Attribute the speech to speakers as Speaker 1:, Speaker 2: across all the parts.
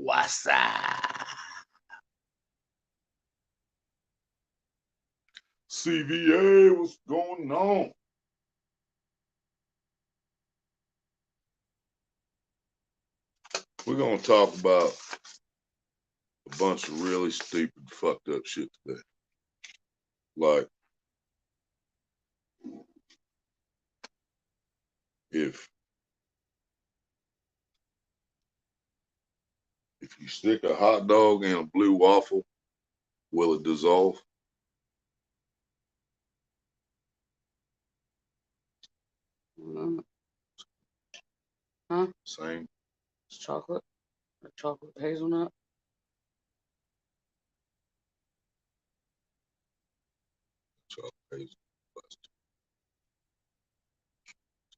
Speaker 1: What's up? CVA, what's going on? We're going to talk about a bunch of really stupid, fucked up shit today. Like, if you stick a hot dog in a blue waffle, will it dissolve?
Speaker 2: Huh?
Speaker 1: Same.
Speaker 2: It's chocolate. Chocolate hazelnut.
Speaker 1: Chocolate hazelnut.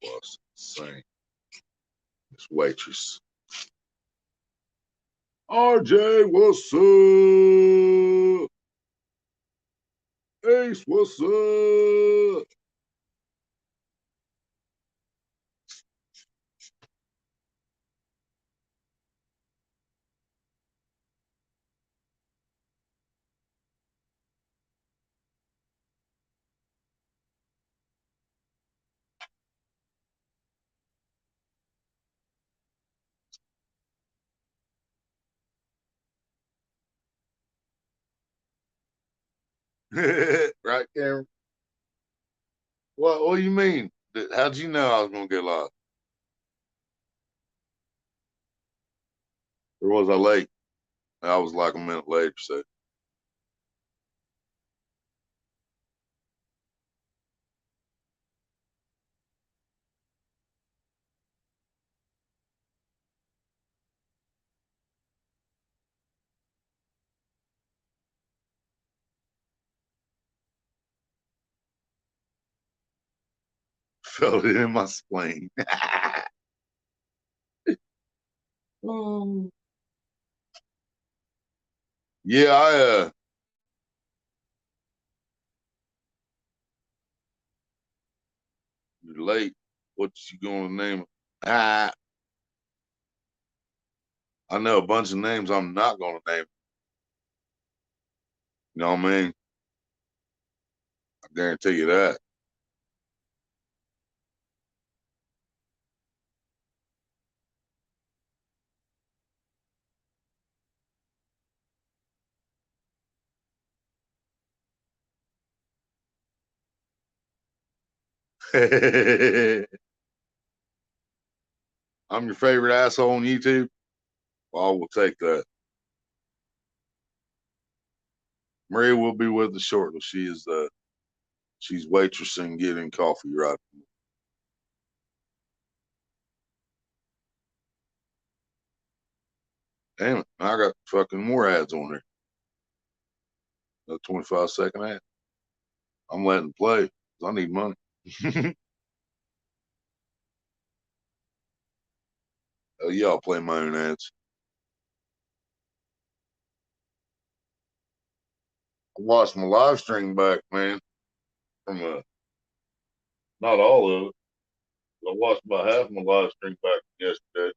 Speaker 1: Plus, same. This waitress. RJ, what's up? Ace, what's up? Right, Cameron? What do you mean? How'd you know I was gonna get lost? Or was I late? I was like a minute late, so. Felt it in my spleen. um, yeah, you're late. What you gonna name it? I know a bunch of names I'm not gonna name. You know what I mean? I guarantee you that. I'm your favorite asshole on YouTube. Well, I will take that. Maria will be with us shortly. She's waitressing, getting coffee right. Damn it! I got fucking more ads on here. A 25-second ad. I'm letting it play. 'Cause I need money. Hell yeah, I'll play my own ads. I watched my live stream back, man, from not all of it. I watched about half my live stream back yesterday.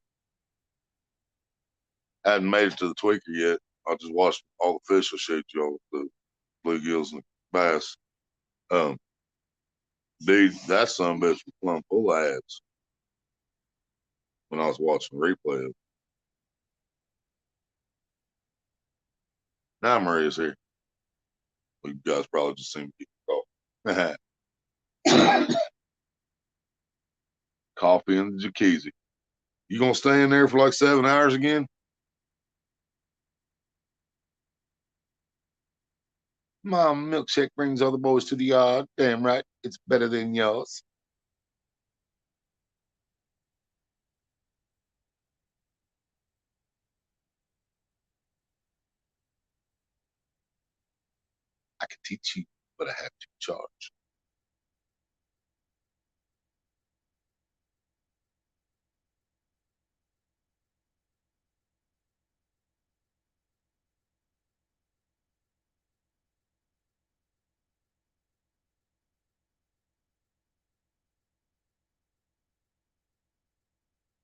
Speaker 1: I hadn't made it to the tweaker yet. I just watched all the fish I showed y'all, the bluegills and bass. Um, dude, that son of a bitch was plumb full of ads when I was watching the replay of it. Now Maria's here. Well, you guys probably just seen me get coffee. Coffee and the jacuzzi. You gonna stay in there for like 7 hours again? Mom, milkshake brings all the boys to the yard. Damn right, it's better than yours. I can teach you, but I have to charge.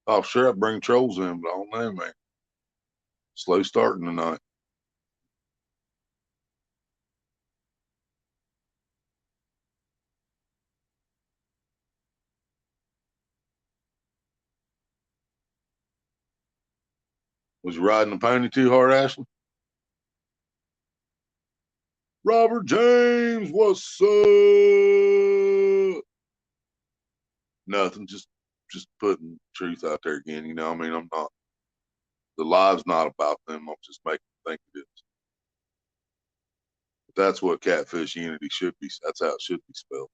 Speaker 1: Oh, sure, I bring trolls in, but I don't know, man. Slow starting tonight. Was you riding the pony too hard, Ashley? Robert James, what's up? Nothing, just putting truth out there again. You know, I mean, I'm not. The live's not about them. I'm just making them think it is. But that's what Catfish Unity should be. That's how it should be spelled.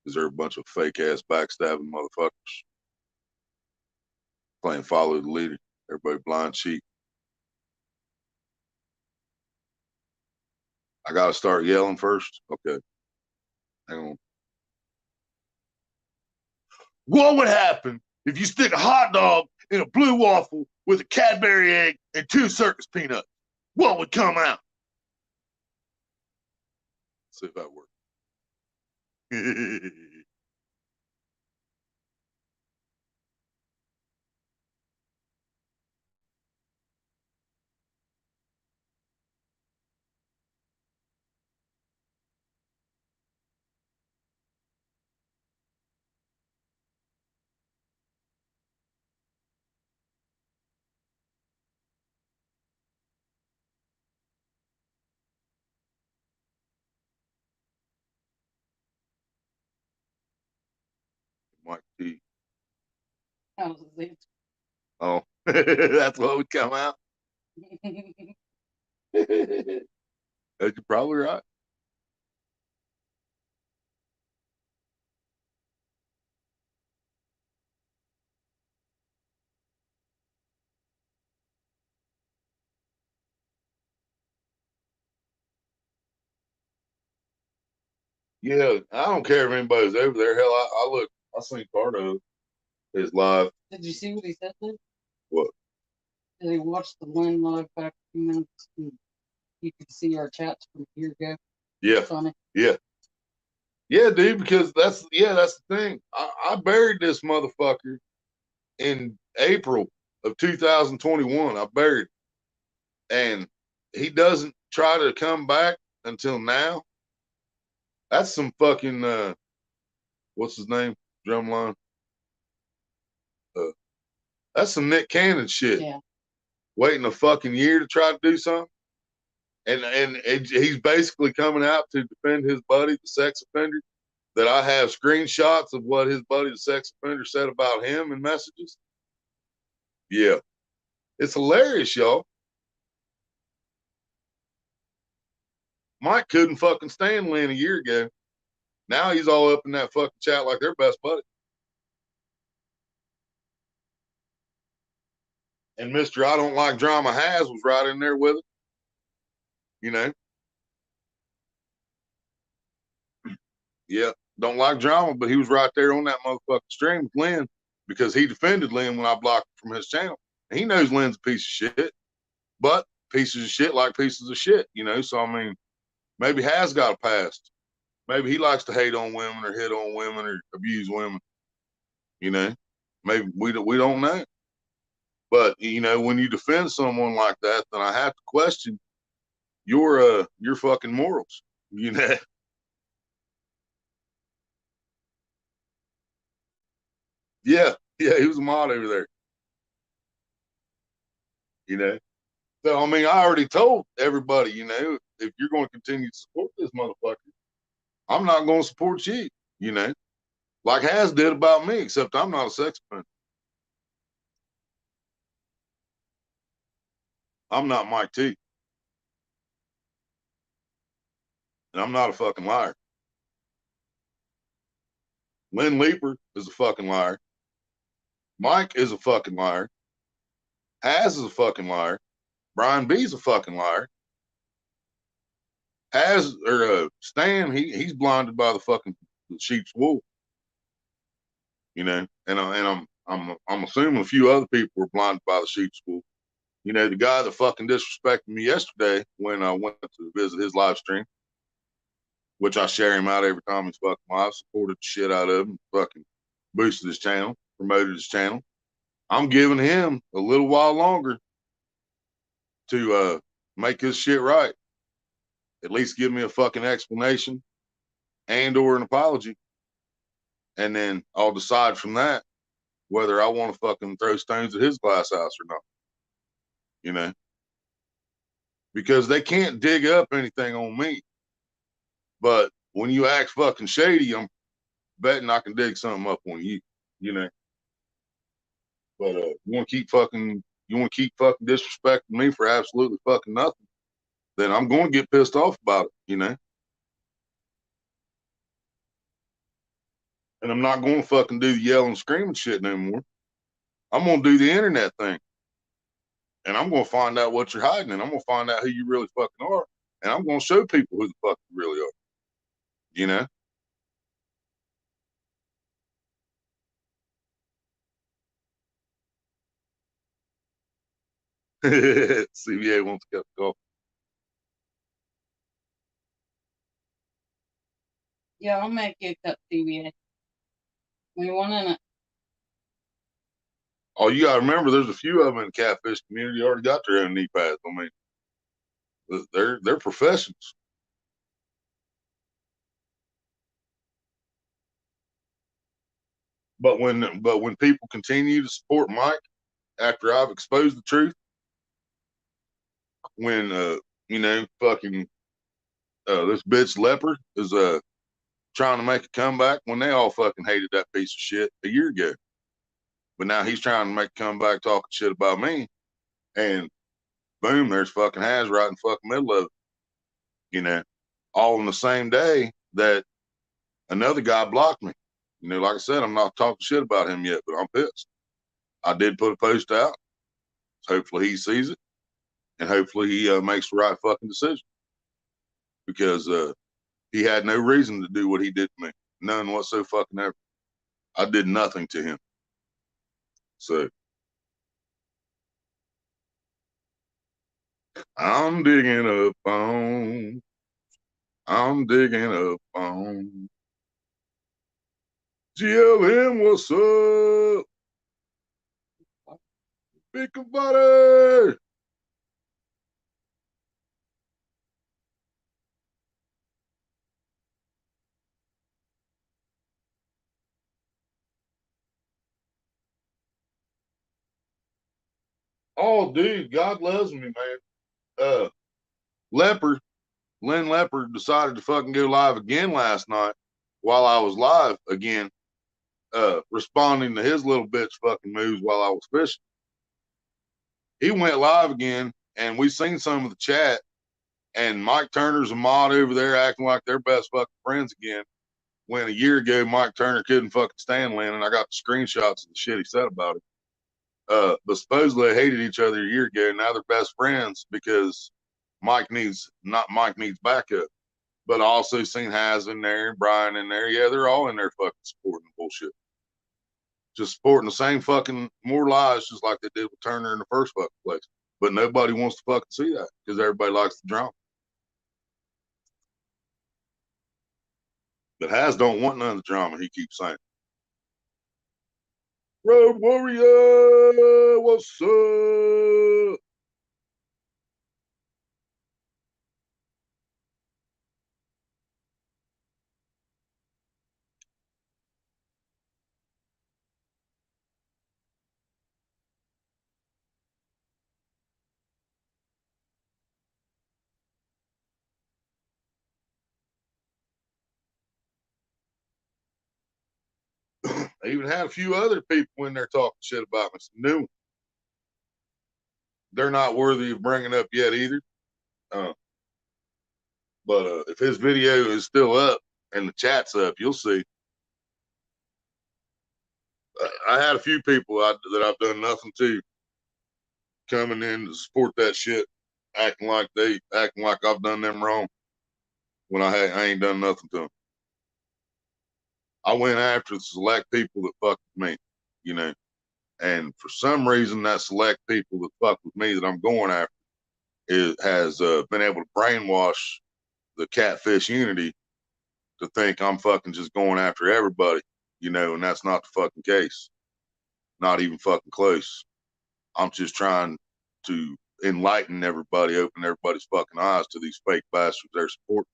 Speaker 1: Because they're a bunch of fake ass backstabbing motherfuckers playing follow the leader. Everybody blind sheep. I gotta start yelling first. Okay, hang on. What would happen if you stick a hot dog in a blue waffle with a Cadbury egg and 2 circus peanuts? What would come out? See if that works. Mike T. Oh, that's what would come out. You're probably right. Yeah, I don't care if anybody's over there. Hell, I look. I seen part of his live.
Speaker 2: Did you see what he said then?
Speaker 1: What?
Speaker 2: Did he watch the Lynn live back a few minutes? And you could see our chats from a year ago.
Speaker 1: Yeah.
Speaker 2: Funny.
Speaker 1: Yeah. Yeah, dude, because that's the thing. I buried this motherfucker in April of 2021. I buried him. And he doesn't try to come back until now. That's some fucking what's his name? Drumline. That's some Nick Cannon shit.
Speaker 2: Yeah.
Speaker 1: Waiting a fucking year to try to do something. And he's basically coming out to defend his buddy, the sex offender, that I have screenshots of what his buddy, the sex offender, said about him in messages. Yeah. It's hilarious, y'all. Mike couldn't fucking stand Lynn a year ago. Now he's all up in that fucking chat like they're best buddy. And Mr. I Don't Like Drama Has was right in there with it. You know? Yeah, don't like drama, but he was right there on that motherfucking stream with Lynn because he defended Lynn when I blocked him from his channel. And he knows Lynn's a piece of shit, but pieces of shit like pieces of shit, you know? So, I mean, maybe has got a past. Maybe he likes to hate on women or hit on women or abuse women, you know? Maybe we don't know. But, you know, when you defend someone like that, then I have to question your fucking morals, you know? Yeah, he was a mod over there, you know? So, I mean, I already told everybody, you know, if you're going to continue to support this motherfucker, I'm not going to support you, you know, like Has did about me, except I'm not a sex offender. I'm not Mike T. And I'm not a fucking liar. Lynn Leeper is a fucking liar. Mike is a fucking liar. Has is a fucking liar. Brian B's a fucking liar. Has or Stan, he's blinded by the fucking sheep's wool. You know, and I'm assuming a few other people were blinded by the sheep's wool. You know, the guy that fucking disrespected me yesterday when I went to visit his live stream, which I share him out every time he's fucking live, supported the shit out of him, fucking boosted his channel, promoted his channel. I'm giving him a little while longer to make his shit right. At least give me a fucking explanation and or an apology. And then I'll decide from that whether I want to fucking throw stones at his glass house or not. You know? Because they can't dig up anything on me. But when you act fucking shady, I'm betting I can dig something up on you. You know? But you want to keep fucking disrespecting me for absolutely fucking nothing, then I'm going to get pissed off about it, you know? And I'm not going to fucking do the yelling, screaming shit no more. I'm going to do the internet thing. And I'm going to find out what you're hiding, and I'm going to find out who you really fucking are. And I'm going to show people who the fuck you really are. You know? CBA wants to cut the call.
Speaker 2: Yeah, I'll make you a cup, CBA. We want in it.
Speaker 1: Oh, you got to remember, there's a few of them in the catfish community already got their own knee pads. I mean, they're professionals. But when people continue to support Mike after I've exposed the truth, when you know, fucking this bitch Leper is trying to make a comeback when they all fucking hated that piece of shit a year ago. But now he's trying to make a comeback talking shit about me, and boom, there's fucking Has right in the fucking middle of it. You know, all in the same day that another guy blocked me. You know, like I said, I'm not talking shit about him yet, but I'm pissed. I did put a post out. Hopefully he sees it, and hopefully he makes the right fucking decision, because he had no reason to do what he did to me. None whatsoever fucking ever. I did nothing to him. So I'm digging up on. I'm digging up on. GLM, what's up? Big buddy. Oh, dude, God loves me, man. Leopard, Lynn Leopard decided to fucking go live again last night while I was live again, responding to his little bitch fucking moves while I was fishing. He went live again, and we seen some of the chat, and Mike Turner's a mod over there acting like they're best fucking friends again. When a year ago Mike Turner couldn't fucking stand Lynn, and I got the screenshots of the shit he said about it. But supposedly they hated each other a year ago. Now they're best friends because Mike needs backup. But I also seen Has in there and Brian in there. Yeah, they're all in there fucking supporting the bullshit. Just supporting the same fucking more lies, just like they did with Turner in the first fucking place. But nobody wants to fucking see that because everybody likes the drama. But Has don't want none of the drama, he keeps saying. Road Warrior, what's up? I even had a few other people in there talking shit about me. Some new. They're not worthy of bringing up yet either. Uh, but if his video is still up and the chat's up, you'll see. I had a few people that I've done nothing to coming in to support that shit, acting like I've done them wrong when I ain't done nothing to them. I went after the select people that fucked with me, you know. And for some reason, that select people that fuck with me that I'm going after has been able to brainwash the catfish unity to think I'm fucking just going after everybody, you know, and that's not the fucking case. Not even fucking close. I'm just trying to enlighten everybody, open everybody's fucking eyes to these fake bastards they're supporting.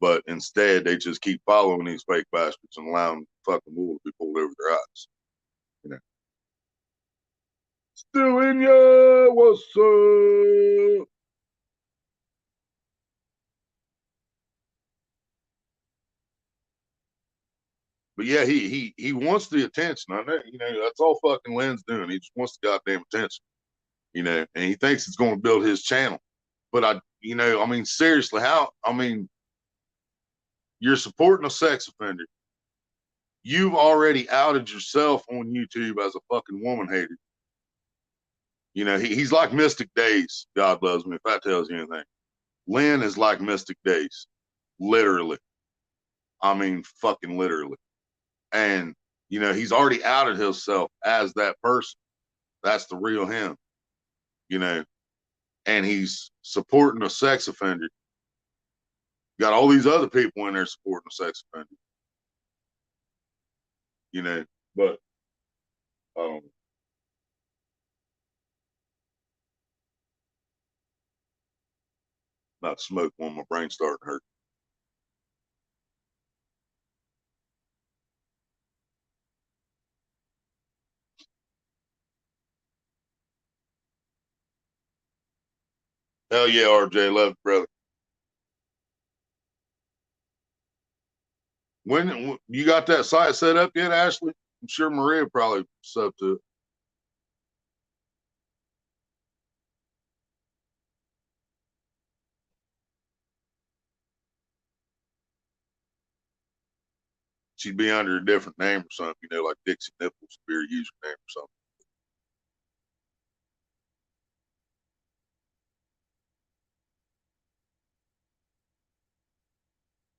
Speaker 1: But instead, they just keep following these fake bastards and allowing fucking wool to be pulled over their eyes. You know. Still in ya, what's up? But yeah, he wants the attention. I know, you know, that's all fucking Lynn's doing. He just wants the goddamn attention. You know, and he thinks it's going to build his channel. But you know, I mean, seriously, you're supporting a sex offender. You've already outed yourself on YouTube as a fucking woman hater. You know, he's like Mystic Days. God loves me, if that tells you anything. Lynn is like Mystic Days. Literally. I mean, fucking literally. And, you know, he's already outed himself as that person. That's the real him. You know, and he's supporting a sex offender. Got all these other people in there supporting a sex offender. You know, but not smoke when my brain's starting to hurt. Hell yeah, RJ, love it, brother. When you got that site set up yet, Ashley? I'm sure Maria probably sub to it. She'd be under a different name or something, you know, like Dixie Nipples would be her username or something.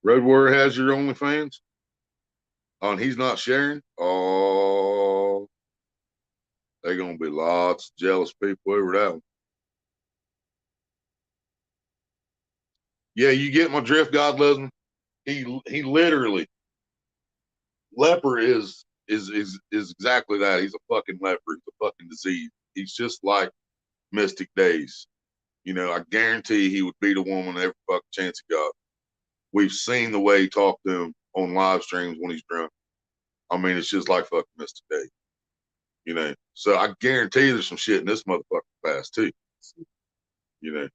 Speaker 1: Road Warrior has your OnlyFans? Oh, and he's not sharing? Oh, they're going to be lots of jealous people over that one. Yeah, you get my drift, God loves me. He literally, leper is exactly that. He's a fucking leper. He's a fucking disease. He's just like Mystic Days. You know, I guarantee he would beat a woman every fucking chance he got. We've seen the way he talked to him on live streams when he's drunk. I mean, it's just like fucking Mystic Days. You know, so I guarantee there's some shit in this motherfucker past too. You know.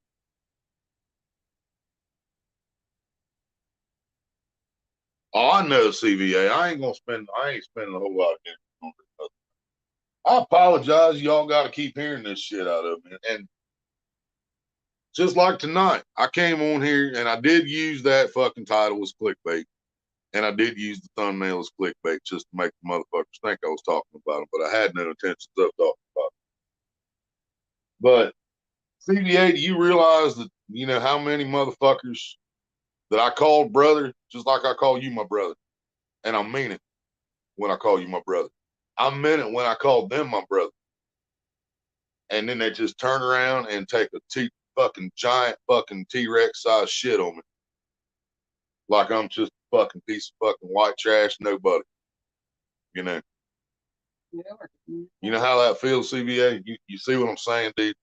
Speaker 1: Oh, I know CVA. I ain't spending a whole lot of energy on it. I apologize. Y'all got to keep hearing this shit out of me. And just like tonight, I came on here and I did use that fucking title as clickbait. And I did use the thumbnail as clickbait just to make the motherfuckers think I was talking about them. But I had no intentions of talking about them. But CVA, do you realize that, you know, how many motherfuckers that I called brother, just like I call you my brother? And I mean it when I call you my brother. I meant it when I called them my brother. And then they just turn around and take a fucking giant fucking T-Rex size shit on me. Like I'm just a fucking piece of fucking white trash, nobody. You know. You know how that feels, CVA? You see what I'm saying, dude?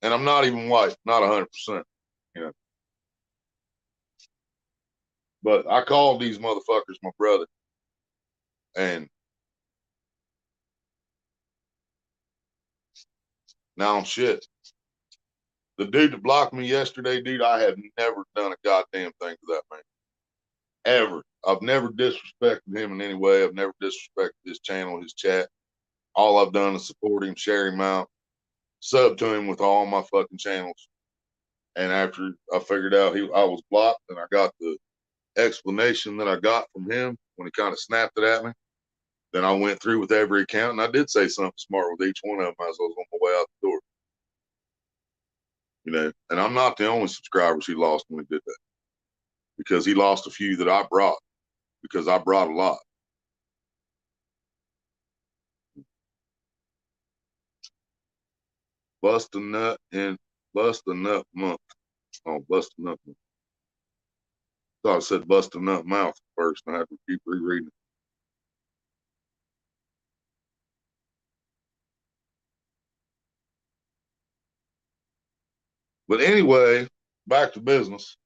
Speaker 1: And I'm not even white, not 100%. You know. But I called these motherfuckers my brother. And now I'm shit. The dude that blocked me yesterday, dude, I have never done a goddamn thing to that man. Ever. I've never disrespected him in any way. I've never disrespected his channel, his chat. All I've done is support him, share him out, sub to him with all my fucking channels. And after I figured out I was blocked and I got the explanation that I got from him when he kind of snapped it at me, then I went through with every account and I did say something smart with each one of them as I was on my way out the door. You know, and I'm not the only subscribers he lost when he did that, because he lost a few that I brought, because I brought a lot. Bust a nut month. Oh, bust a nut month. Thought I said bust a nut mouth first, and I had to keep rereading it. But anyway, back to business.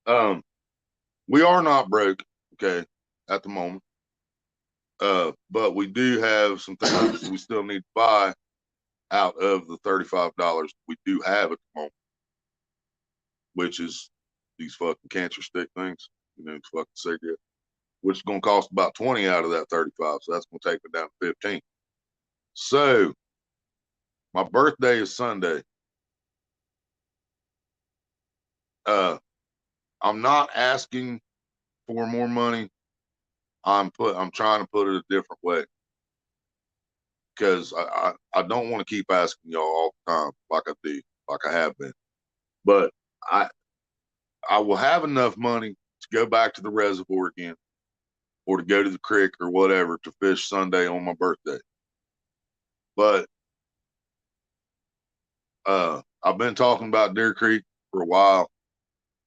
Speaker 1: We are not broke, okay, at the moment. But we do have some things we still need to buy out of the $35 we do have at the moment, which is these fucking cancer stick things, these fucking cigarettes, which is going to cost about 20 out of that 35. So that's going to take me down to 15. So my birthday is Sunday. I'm not asking for more money. I'm trying to put it a different way, because I don't want to keep asking y'all all the time like I have been. But I will have enough money to go back to the reservoir again, or to go to the creek or whatever to fish Sunday on my birthday. But I've been talking about Deer Creek for a while,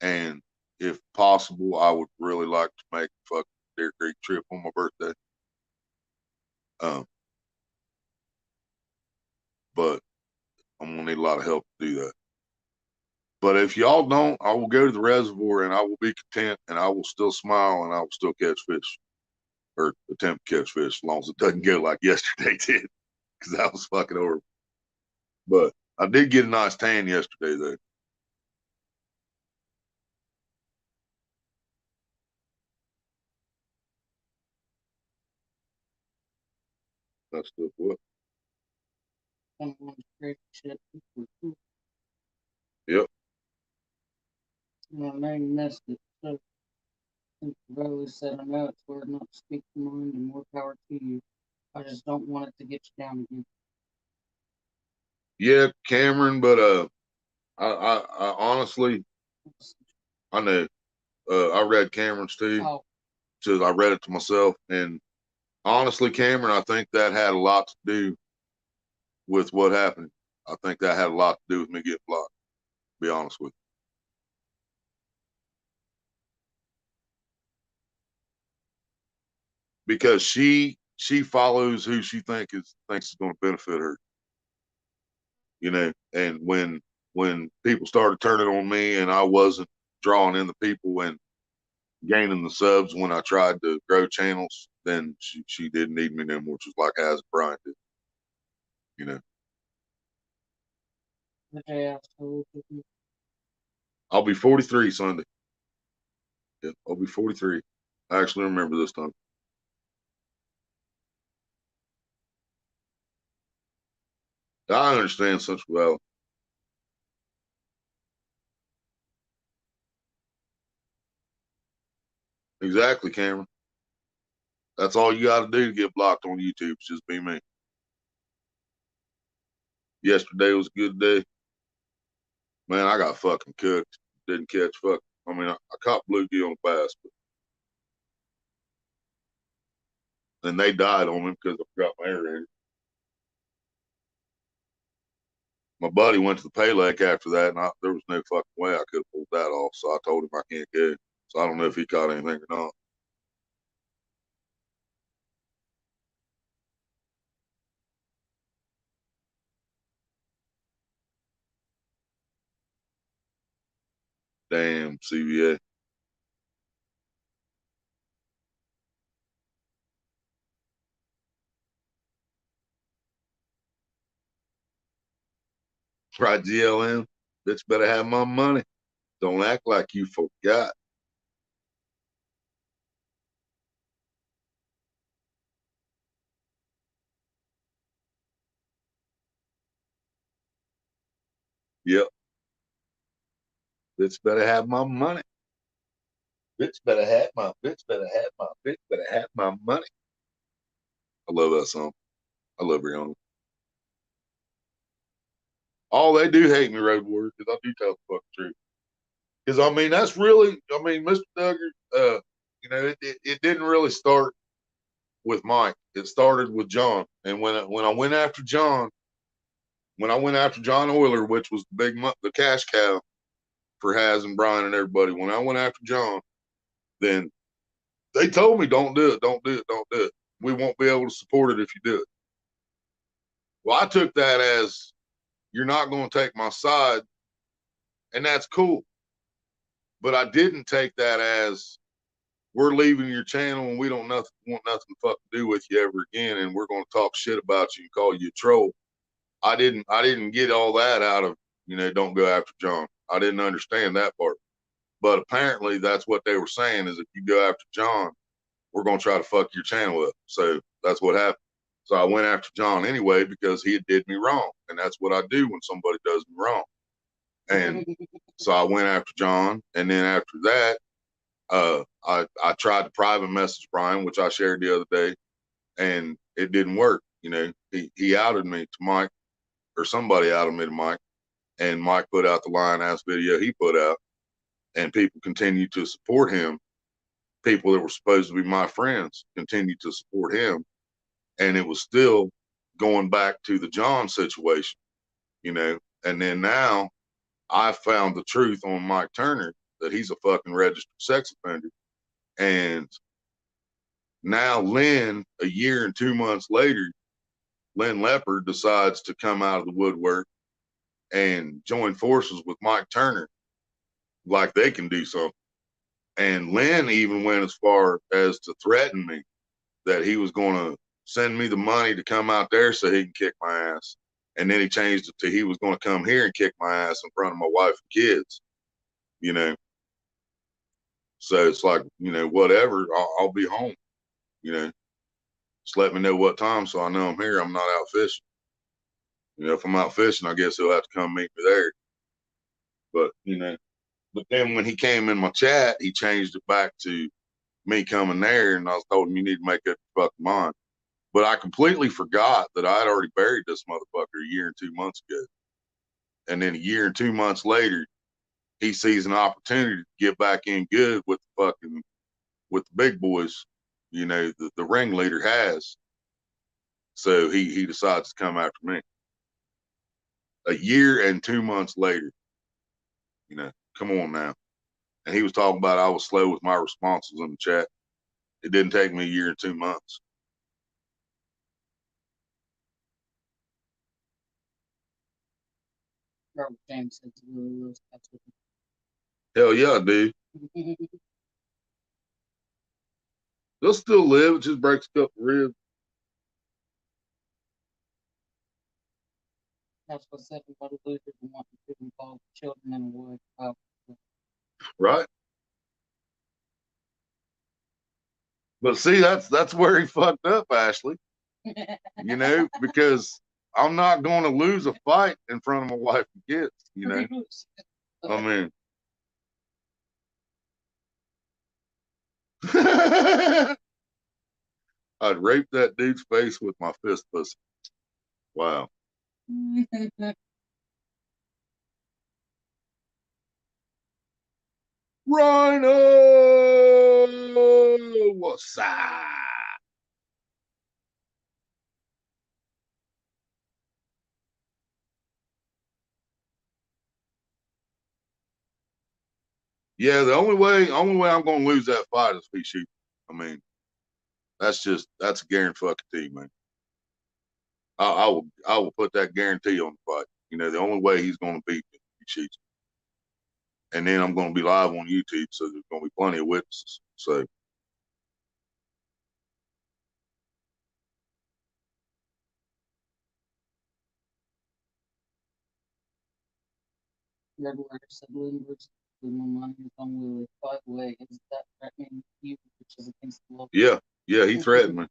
Speaker 1: and if possible, I would really like to make a fucking Deer Creek trip on my birthday. But I'm gonna need a lot of help to do that. But if y'all don't, I will go to the reservoir and I will be content, and I will still smile, and I will still catch fish, or attempt to catch fish, as long as it doesn't go like yesterday did, because that was fucking horrible. But I did get a nice tan yesterday, though. That stuff what?
Speaker 2: Someone's great shit.
Speaker 1: Yep.
Speaker 2: I know you missed it. So, since Rose said, I know it's hard not to speak your mind, and more power to you. I just don't want it to get you down again.
Speaker 1: Yeah, Cameron, but I honestly, I know. I read Cameron's too.
Speaker 2: Oh,
Speaker 1: Says I read it to myself, and honestly, Cameron, I think that had a lot to do with what happened. I think that had a lot to do with me getting blocked. To be honest with you, because she follows who she thinks is going to benefit her. And when people started turning on me, and I wasn't drawing in the people and gaining the subs when I tried to grow channels, then she didn't need me anymore, just like as Brian did. You know,
Speaker 2: okay,
Speaker 1: I'll be 43 Sunday. Yeah, I'll be 43. I actually remember this time. I understand Central Valley. Exactly, Cameron. That's all you got to do to get blocked on YouTube. Is just be me. Yesterday was a good day. Man, I got fucking cooked. Didn't catch fuck. I mean, I caught bluegill on bass, but then they died on me because I forgot my aerator. My buddy went to the pay lake after that, and there was no fucking way I could have pulled that off. So I told him I can't go. So I don't know if he caught anything or not. Damn, CVA. Right, GLM. Bitch better have my money. Don't act like you forgot. Yep. Bitch better have my money. Bitch better have my money. I love that song. I love Rihanna. All they do hate me, Road Warrior, because I do tell the fucking truth. Because I mean, that's really, I mean, Mr. Duggar, it didn't really start with Mike. It started with John. And when I went after John, when I went after John Euler, which was the cash cow for Haz and Brian and everybody, when I went after John, then they told me, don't do it, don't do it, don't do it. We won't be able to support it if you do it. Well, I took that as, you're not going to take my side and that's cool. But I didn't take that as we're leaving your channel and we don't want nothing to fucking do with you ever again, and we're going to talk shit about you and call you a troll. I didn't get all that out of, don't go after John. I didn't understand that part. But apparently that's what they were saying, is if you go after John, we're going to try to fuck your channel up. So that's what happened. So I went after John anyway because he had did me wrong. And that's what I do when somebody does me wrong. And so I went after John. And then after that, I tried to private message Brian, which I shared the other day, and it didn't work. He outed me to Mike, or somebody outed me to Mike, and Mike put out the lying ass video he put out, and people continued to support him. People that were supposed to be my friends continued to support him, and it was still going back to the John situation, and then now I found the truth on Mike Turner, that he's a fucking registered sex offender. And now Lynn, a year and 2 months later, Lynn Leopard decides to come out of the woodwork and join forces with Mike Turner, like they can do something. And Lynn even went as far as to threaten me that he was going to send me the money to come out there so he can kick my ass. And then he changed it to he was going to come here and kick my ass in front of my wife and kids, So it's like, whatever, I'll be home, Just let me know what time so I know I'm here. I'm not out fishing. If I'm out fishing, I guess he'll have to come meet me there. But, but then when he came in my chat, he changed it back to me coming there, and I told him, you need to make up your fucking mind. But I completely forgot that I had already buried this motherfucker a year and 2 months ago. And then a year and 2 months later, he sees an opportunity to get back in good with the big boys, the ringleader has. So he decides to come after me. A year and 2 months later, come on now. And he was talking about I was slow with my responses in the chat. It didn't take me a year and 2 months.
Speaker 2: Robert James said Willie Lewis.
Speaker 1: Hell yeah, dude. They'll still live. It just breaks a couple ribs.
Speaker 2: That's what said about a loser who wanted to involve children in a war.
Speaker 1: Right. But see, that's where he fucked up, Ashley. Because I'm not going to lose a fight in front of my wife and kids, I mean. I'd rape that dude's face with my fist pussy. Wow. Rhino! What's up? Yeah, the only way I'm gonna lose that fight is if he shoots. I mean, that's a guarantee, man. I will put that guarantee on the fight. The only way he's gonna beat me if he shoots. And then I'm gonna be live on YouTube, so there's gonna be plenty of witnesses. So
Speaker 2: Red Warrior said Lindbergh's no money is on Willie. By the way, is that threatening you, which is against the law?
Speaker 1: yeah, he threatened me.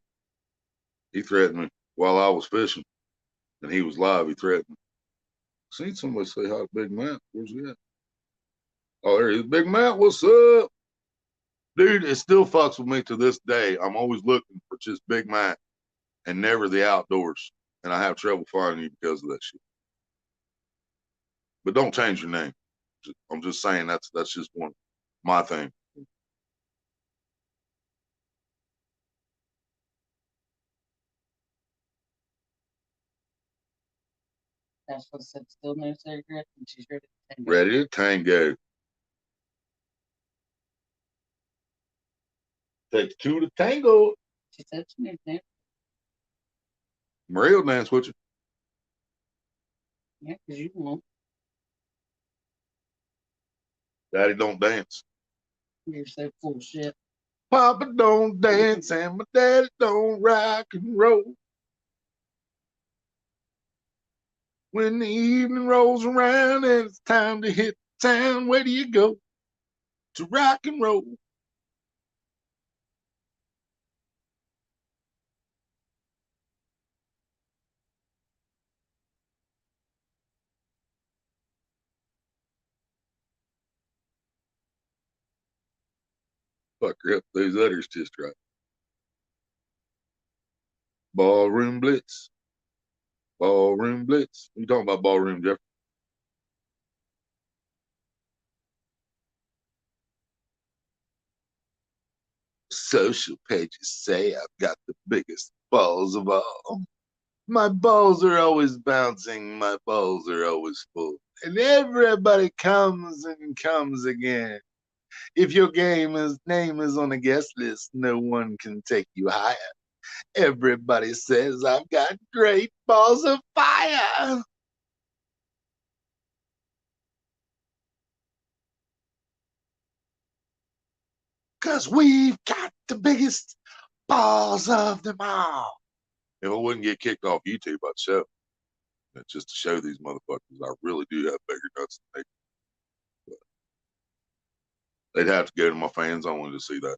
Speaker 1: He threatened me while I was fishing, and he was live. He threatened me. Seen somebody say hi to Big Matt. Where's he at? Oh, there he is. Big Matt, what's up? Dude, it still fucks with me to this day. I'm always looking for just Big Matt and never the outdoors. And I have trouble finding you because of that shit. But don't change your name. I'm just saying that's just my thing.
Speaker 2: Ashley said still no cigarette and she's ready to tango.
Speaker 1: Ready to tango. Take two to tango.
Speaker 2: She said she needs to.
Speaker 1: Maria will dance with you.
Speaker 2: Yeah, because you won't.
Speaker 1: Daddy don't dance.
Speaker 2: You're so full of shit.
Speaker 1: Papa don't dance and my daddy don't rock and roll. When the evening rolls around and it's time to hit town, where do you go? To rock and roll. Fuck her up those others just right. Ballroom Blitz. Ballroom Blitz. You talking about ballroom, Jeff? Social pages say I've got the biggest balls of all. My balls are always bouncing, my balls are always full. And everybody comes and comes again. If your name is on the guest list, no one can take you higher. Everybody says I've got great balls of fire. 'Cause we've got the biggest balls of them all. If I wouldn't get kicked off YouTube, I'd show. It's just to show these motherfuckers I really do have bigger nuts than they. They'd have to go to my fans only to see that.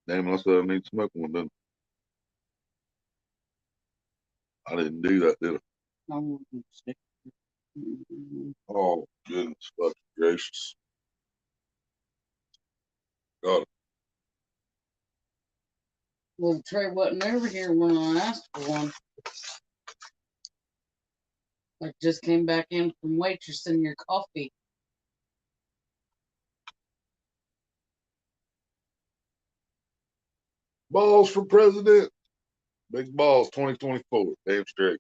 Speaker 1: Damn, I said I need to smoke one then. I didn't do that, did I?
Speaker 2: I want to stick.
Speaker 1: Oh, goodness, fucking gracious. God.
Speaker 2: Well, Trey wasn't over here when I asked for one. I just came back in from waitressing your coffee.
Speaker 1: Balls for president. Big balls 2024. Damn straight.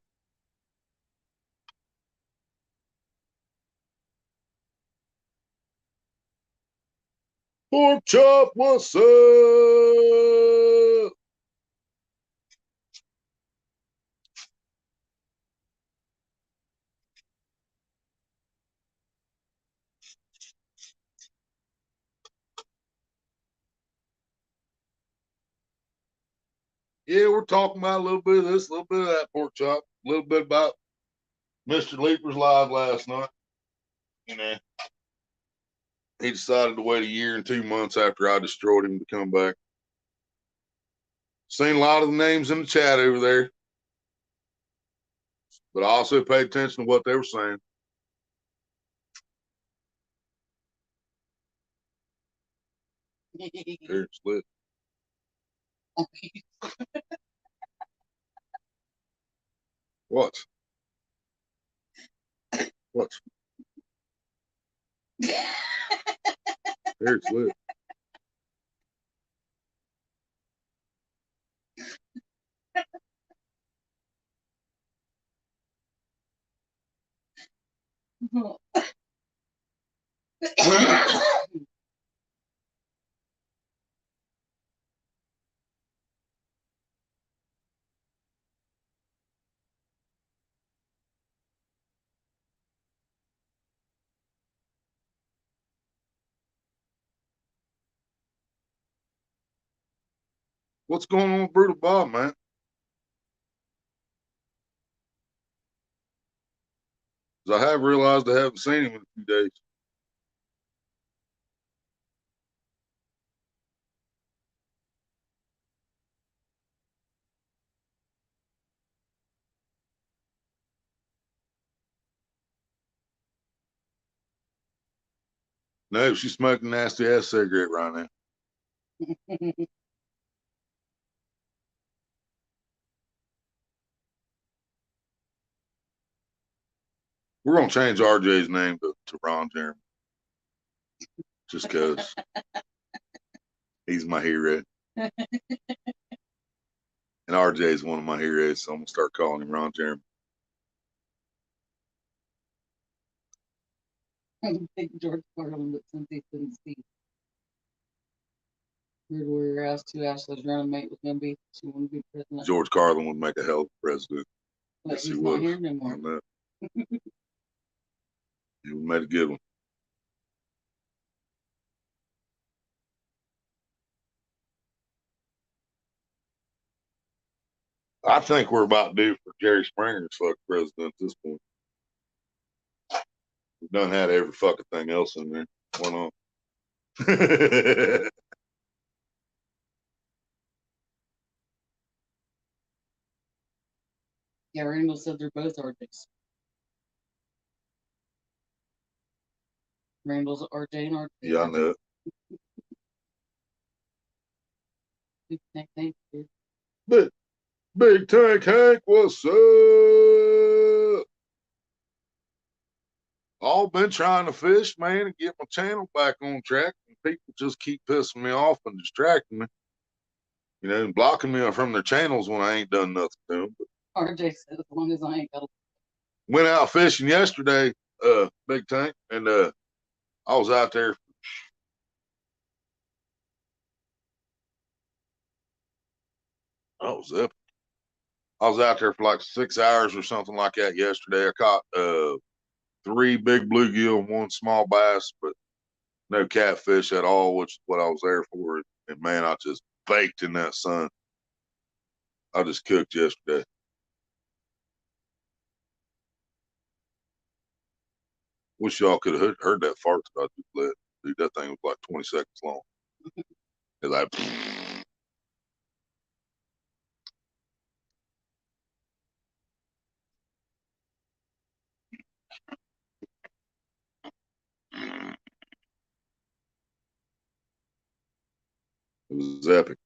Speaker 1: Pork chop, what's up? Yeah, we're talking about a little bit of this, a little bit of that pork chop, a little bit about Mr. Leaper's live last night. You know, he decided to wait a year and 2 months after I destroyed him to come back. Seen a lot of the names in the chat over there, but I also paid attention to what they were saying. Here, split. What? What? Here, split. What's going on with Brutal Bob, man? Because I have realized I haven't seen him in a few days. No, she's smoking a nasty ass cigarette right now. We're gonna change RJ's name to Ron Jeremy. Just cause he's my hero. And RJ's one of my heroes, so I'm gonna start calling him Ron Jeremy.
Speaker 2: I would think George Carlin, but since he's been Steve. Weird Warrior asked who Ashley's running mate was going to be. She wanted to be president.
Speaker 1: George Carlin would make a hell of a president.
Speaker 2: But
Speaker 1: Yes, he
Speaker 2: he's not
Speaker 1: would.
Speaker 2: here anymore.
Speaker 1: On that. He would make a good one. I think we're about due for Jerry Springer's fucking president at this point. We've done had every fucking thing else in there. Why not?
Speaker 2: Yeah, Randall said they're both RJs. Randall's RJ and RJ.
Speaker 1: Yeah, I know it.
Speaker 2: Thank you.
Speaker 1: But Big Tank Hank, what's up? All been trying to fish, man, and get my channel back on track. And people just keep pissing me off and distracting me. You know, and blocking me from their channels when I ain't done nothing to them. But
Speaker 2: RJ said as long as I ain't got a...
Speaker 1: Went out fishing yesterday, Big Tank, and I was out there. I was up. I was out there for like 6 hours or something like that yesterday. I caught 3 big bluegill and 1 small bass, but no catfish at all, which is what I was there for. And man, I just baked in that sun. I just cooked yesterday. Wish y'all could have heard that fart that I just let. Dude, that thing was like 20 seconds long. It's like, it was epic.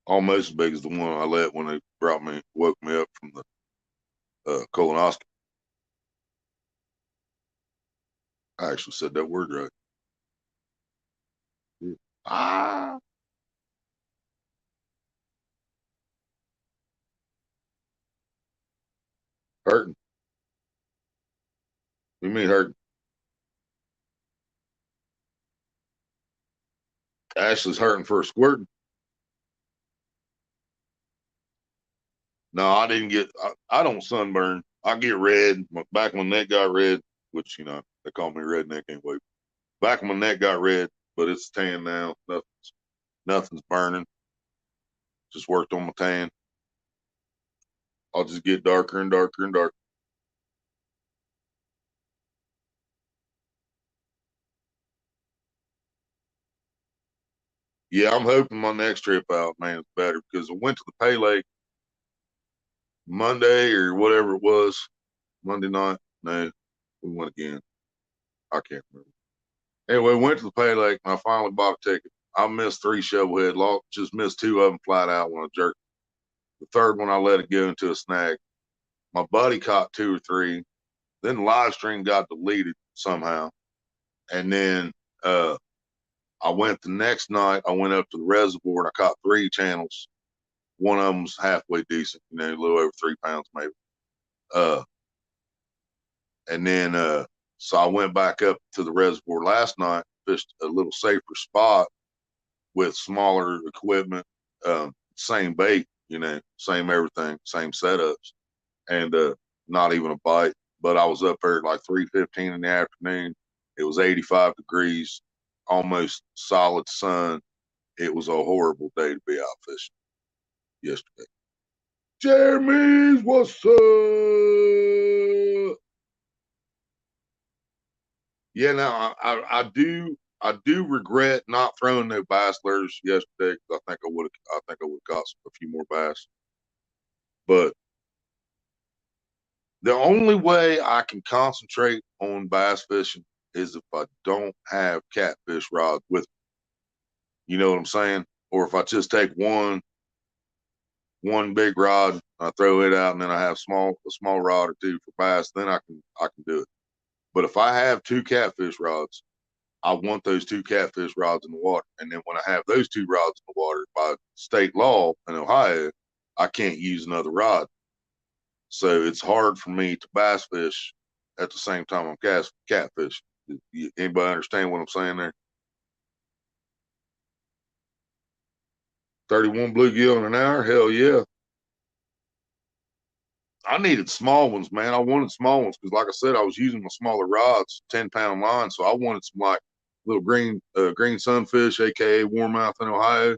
Speaker 1: Almost as big as the one I let when they woke me up from the colonoscopy. I actually said that word right. Yeah. Ah. Hurting. You mean hurting? Ashley's hurting for a squirting. No, I didn't get. I don't sunburn. I get red. My back of my neck got red, which they call me redneck anyway. Back of my neck got red, but it's tan now. Nothing's burning. Just worked on my tan. I'll just get darker and darker and darker. Yeah, I'm hoping my next trip out, man, is better because I went to the Pay Lake Monday or whatever it was. Monday night. No, we went again. I can't remember. Anyway, went to the Pay Lake and I finally bought a ticket. I missed 3 shovelhead, just missed 2 of them flat out when I jerked. The third one I let it go into a snag. My buddy caught 2 or 3. Then the live stream got deleted somehow. And then I went the next night, I went up to the reservoir and I caught 3 channels. One of them's halfway decent, a little over 3 pounds maybe. And then so I went back up to the reservoir last night, fished a little safer spot with smaller equipment, same bait, same everything, same setups, and not even a bite. But I was up there at like 3:15 in the afternoon. It was 85 degrees, almost solid sun. It was a horrible day to be out fishing yesterday. Jeremy's, what's up? Yeah, now I do regret not throwing no bass lures yesterday because I think I would have caught a few more bass. But the only way I can concentrate on bass fishing is if I don't have catfish rods with me. You know what I'm saying? Or if I just take one big rod, I throw it out, and then I have a small rod or 2 for bass, then I can do it. But if I have 2 catfish rods, I want those 2 catfish rods in the water. And then when I have those 2 rods in the water, by state law in Ohio, I can't use another rod. So it's hard for me to bass fish at the same time I'm catfishing. Anybody understand what I'm saying there? 31 bluegill in an hour? Hell yeah. I needed small ones, man. I wanted small ones because, like I said, I was using my smaller rods, 10-pound line. So I wanted some like little green sunfish, aka warmouth in Ohio.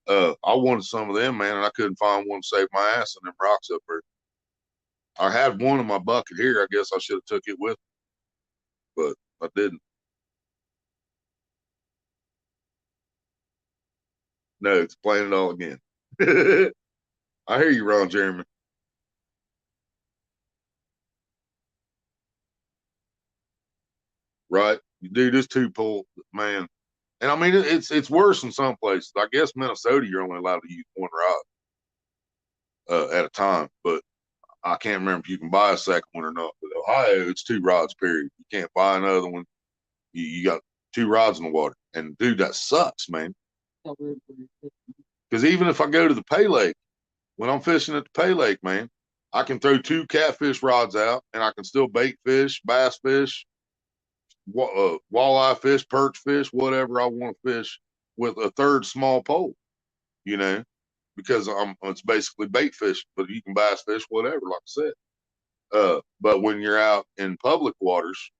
Speaker 1: I wanted some of them, man, and I couldn't find one to save my ass in them rocks up there. I had one in my bucket here. I guess I should have took it with me, but I didn't. No, it's playing it all again. I hear you, Ron Jeremy. Right? You do this 2 pull, man. And I mean, it's worse in some places. I guess Minnesota, you're only allowed to use one rod at a time, but I can't remember if you can buy a second one or not. But Ohio, it's 2 rods, period. You can't buy another one. You got 2 rods in the water. And dude, that sucks, man. Because even if I go to the Pay Lake, when I'm fishing at the Pay Lake, man, I can throw 2 catfish rods out and I can still bait fish, bass fish, walleye fish, perch fish, whatever I want to fish with a third small pole, you know, because it's basically bait fish, but you can bass fish, whatever, like I said. But when you're out in public waters,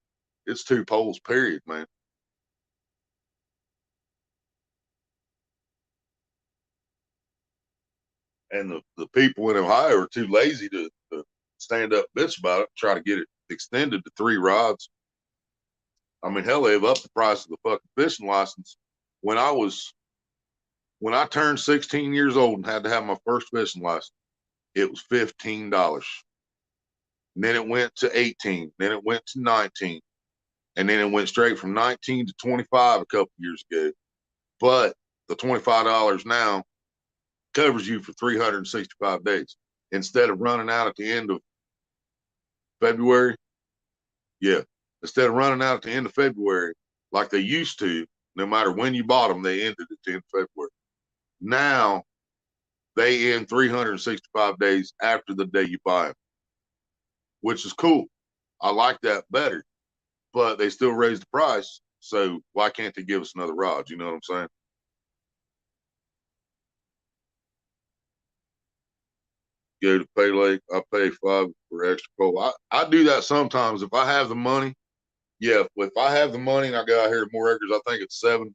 Speaker 1: it's 2 poles, period, man. And the people in Ohio are too lazy to stand up bitch about it, try to get it extended to 3 rods. I mean, hell, they've upped the price of the fucking fishing license. When I turned 16 years old and had to have my first fishing license, it was $15. And then it went to 18, then it went to 19, and then it went straight from 19 to 25 a couple years ago. But the $25 now covers you for 365 days instead of running out at the end of February. Yeah, instead of running out at the end of February like they used to, no matter when you bought them, they ended at the end of February. Now they end 365 days after the day you buy them, which is cool. I like that better, but they still raise the price. So why can't they give us another rod? You know what I'm saying? Go to Pay Lake, I pay 5 for extra pole. I do that sometimes if I have the money. Yeah, if I have the money and I go out here to more acres, I think it's $7, $6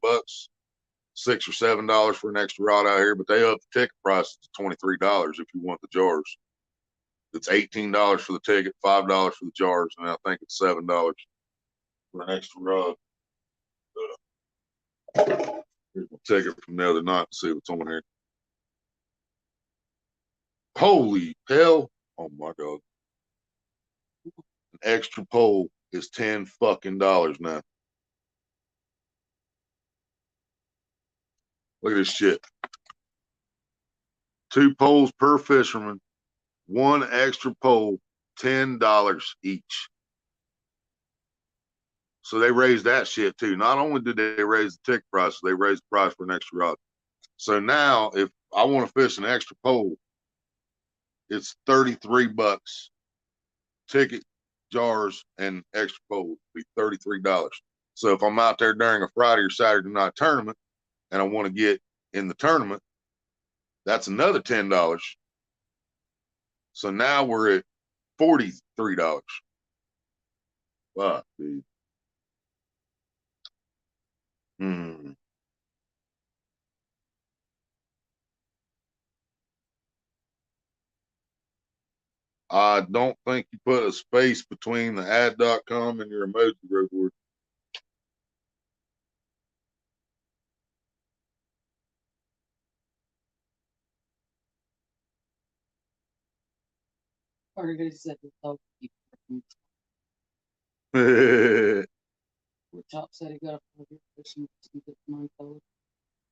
Speaker 1: or $7 for an extra rod out here, but they up the ticket price to $23 if you want the jars. It's $18 for the ticket, $5 for the jars, and I think it's $7 for an extra rod. Here's my ticket from the other night to see what's on here. Holy hell! Oh my god! An extra pole is $10 now. Look at this shit. 2 poles per fisherman, 1 extra pole, $10 each. So they raised that shit too. Not only did they raise the ticket price, they raised the price for an extra rod. So now if I want to fish an extra pole, it's $33. Ticket, jars, and extra pole would be $33. So if I'm out there during a Friday or Saturday night tournament and I want to get in the tournament, that's another $10. So now we're at $43. Fuck, dude. Hmm. I don't think you put a space between the ad.com and your emoji reward.
Speaker 2: Or they said the dog keep Chop said he got a project fishing $9.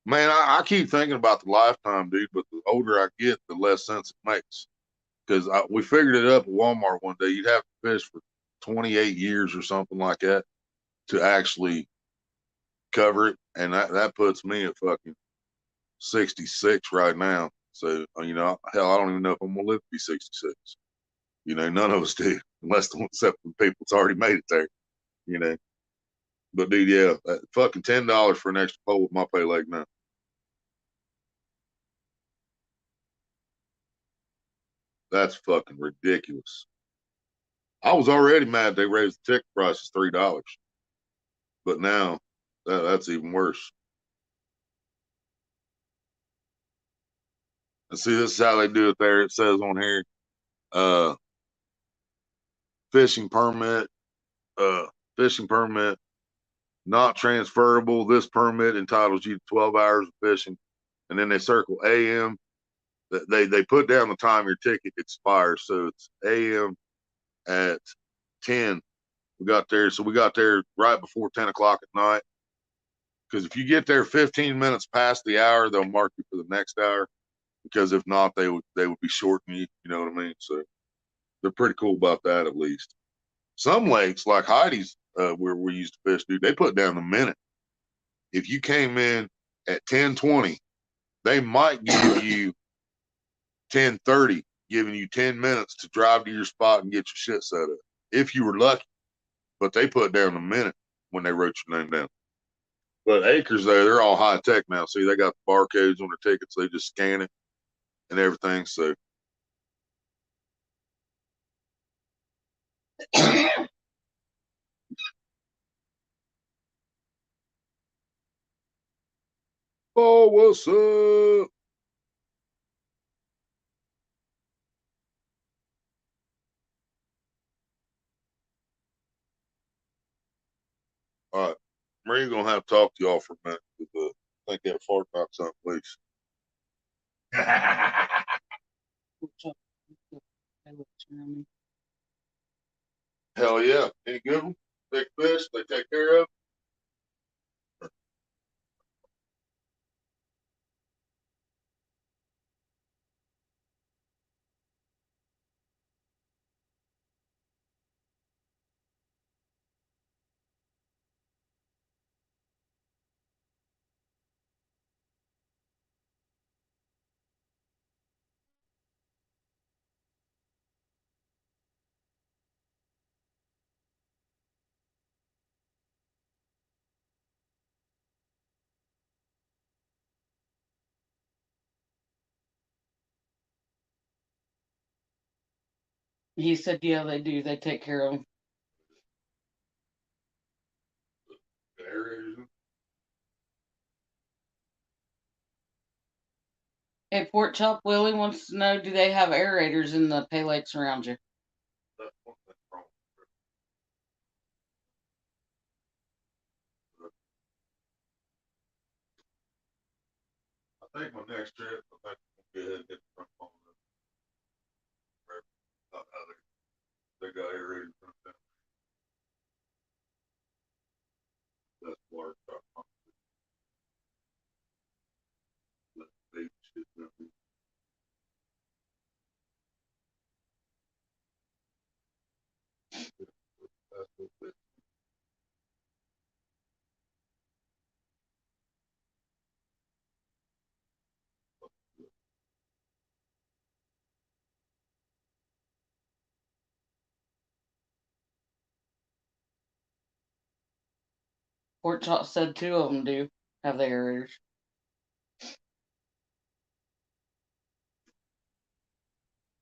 Speaker 1: Man, I keep thinking about the lifetime, dude, but the older I get, the less sense it makes. Because we figured it up at Walmart one day. You'd have to fish for 28 years or something like that to actually cover it. And that puts me at fucking 66 right now. So, hell, I don't even know if I'm going to live to be 66. None of us do. unless except the people that's already made it there, you know. But dude, yeah, fucking $10 for an extra pole with my pay leg now. That's fucking ridiculous. I was already mad they raised the ticket prices $3, but now that's even worse. And see, this is how they do it there. It says on here, uh, fishing permit, uh, fishing permit, not transferable. This permit entitles you to 12 hours of fishing. And then they circle AM. They put down the time your ticket expires. So it's AM at 10. We got there. So we got there right before 10 o'clock at night. Because if you get there 15 minutes past the hour, they'll mark you for the next hour. Because if not, they would be shorting you. You know what I mean? So they're pretty cool about that at least. Some lakes like Heidi's, where we used to fish, dude, they put down the minute. If you came in at 10:20, they might give you 10:30, giving you 10 minutes to drive to your spot and get your shit set up. If you were lucky, but they put down the minute when they wrote your name down. But Acres there, they're all high tech now. See, they got the barcodes on their tickets. They just scan it and everything. So oh, what's up? All right. Marie's gonna have to talk to y'all for a minute. I think that fart about something, please. Hell yeah. Any good one? Big fish they take care of?
Speaker 2: He said, yeah, they do. They take care of them. Hey, Pork Chop Willie wants to know, do they have aerators in the pay lakes around you?
Speaker 1: I think my next trip, I think I'm gonna get the front phone. They got aerated front end. That's water. That big shit. That's what they
Speaker 2: Pork Chop said 2 of them do have the aerators.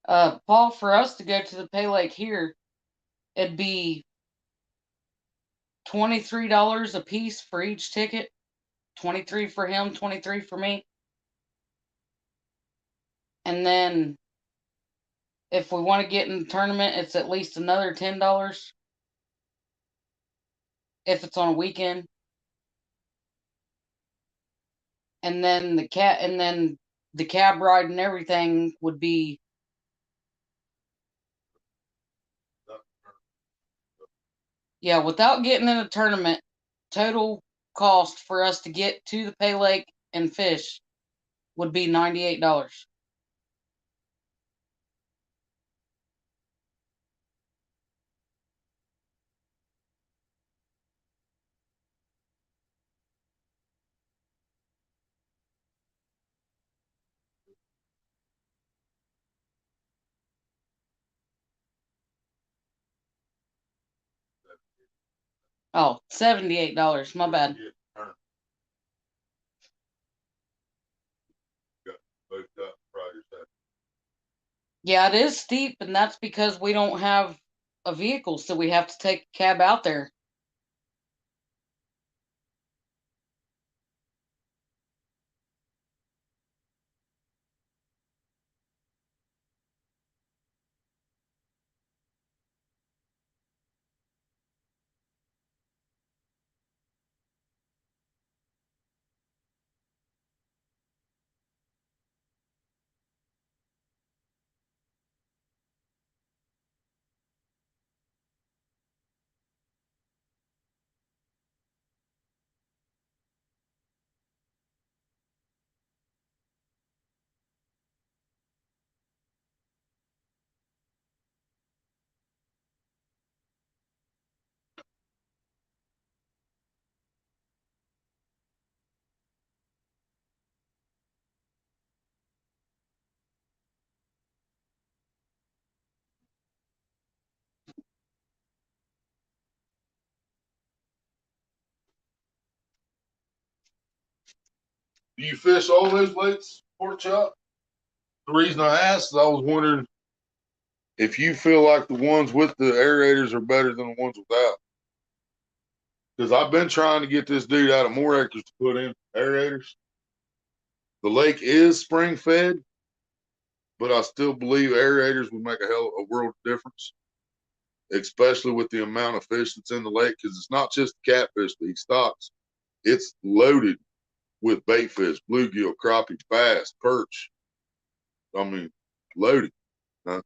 Speaker 2: Paul, for us to go to the pay lake here, it'd be $23 a piece for each ticket. 23 for him, 23 for me. And then if we want to get in the tournament, it's at least another $10 if it's on a weekend. And then the cab ride and everything would be, yeah, without getting in a tournament, total cost for us to get to the pay lake and fish would be $98. Oh, $78. My bad. Yeah, it is steep, and that's because we don't have a vehicle, so we have to take a cab out there.
Speaker 1: Do you fish all those lakes, Pork Chop? The reason I asked is I was wondering if you feel like the ones with the aerators are better than the ones without. Because I've been trying to get this dude out of more acres to put in aerators. The lake is spring fed, but I still believe aerators would make a world of difference, especially with the amount of fish that's in the lake. Because it's not just the catfish that he stocks; it's loaded with bait fish, bluegill, crappie, bass, perch. I mean, loaded. Huh?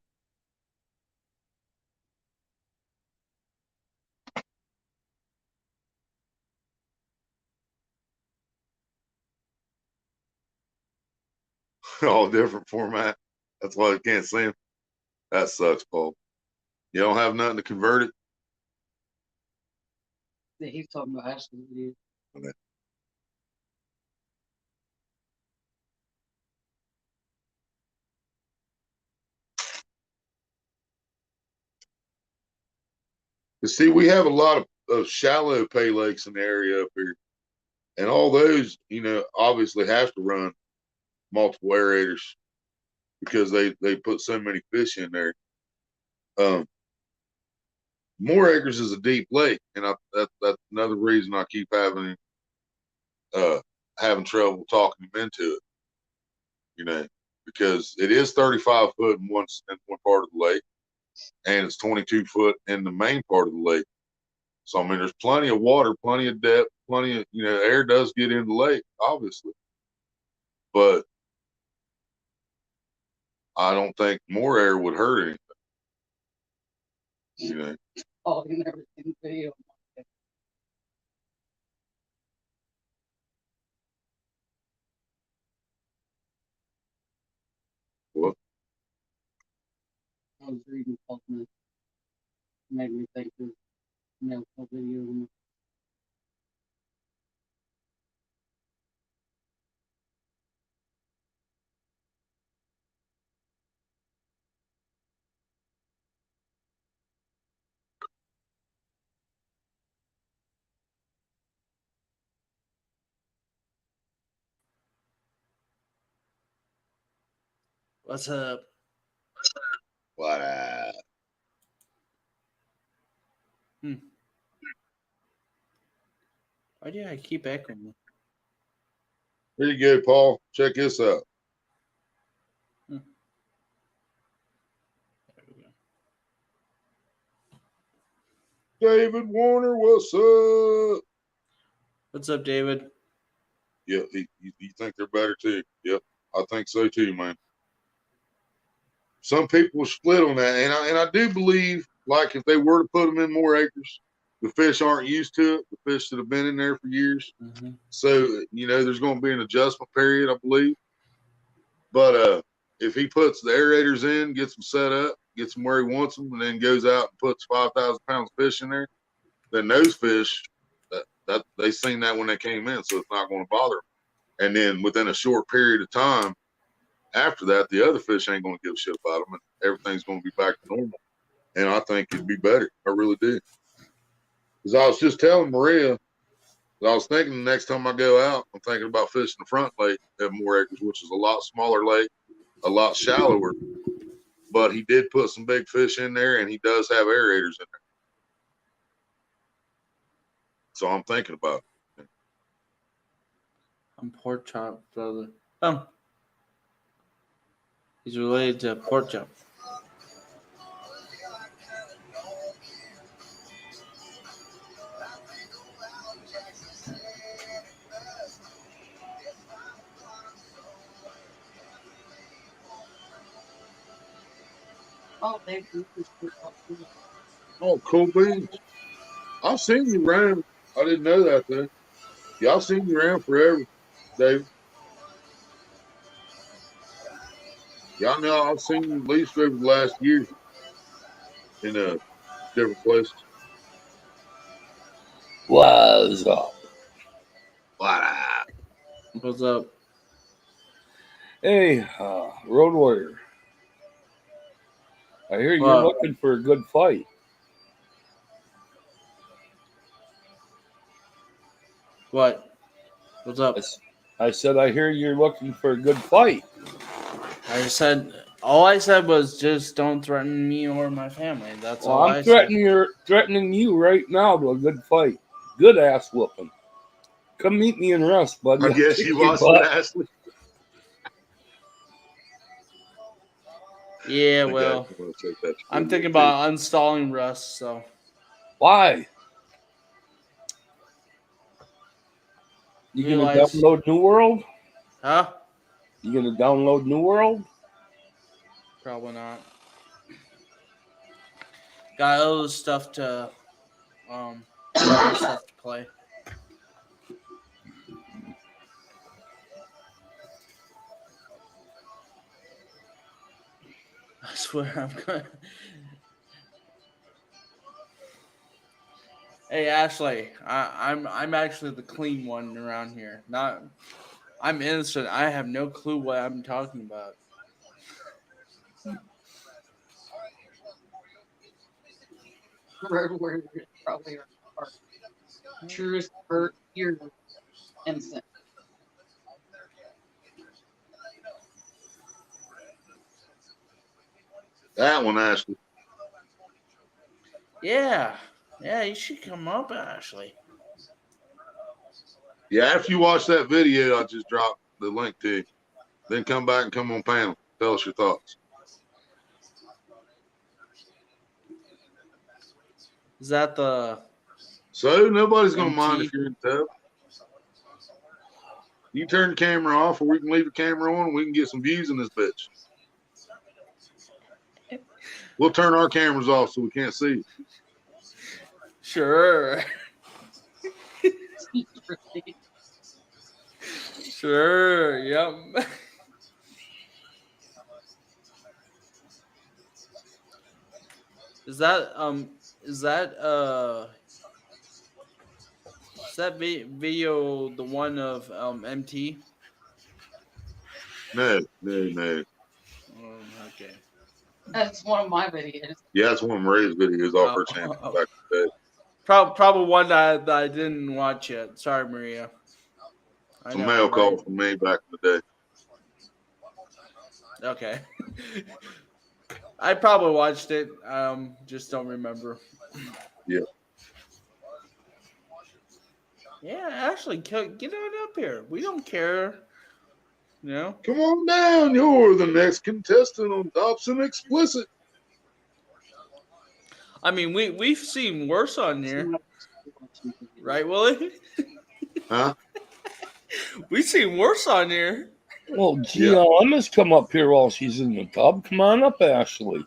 Speaker 1: All different format. That's why I can't see them. That sucks, Paul. You don't have nothing to convert it.
Speaker 2: Yeah, he's talking about Ashley's video.
Speaker 1: Okay. See, we have a lot of shallow pay lakes in the area up here, and all those, obviously have to run multiple aerators because they put so many fish in there. Um, More Acres is a deep lake, and that's another reason I keep uh, having trouble talking him into it. Because it is 35 foot in one part of the lake, and it's 22 foot in the main part of the lake. So I mean, there's plenty of water, plenty of depth, plenty of air does get in the lake, obviously, but I don't think more air would hurt anything.
Speaker 2: Oh, you never seen the video.
Speaker 1: What?
Speaker 2: I was reading something that made me think of a video.
Speaker 3: What's up?
Speaker 1: What?
Speaker 3: Why do I keep echoing?
Speaker 1: Here you go, Paul. Check this out.
Speaker 3: There we go.
Speaker 1: David Warner, what's up?
Speaker 3: What's up, David?
Speaker 1: Yeah, you think they're better too? Yep, I think so too, man. Some people split on that, and I do believe, like, if they were to put them in more acres, the fish aren't used to it. The fish that have been in there for years, so there's going to be an adjustment period, I believe. But if he puts the aerators in, gets them set up, gets them where he wants them, and then goes out and puts 5,000 pounds of fish in there, then those fish that they seen that when they came in, so it's not going to bother them. And then within a short period of time after that, the other fish ain't going to give a shit about them, and everything's going to be back to normal. And I think it'd be better. I really do. Because I was just telling Maria, I was thinking the next time I go out, I'm thinking about fishing the front lake at More Acres, which is a lot smaller lake, a lot shallower. But he did put some big fish in there, and he does have aerators in there. So I'm thinking about it.
Speaker 3: I'm pork chop, brother. Oh. He's related to pork chop.
Speaker 2: Oh, Dave Lucas put up too.
Speaker 1: Oh, cool beans. I've seen you around. I didn't know that, though. Y'all seen you around forever, Dave. Y'all know I've seen you at least over the last year in different places.
Speaker 4: What's up?
Speaker 1: Wow.
Speaker 3: What's up?
Speaker 4: Hey, Road Warrior. I hear you're
Speaker 3: Wow.
Speaker 4: looking for a good fight.
Speaker 3: What? What's up?
Speaker 4: I said I hear you're looking for a good fight.
Speaker 3: All I said was just don't threaten me or my family. That's
Speaker 4: Well,
Speaker 3: all
Speaker 4: I'm
Speaker 3: I said.
Speaker 4: threatening you right now to a good fight. Good ass whooping. Come meet me in rest, buddy.
Speaker 1: I
Speaker 4: I'll
Speaker 1: guess
Speaker 4: kick
Speaker 1: you
Speaker 4: your
Speaker 1: watched
Speaker 4: butt.
Speaker 1: it, Ashley.
Speaker 3: Yeah,
Speaker 1: I
Speaker 3: well,
Speaker 1: got you. I'm gonna take that
Speaker 3: I'm
Speaker 1: to
Speaker 3: thinking
Speaker 1: you,
Speaker 3: about uninstalling Rust, so
Speaker 4: Why? You gonna
Speaker 3: Realize-
Speaker 4: download New World?
Speaker 3: huh?
Speaker 4: You gonna download New World?
Speaker 3: Probably not. Got other stuff to other stuff to play. I swear I'm gonna. Hey Ashley, I'm actually the clean one around here. I'm innocent. I have no clue what I'm talking about.
Speaker 2: Road Warrior is probably our truest hurt here innocent.
Speaker 1: That one, Ashley.
Speaker 3: Yeah, you should come up, Ashley.
Speaker 1: Yeah, after you watch that video, I just dropped the link to you. Then come back and come on panel. Tell us your thoughts.
Speaker 3: Is that the
Speaker 1: So nobody's gonna mind
Speaker 3: MT?
Speaker 1: if you're in tub. You turn the camera off, or we can leave the camera on, and we can get some views in this bitch. We'll turn our cameras off so we can't see you.
Speaker 3: Sure. Sure. Yep. Is that video the one of MT?
Speaker 1: No.
Speaker 3: Okay.
Speaker 2: That's one of my videos.
Speaker 1: Yeah, that's one of Maria's videos off her channel back in the day.
Speaker 3: Probably one that I didn't watch yet. Sorry, Maria.
Speaker 1: It's a mail call from me back in the day.
Speaker 3: Okay. I probably watched it. Just don't remember.
Speaker 1: Yeah.
Speaker 3: Yeah, actually, get on up here. We don't care. You know?
Speaker 1: Come on down. You're the next contestant on Dobson Explicit.
Speaker 3: I mean, we've seen worse on here, right, Willie?
Speaker 1: Huh?
Speaker 3: We've seen worse on here.
Speaker 4: Well, GLM has come up here while she's in the tub. Come on up, Ashley.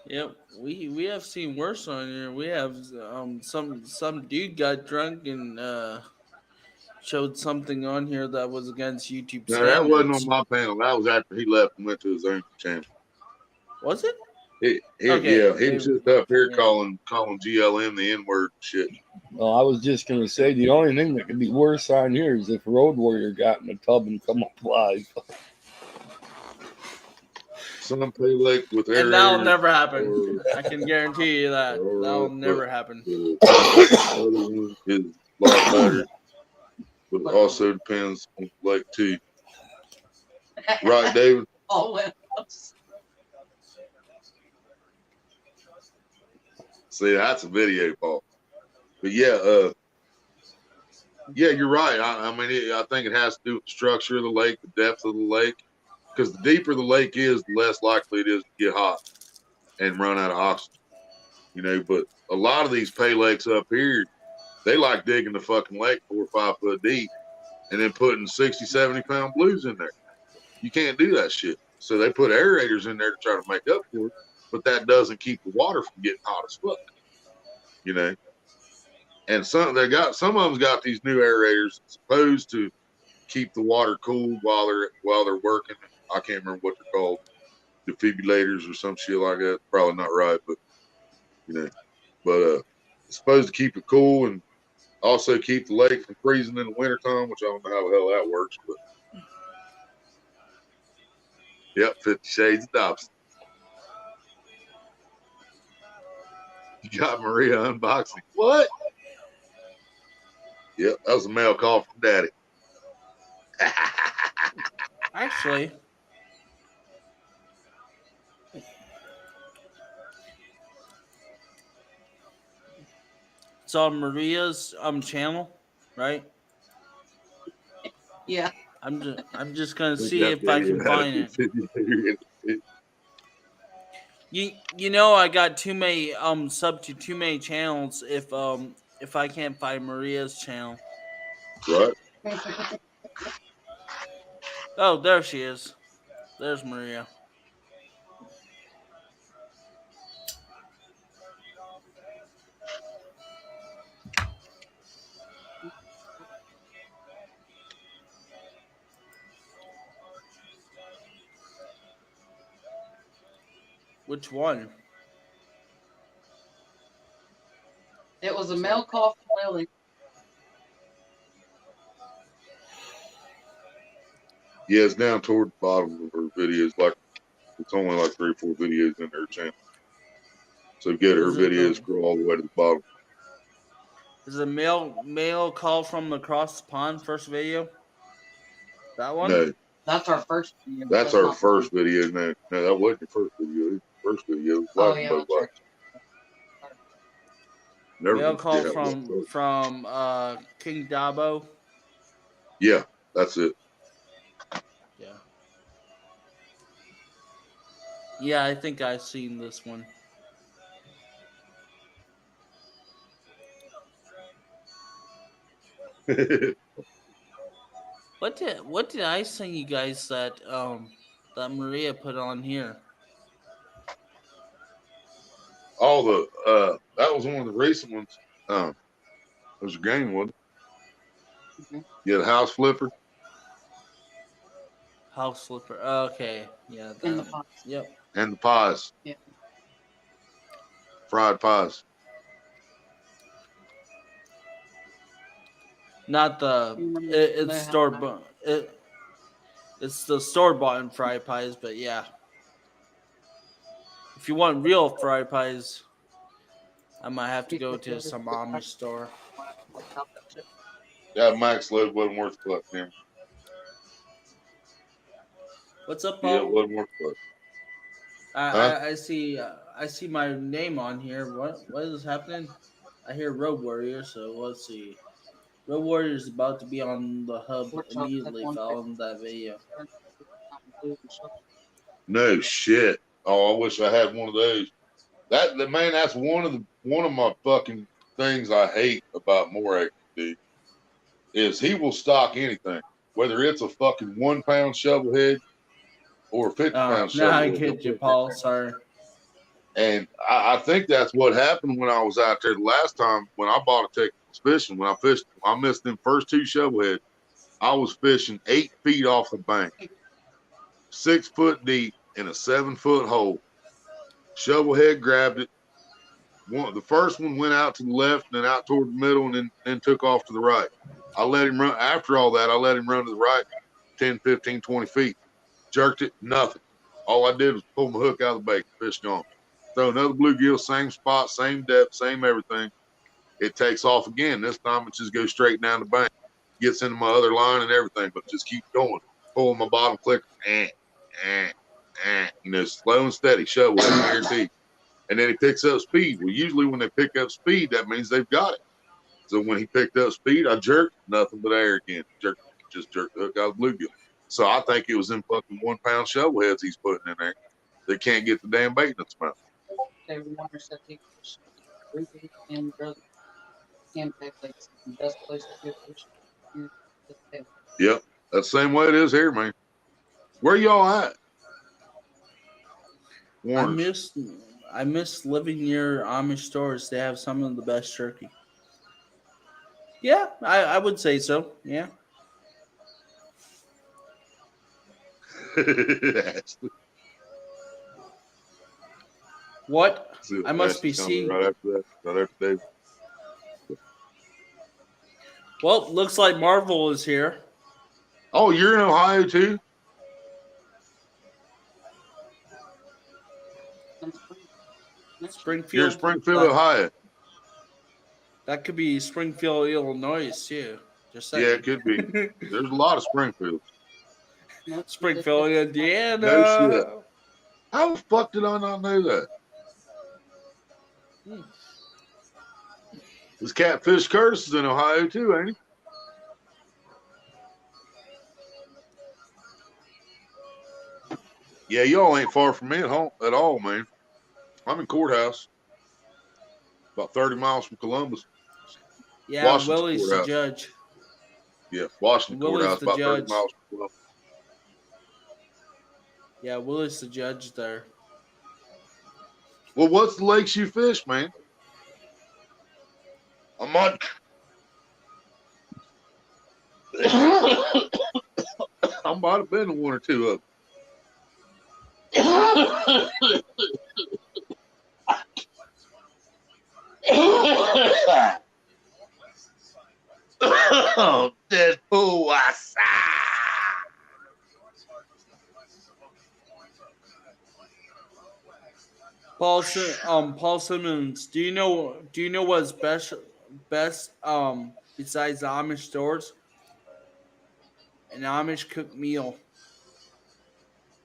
Speaker 3: Yep, we have seen worse on here. We have some dude got drunk and showed something on here that was against YouTube
Speaker 1: No,
Speaker 3: standards.
Speaker 1: that wasn't on my panel. That was after he left and went to his own channel.
Speaker 3: Was it?
Speaker 1: Yeah, he was just up here calling GLM the N-word shit.
Speaker 4: Well, I was just going to say the only thing that could be worse on here is if Road Warrior got in the tub and come up live.
Speaker 1: some pay lake with
Speaker 3: And that'll
Speaker 1: aerators
Speaker 3: never happen.
Speaker 1: are
Speaker 3: I can guarantee you that.
Speaker 1: all
Speaker 3: That'll
Speaker 1: right,
Speaker 3: never
Speaker 1: but
Speaker 3: happen.
Speaker 1: the other one is a lot better, but it also depends on the lake too. Right, David?
Speaker 2: All else.
Speaker 1: See, that's a video, Paul. But yeah, yeah, you're right. I mean, I think it has to do with the structure of the lake, the depth of the lake, because the deeper the lake is, the less likely it is to get hot and run out of oxygen. You know, but a lot of these pay lakes up here, they like digging the fucking lake 4 or 5 foot deep and then putting 60, 70 pound blues in there. You can't do that shit. So they put aerators in there to try to make up for it, but that doesn't keep the water from getting hot as fuck. You know, and some of them's got these new aerators supposed to keep the water cool while they're working. I can't remember what they're called, defibrillators or some shit like that. Probably not right, but you know, but it's supposed to keep it cool and also keep the lake from freezing in the wintertime, which I don't know how the hell that works, but yep, 50 Shades of Dobson. You got Maria unboxing. What? Yep, that was a mail call from Daddy.
Speaker 3: Actually, it's on Maria's channel, right?
Speaker 2: Yeah.
Speaker 3: I'm just gonna see
Speaker 1: Yep,
Speaker 3: if I can find it. You know I got too many sub to too many channels if I can't find Maria's channel.
Speaker 1: Right?
Speaker 3: Oh, there she is. There's Maria. Which one?
Speaker 2: It was a mail call from Lily.
Speaker 1: Yeah, it's down toward the bottom of her videos. Like it's only like 3 or 4 videos in her channel. So get her
Speaker 3: Is it
Speaker 1: videos,
Speaker 3: the-
Speaker 1: scroll all the way to the bottom.
Speaker 3: Is a mail call from across the pond first video? That one?
Speaker 1: No,
Speaker 2: That's our first video.
Speaker 1: that's our
Speaker 2: not
Speaker 1: first video. No, that wasn't your first video. First video was
Speaker 2: Oh,
Speaker 1: Black
Speaker 2: yeah,
Speaker 1: Boat
Speaker 2: that's right.
Speaker 1: Lights. Never
Speaker 3: Mail
Speaker 1: gonna
Speaker 3: call
Speaker 1: forget how it was.
Speaker 3: from King Dabo.
Speaker 1: Yeah, that's it.
Speaker 3: Yeah. Yeah, I think I've seen this one. What did I send you guys that Maria put on here?
Speaker 1: All the that was one of the recent ones. It was a game, wasn't it?
Speaker 2: Mhm.
Speaker 1: You had a house flipper.
Speaker 3: House slipper. Okay, yeah.
Speaker 2: In the
Speaker 3: That,
Speaker 2: box.
Speaker 3: yep.
Speaker 1: And the pies.
Speaker 2: Yeah.
Speaker 1: Fried pies.
Speaker 3: Not the. It's store bought. It's the store bought fried pies, but yeah. If you want real fried pies, I might have to go to some Amish store.
Speaker 1: Yeah, Max load wasn't worth the fuck, man.
Speaker 3: What's up,
Speaker 1: Yeah, it
Speaker 3: Paul?
Speaker 1: wasn't worth the fuck.
Speaker 3: I see my name on here. What is happening? I hear Road Warrior, so let's see. Road Warrior is about to be on the hub immediately following that video.
Speaker 1: No shit. Oh, I wish I had one of those. Man, that's one of my fucking things I hate about Morak, dude. Is he will stock anything, whether it's a fucking 1 pound shovel head or a 50-pound shovel
Speaker 3: Now I
Speaker 1: head.
Speaker 3: get you, Paul. Sorry.
Speaker 1: And I think that's what happened when I was out there the last time when I bought a Texas fishing. When I fished, I missed them first 2 shovel heads. I was fishing 8 feet off the bank, 6 foot deep in a 7 foot hole. Shovel head grabbed it. The first one went out to the left and then out toward the middle and then took off to the right. I let him run. After all that, I let him run to the right 10, 15, 20 feet. Jerked it, nothing. All I did was pull my hook out of the bait. Fish gone. Throw another bluegill, same spot, same depth, same everything. It takes off again. This time it just goes straight down the bank. Gets into my other line and everything, but just keep going. Pulling my bottom clicker. You know, slow and steady. Shovel it, guaranteed. And then he picks up speed. Well, usually when they pick up speed, that means they've got it. So when he picked up speed, I jerked, nothing but air again. Just jerked the hook out of the bluegill. So I think it was them fucking 1 pound shovel heads he's putting in there. They can't get the damn bait in its mouth.
Speaker 2: Everyone said they fish Ruby and brother Impact Lakes is the best place to go fishing.
Speaker 1: Yep, that's the same way it is here, man. Where y'all at? Warners.
Speaker 3: I miss living near Amish stores. They have some of the best turkey. Yeah, I would say so. Yeah. What? I must be seeing.
Speaker 1: Right after that. Right after David.
Speaker 3: Well, looks like Marvel is here.
Speaker 1: Oh, you're in Ohio too?
Speaker 3: Springfield.
Speaker 1: You're in Springfield, Ohio.
Speaker 3: That could be Springfield, Illinois, too. Just saying.
Speaker 1: Yeah, it could be. There's a lot of Springfields.
Speaker 3: Springfield, Indiana.
Speaker 1: No shit. How the fuck did I not know that? This Catfish Curtis is in Ohio too, ain't he? Yeah, y'all ain't far from me at home at all, man. I'm in Courthouse, about 30 miles from Columbus.
Speaker 3: Yeah,
Speaker 1: Washington
Speaker 3: Willie's
Speaker 1: Courthouse.
Speaker 3: the judge.
Speaker 1: Yeah, Washington
Speaker 3: Willie's
Speaker 1: Courthouse,
Speaker 3: the
Speaker 1: about 30
Speaker 3: judge.
Speaker 1: miles from Columbus.
Speaker 3: Yeah, Willie's the judge there.
Speaker 1: Well, what's the lakes you fish, man? I'm on. I might have been to one or two of them. Oh, Deadpool, what's
Speaker 3: Paul Simmons, do you know what's best besides the Amish stores? An Amish cooked meal.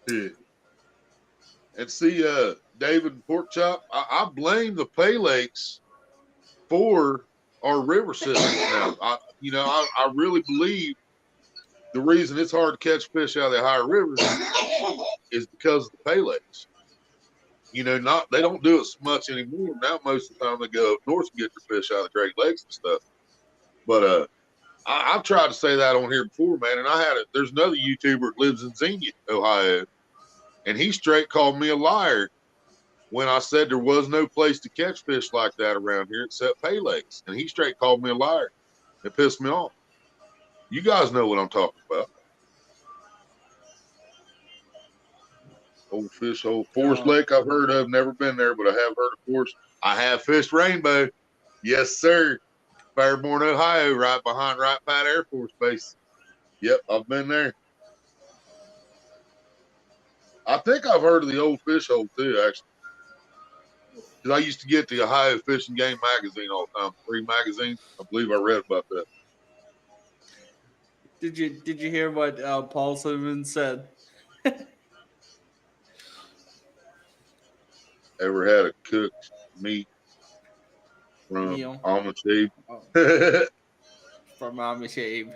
Speaker 1: Yeah. And see, David Porkchop, I blame the Pay Lakes for our river system now. I really believe the reason it's hard to catch fish out of the higher rivers is because of the Pay Lakes. You know, they don't do it so much anymore. Now, most of the time they go up north and get their fish out of the Great Lakes and stuff. But I've tried to say that on here before, man. And there's another YouTuber that lives in Xenia, Ohio, and he straight called me a liar when I said there was no place to catch fish like that around here except Pay Lakes. And he straight called me a liar. It pissed me off. You guys know what I'm talking about. Old Fish Hole. Forest Lake I've heard of. Never been there, but I have heard of Forest. I have fished Rainbow. Yes, sir. Fairborn, Ohio, right behind Wright Pat Air Force Base. Yep, I've been there. I think I've heard of the Old Fish Hole too, actually. Because I used to get the Ohio Fish and Game magazine all the time, free magazine. I believe I read about that.
Speaker 3: Did you hear what Paul Simmons said?
Speaker 1: Ever had a cooked meat from Amish Abe?
Speaker 3: From Amish Abe.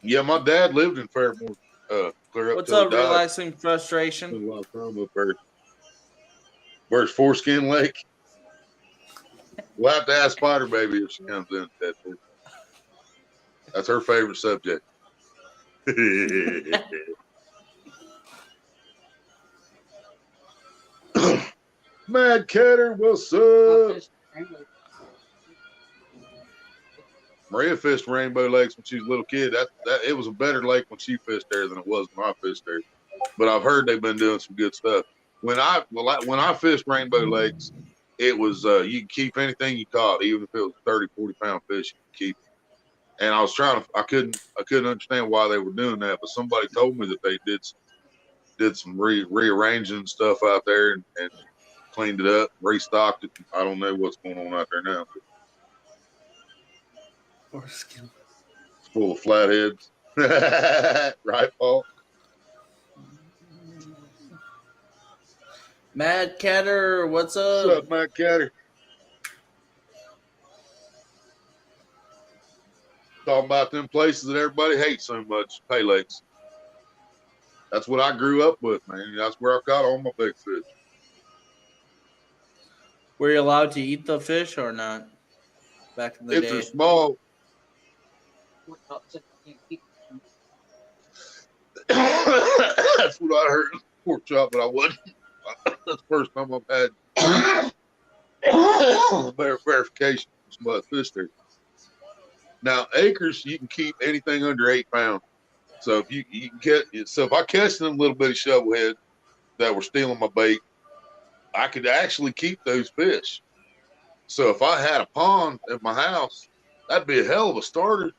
Speaker 1: Yeah, my dad lived in Fairmont. Clear up.
Speaker 3: What's up, Relaxing Frustration?
Speaker 1: A lot of time up there. Where's Foreskin Lake? We'll have to ask Spider Baby if she comes in. That's her favorite subject. Mad Catter, what's up? Maria fished Rainbow Lakes when she was a little kid. That it was a better lake when she fished there than it was when I fished there. But I've heard they've been doing some good stuff. When I fished Rainbow Lakes, it was you can keep anything you caught, even if it was 30, 40-pound fish, you can keep it. And I was I couldn't understand why they were doing that, but somebody told me that they did some rearranging stuff out there and cleaned it up, restocked it. I don't know what's going on out there now. But it's full of flatheads. Right, Paul?
Speaker 3: Mad Catter, what's up?
Speaker 1: What's up, Mad Catter? Talking about them places that everybody hates so much, Pay Lakes. That's what I grew up with, man. That's where I caught all my big fish.
Speaker 3: Were you allowed to eat the fish or not? Back in the day.
Speaker 1: It's a small. That's what I heard in the pork chop, but I wasn't. That's the first time I've had verification from some fish there. Now, acres, you can keep anything under 8 pounds. So if you can if I catch them little bitty shovelhead that were stealing my bait, I could actually keep those fish. So if I had a pond at my house, that'd be a hell of a starter.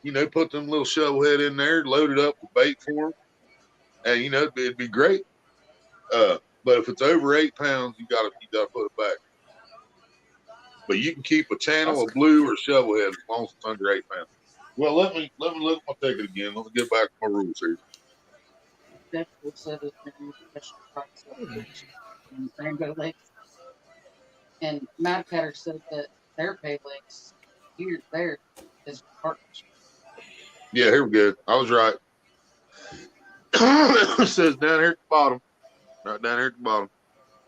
Speaker 1: You know, put them little shovelhead in there, load it up with bait for them, and you know it'd be great. But if it's over 8 pounds, you gotta put it back. But you can keep a channel, a blue, or a shovelhead as long as it's under 8 pounds. Well, let me look at my ticket again. Let me get back to my rules here.
Speaker 2: Definitely said it in special price in Rainbow Lakes. And Mad Catter said that their Pay Lakes here there is partnership.
Speaker 1: Yeah, here we go. I was right. It says down here at the bottom, right down here at the bottom,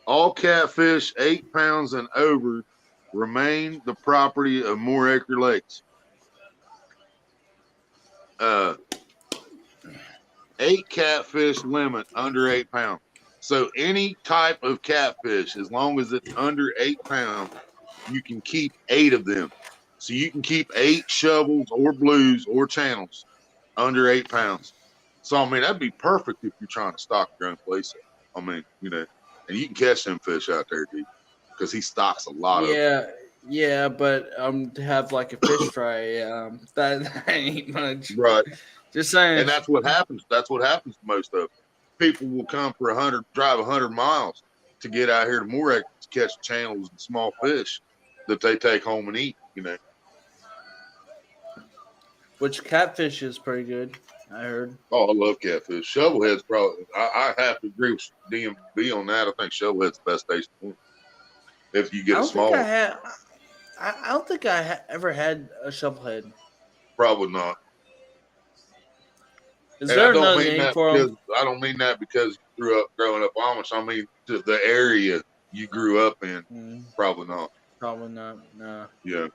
Speaker 1: all catfish 8 pounds and over remain the property of Moore Acre Lakes. 8 catfish limit under 8 pounds. So any type of catfish, as long as it's under 8 pounds, you can keep 8 of them. So you can keep 8 shovels or blues or channels under 8 pounds. So, I mean, that'd be perfect if you're trying to stock your own place. I mean, you know, and you can catch them fish out there, dude, because he stocks a lot of them.
Speaker 3: Yeah, but to have like a fish fry, that ain't much.
Speaker 1: Right.
Speaker 3: Just saying.
Speaker 1: And that's what happens. That's what happens to most of them. People will come for drive 100 miles to get out here to Moore Acre to catch channels and small fish that they take home and eat, you know.
Speaker 3: Which catfish is pretty good, I heard.
Speaker 1: Oh, I love catfish. Shovelhead's probably, I have to agree with DMB on that. I think shovelhead's the best tasting one. If you get a small one.
Speaker 3: I don't think I ever had a shovelhead.
Speaker 1: Probably not.
Speaker 3: Is there another name for them?
Speaker 1: I don't mean that because you growing up Amish. I mean just the area you grew up in. Probably not.
Speaker 3: Probably not. No.
Speaker 1: Yeah.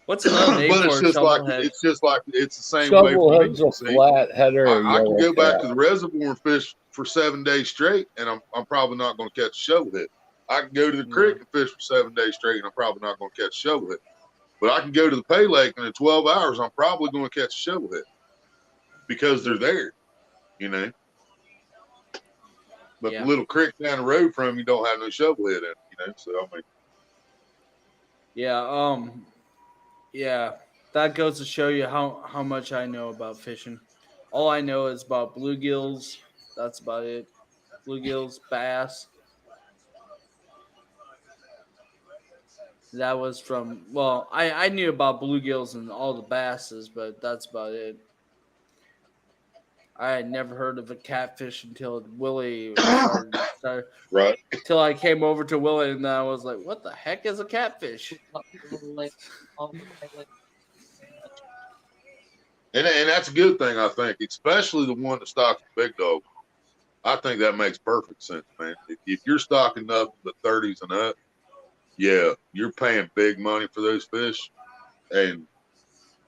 Speaker 3: What's another name for a shovelhead?
Speaker 1: It's just like it's the same way.
Speaker 4: Shovelhead's a flat header.
Speaker 1: I can go back to the reservoir and fish for 7 days straight, and I'm probably not going to catch a shovelhead. I can go to the creek and fish for 7 days straight, and I'm probably not going to catch a shovelhead. But I can go to the Pay Lake, and in 12 hours, I'm probably going to catch a shovelhead because they're there, you know. But the little creek down the road from you don't have no shovelhead in it, you know. So I mean,
Speaker 3: yeah, that goes to show you how much I know about fishing. All I know is about bluegills. That's about it. Bluegills, bass. That was from, well, I knew about bluegills and all the basses, but that's about it. I had never heard of a catfish until Willie started.
Speaker 1: Right.
Speaker 3: Until I came over to Willie, and I was like, what the heck is a catfish?
Speaker 1: And that's a good thing, I think, especially the one that stocks the big dog. I think that makes perfect sense, man. If you're stocking up the 30s and up, yeah, you're paying big money for those fish, and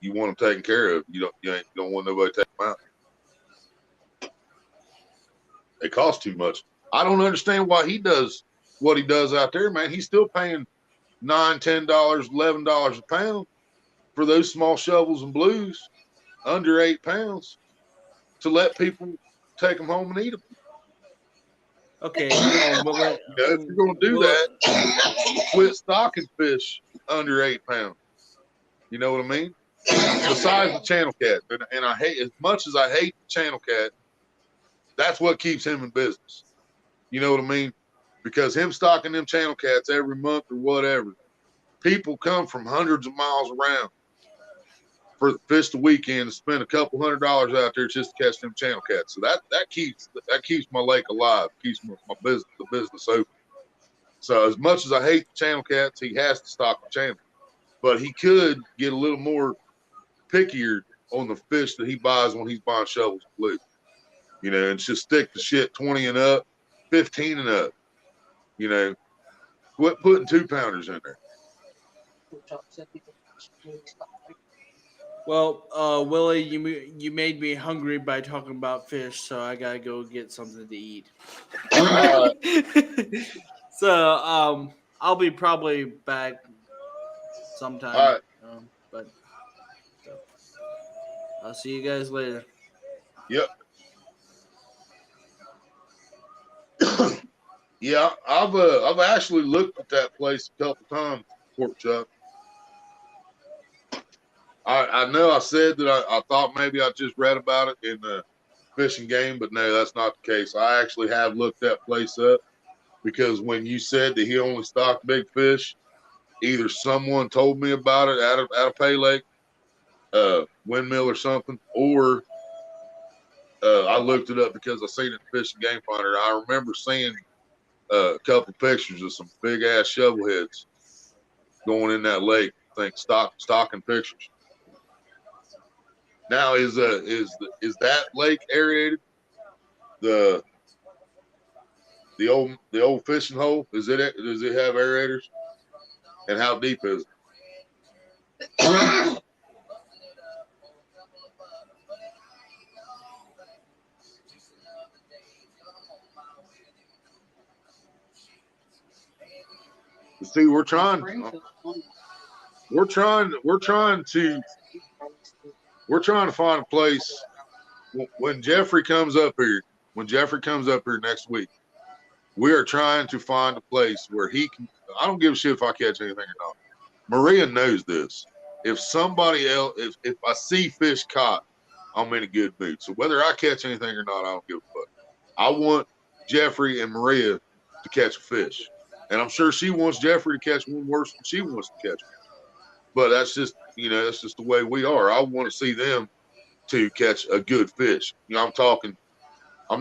Speaker 1: you want them taken care of. You don't want nobody to take them out. They cost too much. I don't understand why he does what he does out there, man. He's still paying $9, $10, $11 a pound for those small shovels and blues under 8 pounds to let people take them home and eat them.
Speaker 3: Okay, will it?
Speaker 1: You know, if you're going to do
Speaker 3: will-
Speaker 1: that, quit stocking fish under 8 pounds. You know what I mean? Besides the channel cat, and I hate, as much as I hate the channel cat, that's what keeps him in business. You know what I mean? Because him stocking them channel cats every month or whatever, people come from hundreds of miles around for fish the weekend and spend a couple $100 out there just to catch them channel cats. So that keeps my lake alive, keeps my business, the business open. So as much as I hate the channel cats, he has to stock the channel, but he could get a little more pickier on the fish that he buys when he's buying shovels of blue. You know, and just stick the shit 20 and up, 15 and up. You know, quit putting 2-pounders in there.
Speaker 3: Well, Willie, you made me hungry by talking about fish, so I gotta go get something to eat. So I'll be probably back sometime.
Speaker 1: All right.
Speaker 3: But so, I'll see you guys later.
Speaker 1: Yep. Yeah, I've actually looked at that place a couple times, Pork Chop. I know I said that I thought maybe I just read about it in the Fish and Game, but no, that's not the case. I actually have looked that place up because when you said that he only stocked big fish, either someone told me about it out of Pay Lake, Windmill or something, or I looked it up because I seen it in Fish and Game Finder. I remember seeing a couple pictures of some big ass shovel heads going in that lake. I think stocking pictures. Now is that lake aerated? The old fishing hole, does it have aerators? And how deep is it? See, we're trying to find a place when Jeffrey comes up here. When Jeffrey comes up here next week, we are trying to find a place where he can. I don't give a shit if I catch anything or not. Maria knows this. If somebody else, if I see fish caught, I'm in a good mood. So whether I catch anything or not, I don't give a fuck. I want Jeffrey and Maria to catch a fish. And I'm sure she wants Jeffrey to catch one worse than she wants to catch one. But that's just, that's just the way we are. I want to see them to catch a good fish. I'm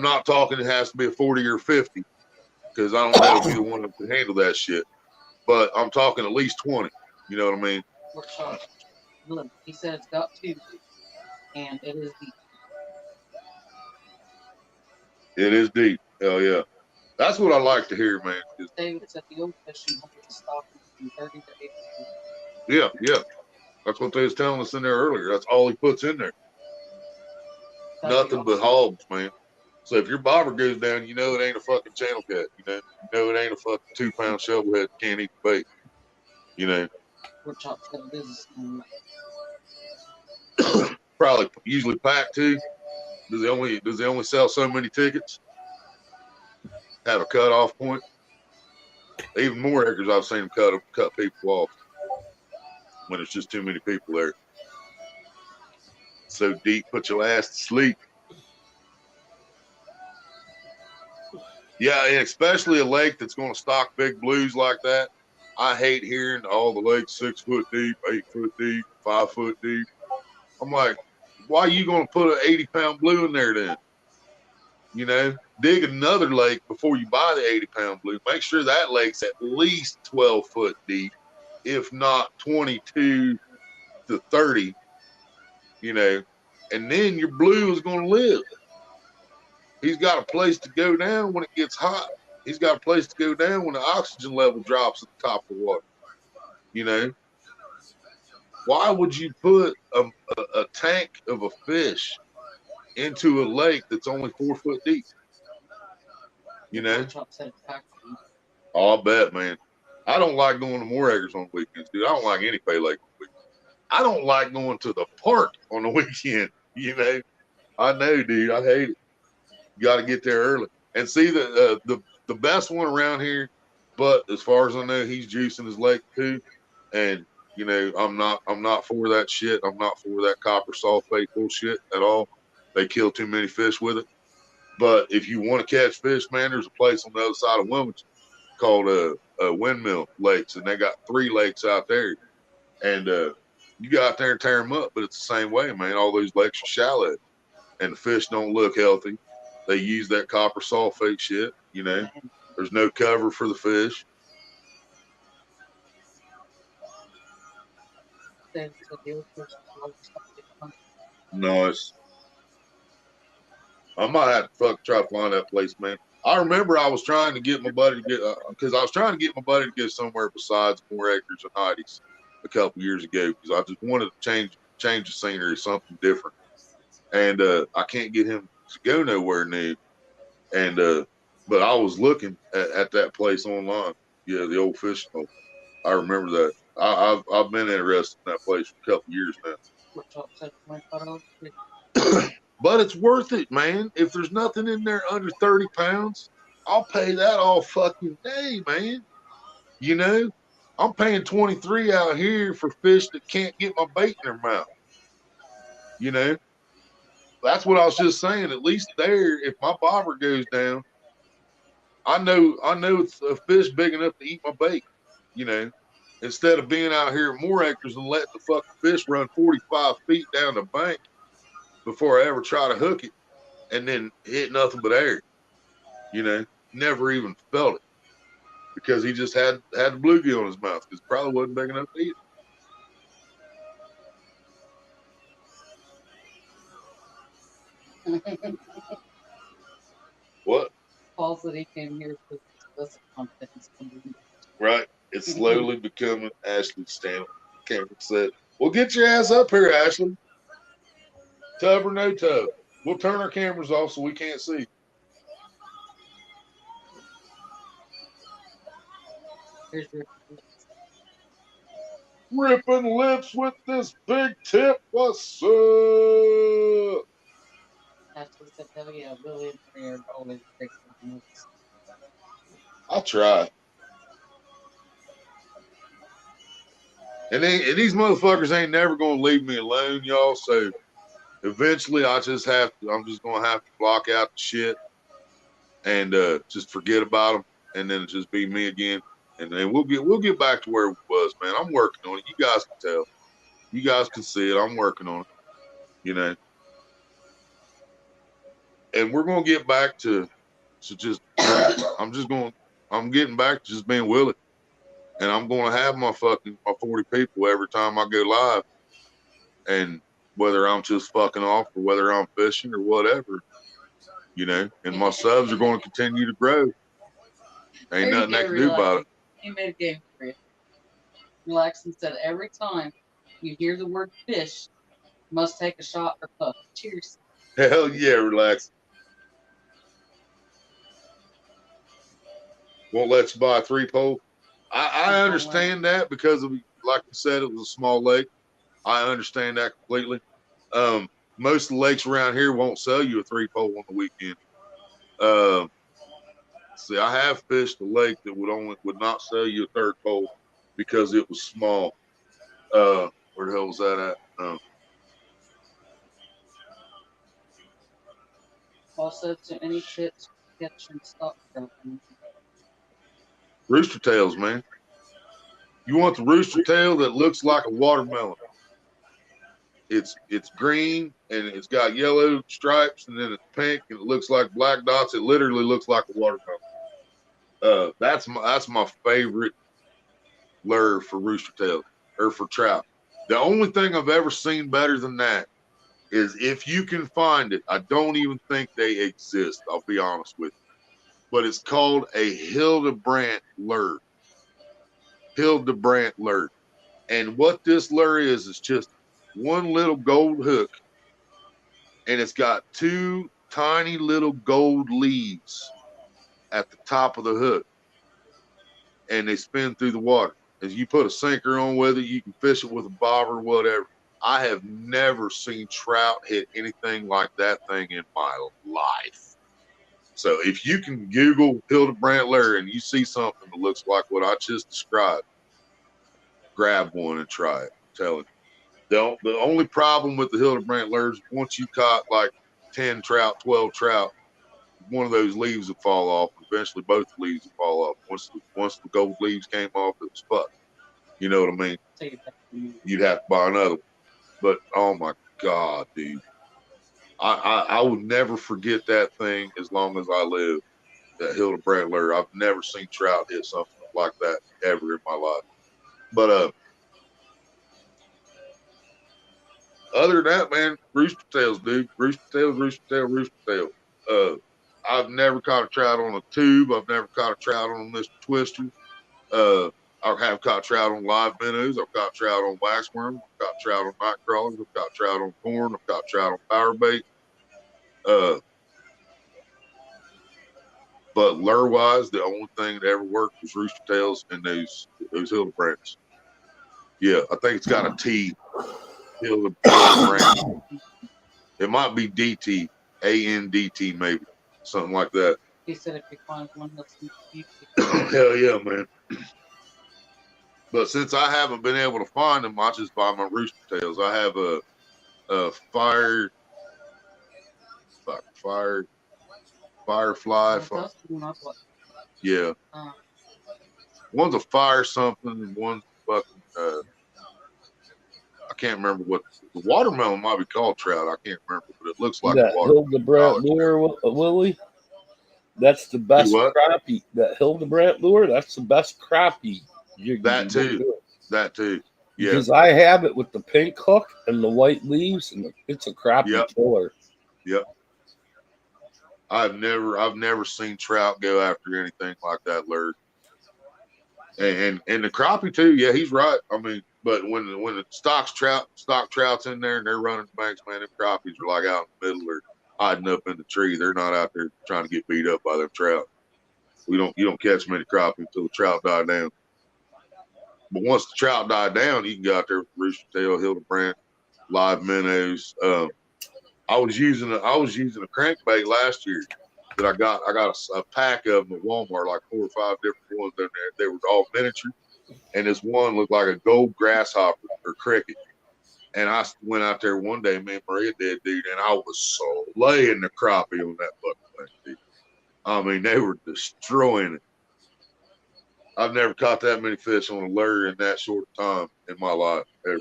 Speaker 1: not talking it has to be a 40 or 50 because I don't know if either one of them can handle that shit. But I'm talking at least 20. You know what I mean?
Speaker 2: Look, he said it's got 2, and it is deep.
Speaker 1: It is deep. Hell yeah. That's what I like to hear, man.
Speaker 2: David said the old fishing hole is stocking from 30 to 80.
Speaker 1: Yeah. That's what they was telling us in there earlier. That's all he puts in there. Nothing but hogs, man. So if your bobber goes down, it ain't a fucking channel cat. It ain't a fucking 2-pound shovelhead that can't eat the bait.
Speaker 2: Pork Chop's got a business name.
Speaker 1: Probably usually packed too. Does he only sell so many tickets? Have a cutoff point. Even more acres I've seen him cut people off when there's just too many people there. So deep, put your ass to sleep. Yeah, and especially a lake that's going to stock big blues like that. I hate hearing all the lakes 6 foot deep, 8 foot deep, 5 foot deep. I'm like, why are you going to put an 80-pound blue in there then? Dig another lake before you buy the 80-pound blue. Make sure that lake's at least 12 foot deep, if not 22 to 30, and then your blue is going to live. He's got a place to go down when it gets hot. He's got a place to go down when the oxygen level drops at the top of the water. Why would you put a tank of a fish into a lake that's only 4 foot deep? Oh, I bet, man. I don't like going to more acres on weekends, dude. I don't like any Pay Lake on weekends. I don't like going to the park on the weekend. I know, dude. I hate it. You got to get there early. And see the best one around here, but as far as I know, he's juicing his lake too. And you know, I'm not for that shit. I'm not for that copper sulfate bullshit at all. They kill too many fish with it. But if you want to catch fish, man, there's a place on the other side of Wilmington called Windmill Lakes, and they got 3 lakes out there. And you go out there and tear them up, but it's the same way, man. All those lakes are shallow, and the fish don't look healthy. They use that copper sulfate shit, you know. There's no cover for the fish. Nice. I might have to try to find that place, man. I remember I was trying to get my buddy to get, because I was trying to get my buddy to get somewhere besides 4 acres of Heidi's a couple years ago, because I just wanted to change the scenery, something different. And I can't get him to go nowhere new. And but I was looking at that place online. Yeah, the old fishing hole. I remember that. I've been interested in that place for a couple years now. But it's worth it, man. If there's nothing in there under 30 pounds, I'll pay that all fucking day, man. You know, I'm paying 23 out here for fish that can't get my bait in their mouth. You know, that's what I was just saying. At least there, if my bobber goes down, I know it's a fish big enough to eat my bait. You know, instead of being out here at more acres and letting the fucking fish run 45 feet down the bank before I ever try to hook it, and then hit nothing but air. You know, never even felt it because he just had the bluegill in his mouth because it probably wasn't big enough to eat it. What?
Speaker 2: Paul said he came here for this confidence.
Speaker 1: Right. It's slowly becoming Ashley Stanley. Cameron said, "Well, get your ass up here, Ashley. Tub or no tub. We'll turn our cameras off so we can't see." Ripping lips with this big tip. What's up?
Speaker 2: Ashley said, "Hell yeah, Willie and Mary are always great for notes."
Speaker 1: I'll try. And these motherfuckers ain't never gonna leave me alone, y'all. So eventually, I'm just gonna have to block out the shit and just forget about them, and then it just be me again. And then we'll get back to where we was, man. I'm working on it. You guys can tell. You guys can see it. I'm working on it. You know. And we're gonna get back to just. I'm getting back to just being Willie. And I'm going to have my 40 people every time I go live. And whether I'm just fucking off or whether I'm fishing or whatever, you know, and my subs are going to continue to grow. Ain't nothing they can do about it.
Speaker 2: He made a game for you. Relax and said, every time you hear the word fish, you must take a shot or puff. Cheers.
Speaker 1: Hell yeah, relax. Won't let you buy a 3-pole. I understand that because of, like you said, it was a small lake. I understand that completely. Most of the lakes around here won't sell you a 3-pole on the weekend. See, I have fished a lake that would not sell you a 3rd pole because it was small. Where the hell was that at?
Speaker 2: Also, to any tips for catching stock dropping?
Speaker 1: Rooster tails, man. You want the rooster tail that looks like a watermelon. It's green and it's got yellow stripes and then it's pink and it looks like black dots. It literally looks like a watermelon. That's my favorite lure for rooster tail or for trout. The only thing I've ever seen better than that is if you can find it. I don't even think they exist. I'll be honest with you. But it's called a Hildebrandt lure. Hildebrandt lure. And what this lure is just one little gold hook. And it's got 2 tiny little gold leaves at the top of the hook. And they spin through the water. As you put a sinker on with it, you can fish it with a bobber or whatever. I have never seen trout hit anything like that thing in my life. So if you can Google Hildebrandt lure and you see something that looks like what I just described, grab one and try it. I'm telling you. The only problem with the Hildebrandt lures, once you caught like 10 trout, 12 trout, one of those leaves would fall off. Eventually, both leaves would fall off. Once the gold leaves came off, it was fucked. You know what I mean?
Speaker 2: So you have to-
Speaker 1: You'd have to buy another one. But oh my God, dude. I will never forget that thing as long as I live. That Hildebrandt lure. I've never seen trout hit something like that ever in my life. But other than that, man, rooster tails, dude. Rooster tails, rooster tail, rooster tail. I've never caught a trout on a tube. I've never caught a trout on Mr. Twister. Uh, I have caught trout on live minnows. I've caught trout on waxworm. I've caught trout on night crawlers. I've caught trout on corn. I've caught trout on power bait. But lure wise, the only thing that ever worked was rooster tails and those Hildebrandts. Yeah, I think it's got a T. Hildebrand. It might be DT, ANDT maybe, something like that.
Speaker 2: He said if you find one that's
Speaker 1: Hell yeah, man. But since I haven't been able to find them, I just buy my rooster tails. I have a firefly. Yeah. One's a fire something and one's fucking I can't remember what the watermelon might be called trout. I can't remember, but it looks like
Speaker 4: that
Speaker 1: a watermelon.
Speaker 4: Hildebrandt lure, Willie. That's the best crappie. That Hildebrandt lure, that's the best crappie.
Speaker 1: That too. Yeah.
Speaker 4: Because I have it with the pink hook and the white leaves, and it's a crappie killer.
Speaker 1: Yep. I've never seen trout go after anything like that lure. And the crappie too. Yeah, he's right. I mean, but when the stock trout's in there and they're running banks, man, them crappies are like out in the middle or hiding up in the tree. They're not out there trying to get beat up by them trout. You don't catch many crappie until the trout die down. But once the trout die down, you can go out there with rooster tail, Hildebrandt, live minnows. I was using a crankbait last year that I got a pack of them at Walmart, like 4 or 5 different ones in there. They were all miniature, and this one looked like a gold grasshopper or cricket. And I went out there one day, me and Maria did, dude, and I was so laying the crappie on that fucking thing, dude. I mean, they were destroying it. I've never caught that many fish on a lure in that short time in my life ever.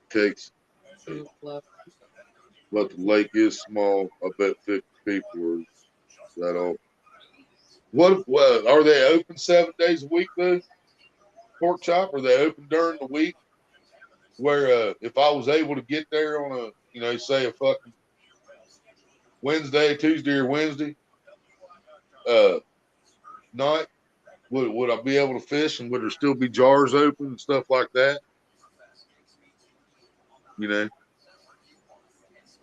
Speaker 1: Cakes. But the lake is small. I bet 50 people are that all. What are they open 7 days a week though? Pork chop? Are they open during the week? Where if I was able to get there on say a fucking Wednesday, Tuesday or Wednesday night, would I be able to fish and would there still be jars open and stuff like that? You know?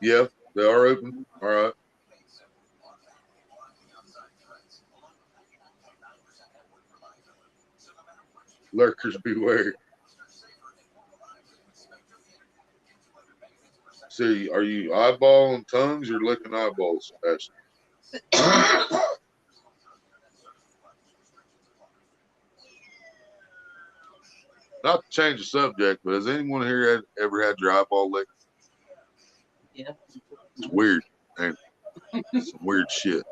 Speaker 1: Yeah, they are open. All right. Lurkers beware. See, are you eyeballing tongues or licking eyeballs, Ashley? Not to change the subject, but has anyone here ever had your eyeball licked?
Speaker 2: Yeah.
Speaker 1: It's weird, and it's some weird shit.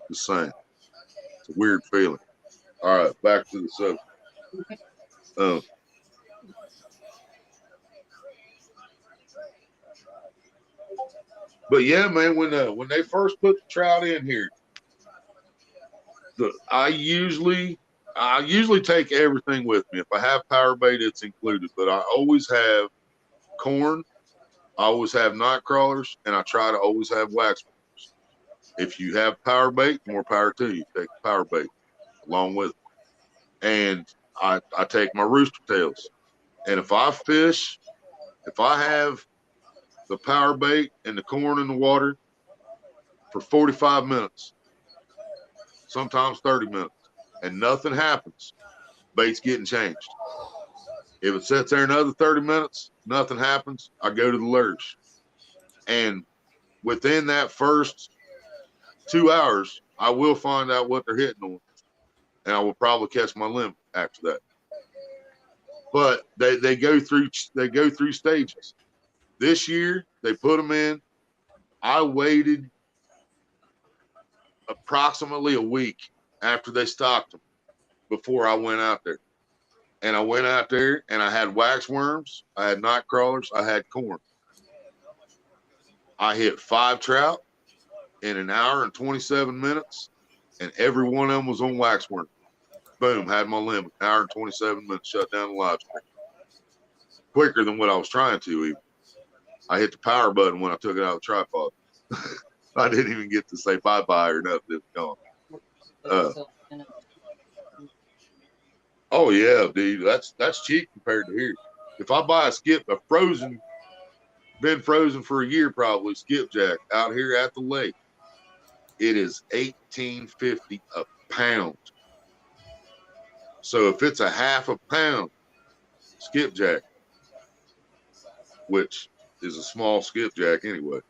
Speaker 1: Just saying. It's a weird feeling. All right, back to the subject. But yeah, man, when they first put the trout in here, I usually take everything with me. If I have power bait, it's included. But I always have corn, I always have night crawlers, and I try to always have wax worms. If you have power bait, more power to you. Take the power bait along with it. And I take my rooster tails. And if I have the power bait and the corn in the water for 45 minutes, sometimes 30 minutes, and nothing happens, bait's getting changed. If it sits there another 30 minutes, nothing happens, I go to the lures. And within that first 2 hours, I will find out what they're hitting on. And I will probably catch my limit after that. But they go through stages. This year, they put them in. I waited approximately a week after they stocked them before I went out there. And I went out there and I had wax worms, I had night crawlers, I had corn. I hit 5 trout in an hour and 27 minutes, and every one of them was on wax worm. Boom, had my limit. An hour and 27 minutes, shut down the live stream. Quicker than what I was trying to even. I hit the power button when I took it out of the tripod. I didn't even get to say bye-bye or nothing. It was gone. Oh yeah, dude, that's cheap compared to here. If I buy a frozen, been frozen for a year probably, skipjack out here at the lake, it is $18.50 a pound. So if it's a half a pound skipjack, which is a small skipjack anyway,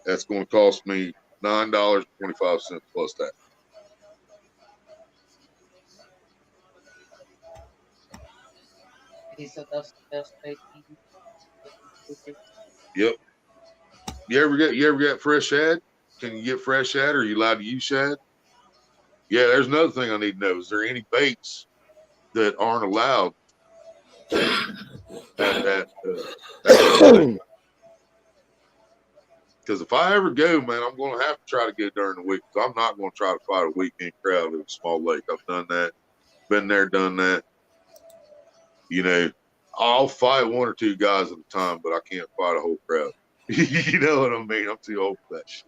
Speaker 1: that's going to cost me $9.25 plus that.
Speaker 2: He said that's the best bait.
Speaker 1: Yep. You ever get fresh shad? Can you get fresh shad? Or are you allowed to use shad? Yeah, there's another thing I need to know. Is there any baits that aren't allowed because if I ever go, man, I'm going to have to try to go during the week. I'm not going to try to fight a weekend crowd at a small lake. I've done that. Been there, done that. You know, I'll fight 1 or 2 guys at a time, but I can't fight a whole crowd. You know what I mean? I'm too old for that shit.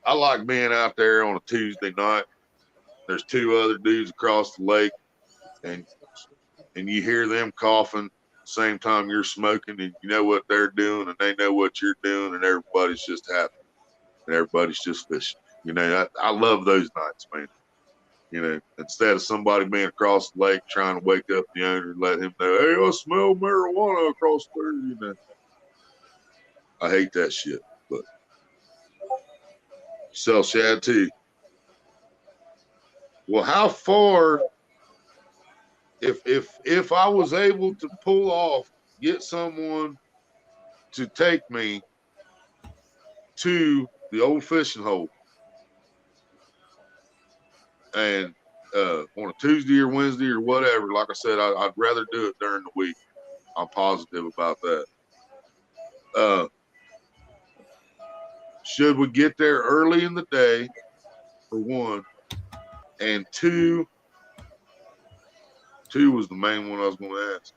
Speaker 1: I like being out there on a Tuesday night. There's 2 other dudes across the lake, and you hear them coughing the same time you're smoking, and you know what they're doing, and they know what you're doing, and everybody's just happy, and everybody's just fishing. You know, I love those nights, man. You know, instead of somebody being across the lake trying to wake up the owner and let him know, hey, I smell marijuana across there, you know. I hate that shit, but sell shad too. Well, how far, if I was able to pull off, get someone to take me to the old fishing hole, and on a Tuesday or Wednesday or whatever, like I said, I'd rather do it during the week. I'm positive about that. Should we get there early in the day, for one, and two was the main one I was going to ask.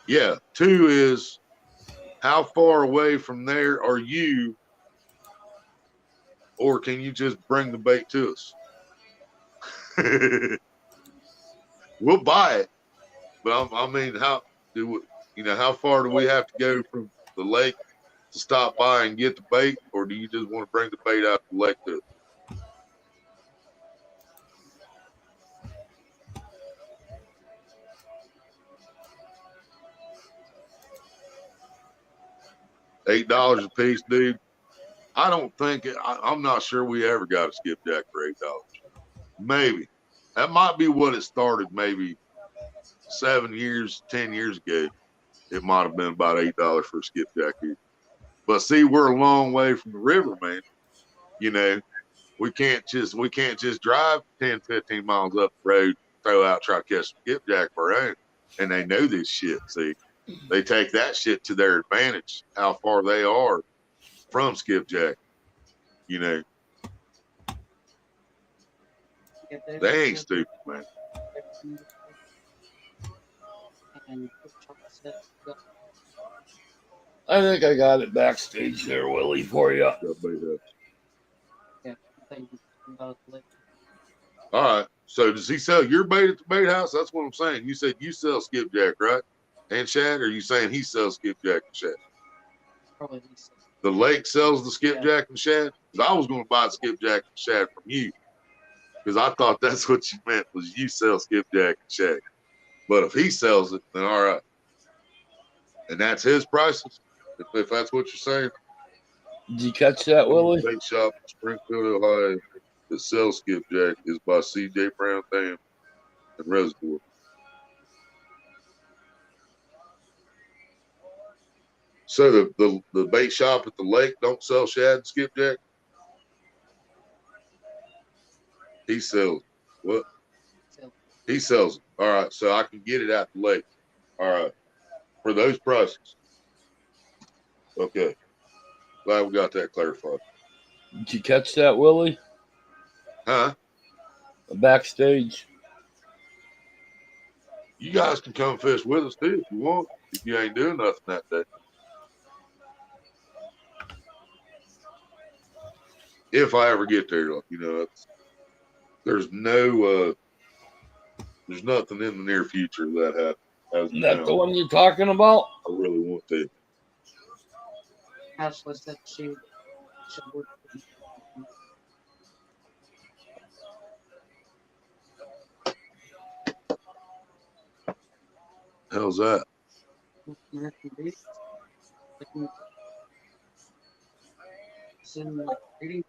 Speaker 1: Yeah, 2 is how far away from there are you, or can you just bring the bait to us? We'll buy it, but I mean, how far do we have to go from the lake to stop by and get the bait, or do you just want to bring the bait out to the lake to us? $8 a piece, dude. I don't think I'm not sure we ever got a skipjack for $8. Maybe that might be what it started. Maybe 7 years, 10 years ago, it might have been about $8 for a skipjack here. But see, we're a long way from the river, man. You know, we can't just drive 10, 15 miles up the road, throw out, try to catch some skipjack for our own. And they know this shit. See, they take that shit to their advantage, how far they are from skipjack. You know, they ain't stupid, man.
Speaker 4: I think I got it backstage there, Willie, for you.
Speaker 1: All right. So does he sell your bait at the bait house? That's what I'm saying. You said you sell skipjack, right? And shad? Or are you saying he sells skipjack and shad?
Speaker 2: Probably he sells.
Speaker 1: The lake sells the skipjack and shad? 'Cause I was going to buy skipjack and shad from you. Because I thought that's what you meant was you sell skipjack and shad. But if he sells it, then all right. And that's his prices? If that's what you're saying?
Speaker 4: Did you catch that, Willie?
Speaker 1: Bait shop in Springfield, Ohio that sells skipjack is by C.J. Brown Dam and Reservoir. So the bait shop at the lake don't sell shad and skipjack? He sells what?
Speaker 2: So,
Speaker 1: He sells it. All right, so I can get it at the lake. All right, for those prices. Okay, glad we got that clarified.
Speaker 4: Did you catch that, Willie?
Speaker 1: Huh?
Speaker 4: Backstage.
Speaker 1: You guys can come fish with us too if you want. If you ain't doing nothing that day. If I ever get there, you know, there's nothing in the near future that happens.
Speaker 4: Is that the one you're talking about?
Speaker 1: I really want to.
Speaker 2: Ashley said she would.
Speaker 1: How's that?
Speaker 2: American Beast. Send like reading.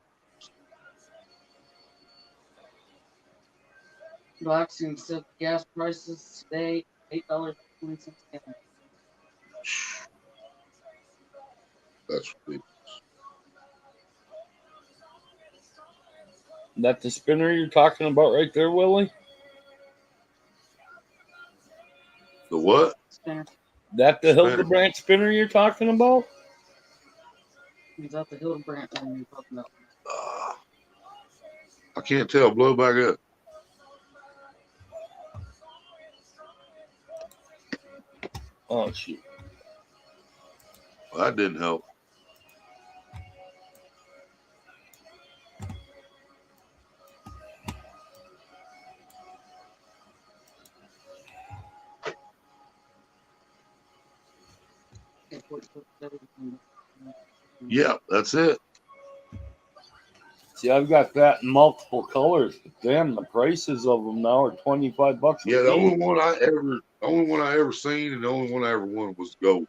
Speaker 2: Relaxing said gas prices today $8.20 gallon.
Speaker 1: That's ridiculous.
Speaker 4: That the spinner you're talking about right there, Willie?
Speaker 1: The what?
Speaker 2: Spinner.
Speaker 4: That the
Speaker 1: Spinner.
Speaker 4: Hildebrandt spinner you're talking about?
Speaker 2: Is that the Hildebrandt one you're talking about?
Speaker 1: I can't tell. Blow back up.
Speaker 4: Oh, shoot.
Speaker 1: Well, that didn't help. Yeah, that's it.
Speaker 4: See, I've got that in multiple colors, but damn, the prices of them now are $25
Speaker 1: Yeah,
Speaker 4: a
Speaker 1: the
Speaker 4: piece.
Speaker 1: only one I ever seen, and the only one I ever wanted was gold.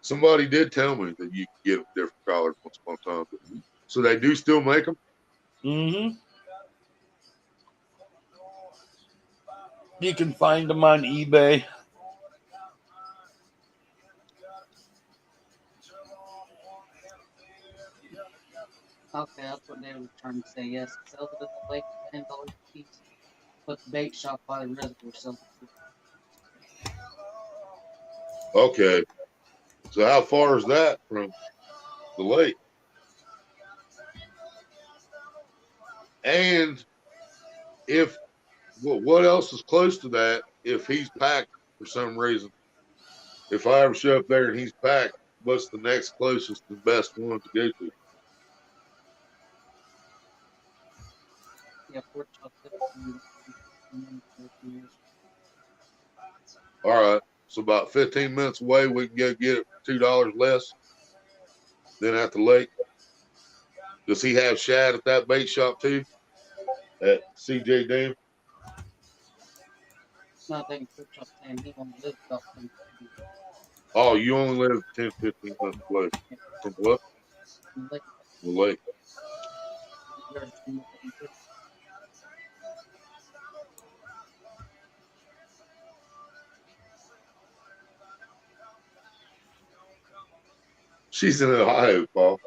Speaker 1: Somebody did tell me that you can get them different colors once upon a time. So they do still make them?
Speaker 4: Mm-hmm. You can find them on eBay.
Speaker 2: Okay, that's what they were trying to say. Yes, it sells it at the lake $10 a piece, but the bait shop by the reservoir sells it.
Speaker 1: Okay. So how far is that from the lake? And if what else is close to that if he's packed for some reason? If I ever show up there and he's packed, what's the next closest and best one to go to?
Speaker 2: Yeah, pork chop.
Speaker 1: All right. So about 15 minutes away, we can go get it for $2 less than at the lake. Does he have shad at that bait shop too? At CJ Dam?
Speaker 2: Not that pork chop saying he only lives about 10
Speaker 1: Oh, you only live 10, 15 minutes away from what?
Speaker 2: like
Speaker 1: The lake.
Speaker 2: there's
Speaker 1: She's in Ohio, Paul.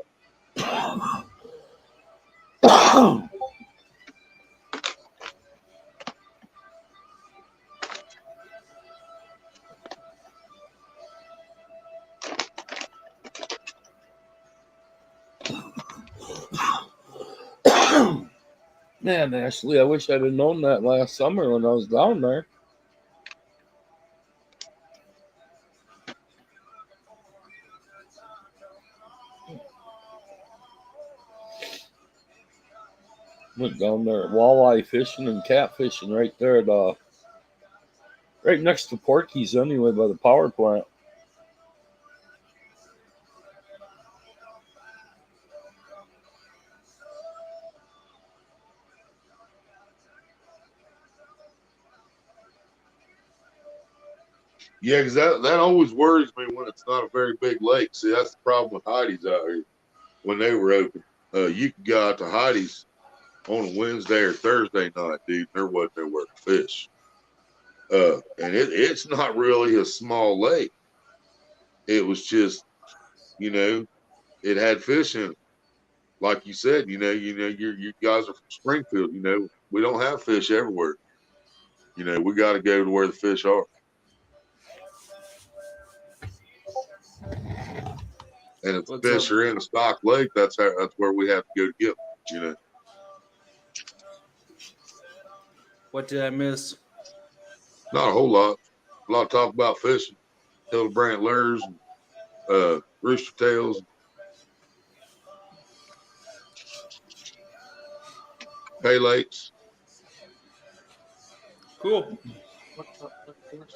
Speaker 4: Man, Ashley, I wish I'd have known that last summer when I was down there. Went down there walleye fishing and catfishing right there at right next to Porky's anyway by the power plant.
Speaker 1: Yeah, because that always worries me when it's not a very big lake. See, that's the problem with Heidi's out here. When they were open, you could go out to Heidi's on a Wednesday or Thursday night, dude. There wasn't nowhere to fish. And it's not really a small lake. It was just, it had fish in it. Like you said, you guys are from Springfield. We don't have fish everywhere. We got to go to where the fish are. And if the
Speaker 3: What's
Speaker 1: fish
Speaker 3: up?
Speaker 1: are in a stock lake, that's where we have to go to get them.
Speaker 3: What did I miss?
Speaker 1: Not a whole lot. A lot of talk about fishing, Hildebrandt lures, rooster tails, pay lakes.
Speaker 3: Cool.
Speaker 2: What's up with yours?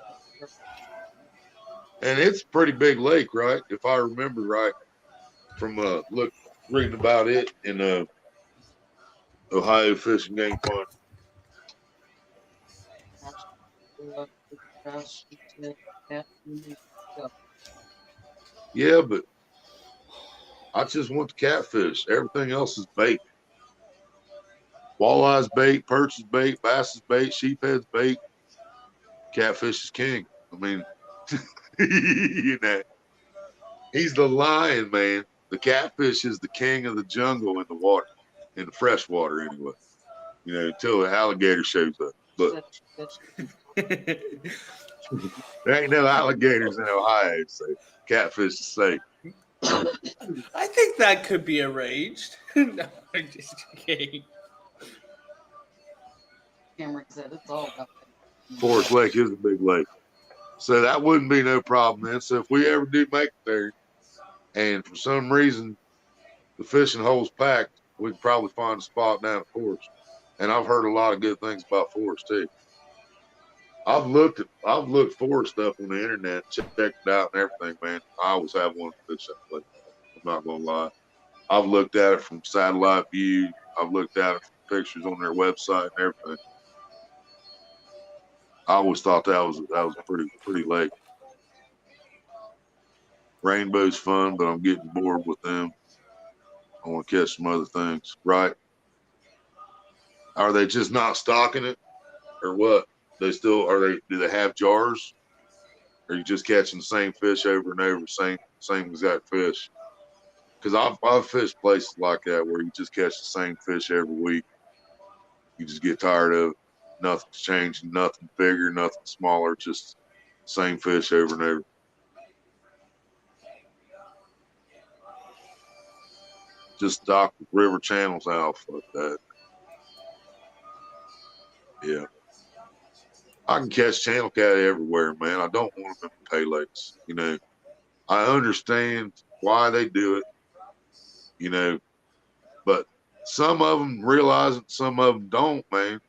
Speaker 1: And it's a pretty big lake, right? If I remember right from reading about it in Ohio Fish and Game Fund. Yeah, but I just want the catfish. Everything else is bait. Walleye's bait, perch is bait, bass is bait, sheephead's bait. Catfish is king. I mean, he's the lion, man. The catfish is the king of the jungle in the water, in the fresh water anyway. Until the alligator shows up. But there ain't no alligators in Ohio, so catfish is safe.
Speaker 3: I think that could be arranged. No, I'm just kidding.
Speaker 2: Cameron said it's all about
Speaker 1: Forest Lake is a big lake. So that wouldn't be no problem then. So if we ever do make it there, and for some reason the fishing hole's packed, we could probably find a spot down at Forest. And I've heard a lot of good things about Forest too. I've looked Forest stuff on the internet, checked it out and everything, man. I always have one to fish that place. I'm not gonna lie. I've looked at it from satellite view. I've looked at it from pictures on their website and everything. I always thought that was a pretty lake. Rainbow's fun, but I'm getting bored with them. I want to catch some other things, right? Are they just not stocking it, or what? Do they have jars? Or are you just catching the same fish over and over, same exact fish? Because I've fished places like that where you just catch the same fish every week. You just get tired of it. Nothing's changing, nothing bigger, nothing smaller, just same fish over and over. Just stock river channels out like that. Yeah. I can catch channel cat everywhere, man. I don't want them in pay lakes. I understand why they do it, but some of them realize it, some of them don't, man.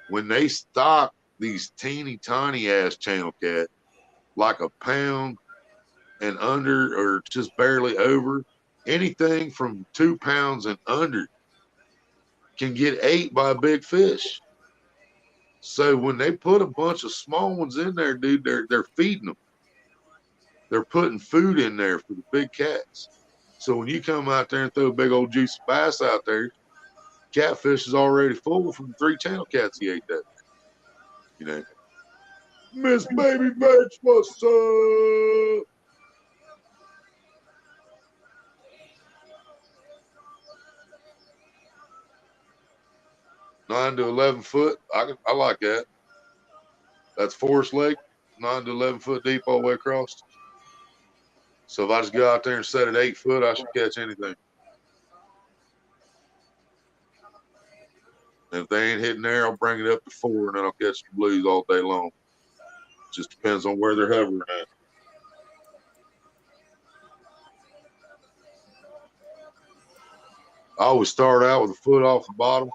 Speaker 1: When they stock these teeny tiny ass channel cat, like a pound and under or just barely over, anything from 2 pounds and under can get ate by a big fish. So when they put a bunch of small ones in there, dude, they're feeding them. They're putting food in there for the big cats. So when you come out there and throw a big old juicy bass out there, catfish is already full from the 3 channel cats he ate that day. Miss Baby Bates, what's up? Nine to 11 foot. I like that. That's Forest Lake, 9 to 11 foot deep all the way across. So if I just go out there and set it 8 foot, I should catch anything. And if they ain't hitting there, I'll bring it up to 4, and then I'll catch the blues all day long. Just depends on where they're hovering at. I always start out with a foot off the bottom.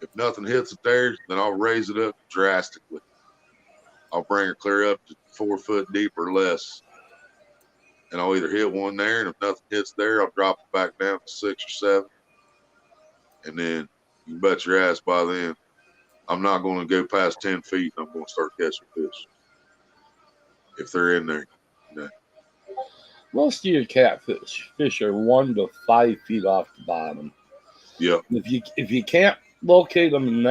Speaker 1: If nothing hits it there, then I'll raise it up drastically. I'll bring it clear up to 4 foot deep or less. And I'll either hit one there, and if nothing hits there, I'll drop it back down to 6 or 7. And then you bet your ass by then, I'm not going to go past 10 feet, and I'm going to start catching fish. if they're in there.
Speaker 4: Most of your catfish fish are 1 to 5 feet off the bottom.
Speaker 1: Yep.
Speaker 4: If you can't locate them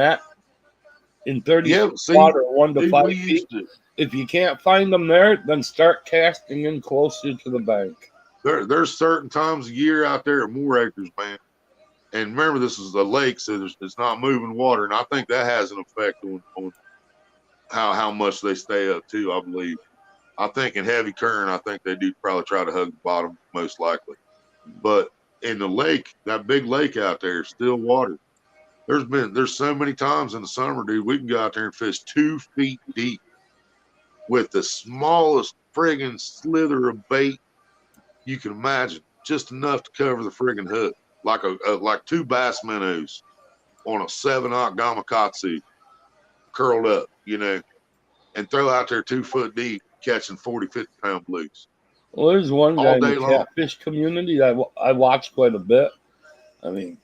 Speaker 4: in 30
Speaker 1: Yeah,
Speaker 4: feet
Speaker 1: see,
Speaker 4: water, 1 to
Speaker 1: See,
Speaker 4: 5
Speaker 1: we
Speaker 4: feet.
Speaker 1: used to.
Speaker 4: If you can't find them there, then start casting in closer to the bank.
Speaker 1: There's certain times of year out there at Moore Acres, man. And remember, this is a lake, so it's not moving water, and I think that has an effect on how much they stay up too. I believe. I think in heavy current, I think they do probably try to hug the bottom most likely. But in the lake, that big lake out there, still water. There's so many times in the summer, dude, we can go out there and fish 2 feet deep with the smallest friggin' slither of bait you can imagine, just enough to cover the friggin' hook, like 2 bass minnows on a 7/0 gamakatsu curled up, and throw out there 2 foot deep, catching 40, 50 pound blues
Speaker 4: Well, there's one guy
Speaker 1: all
Speaker 4: in the
Speaker 1: day long.
Speaker 4: catfish community that I watch quite a bit. I mean,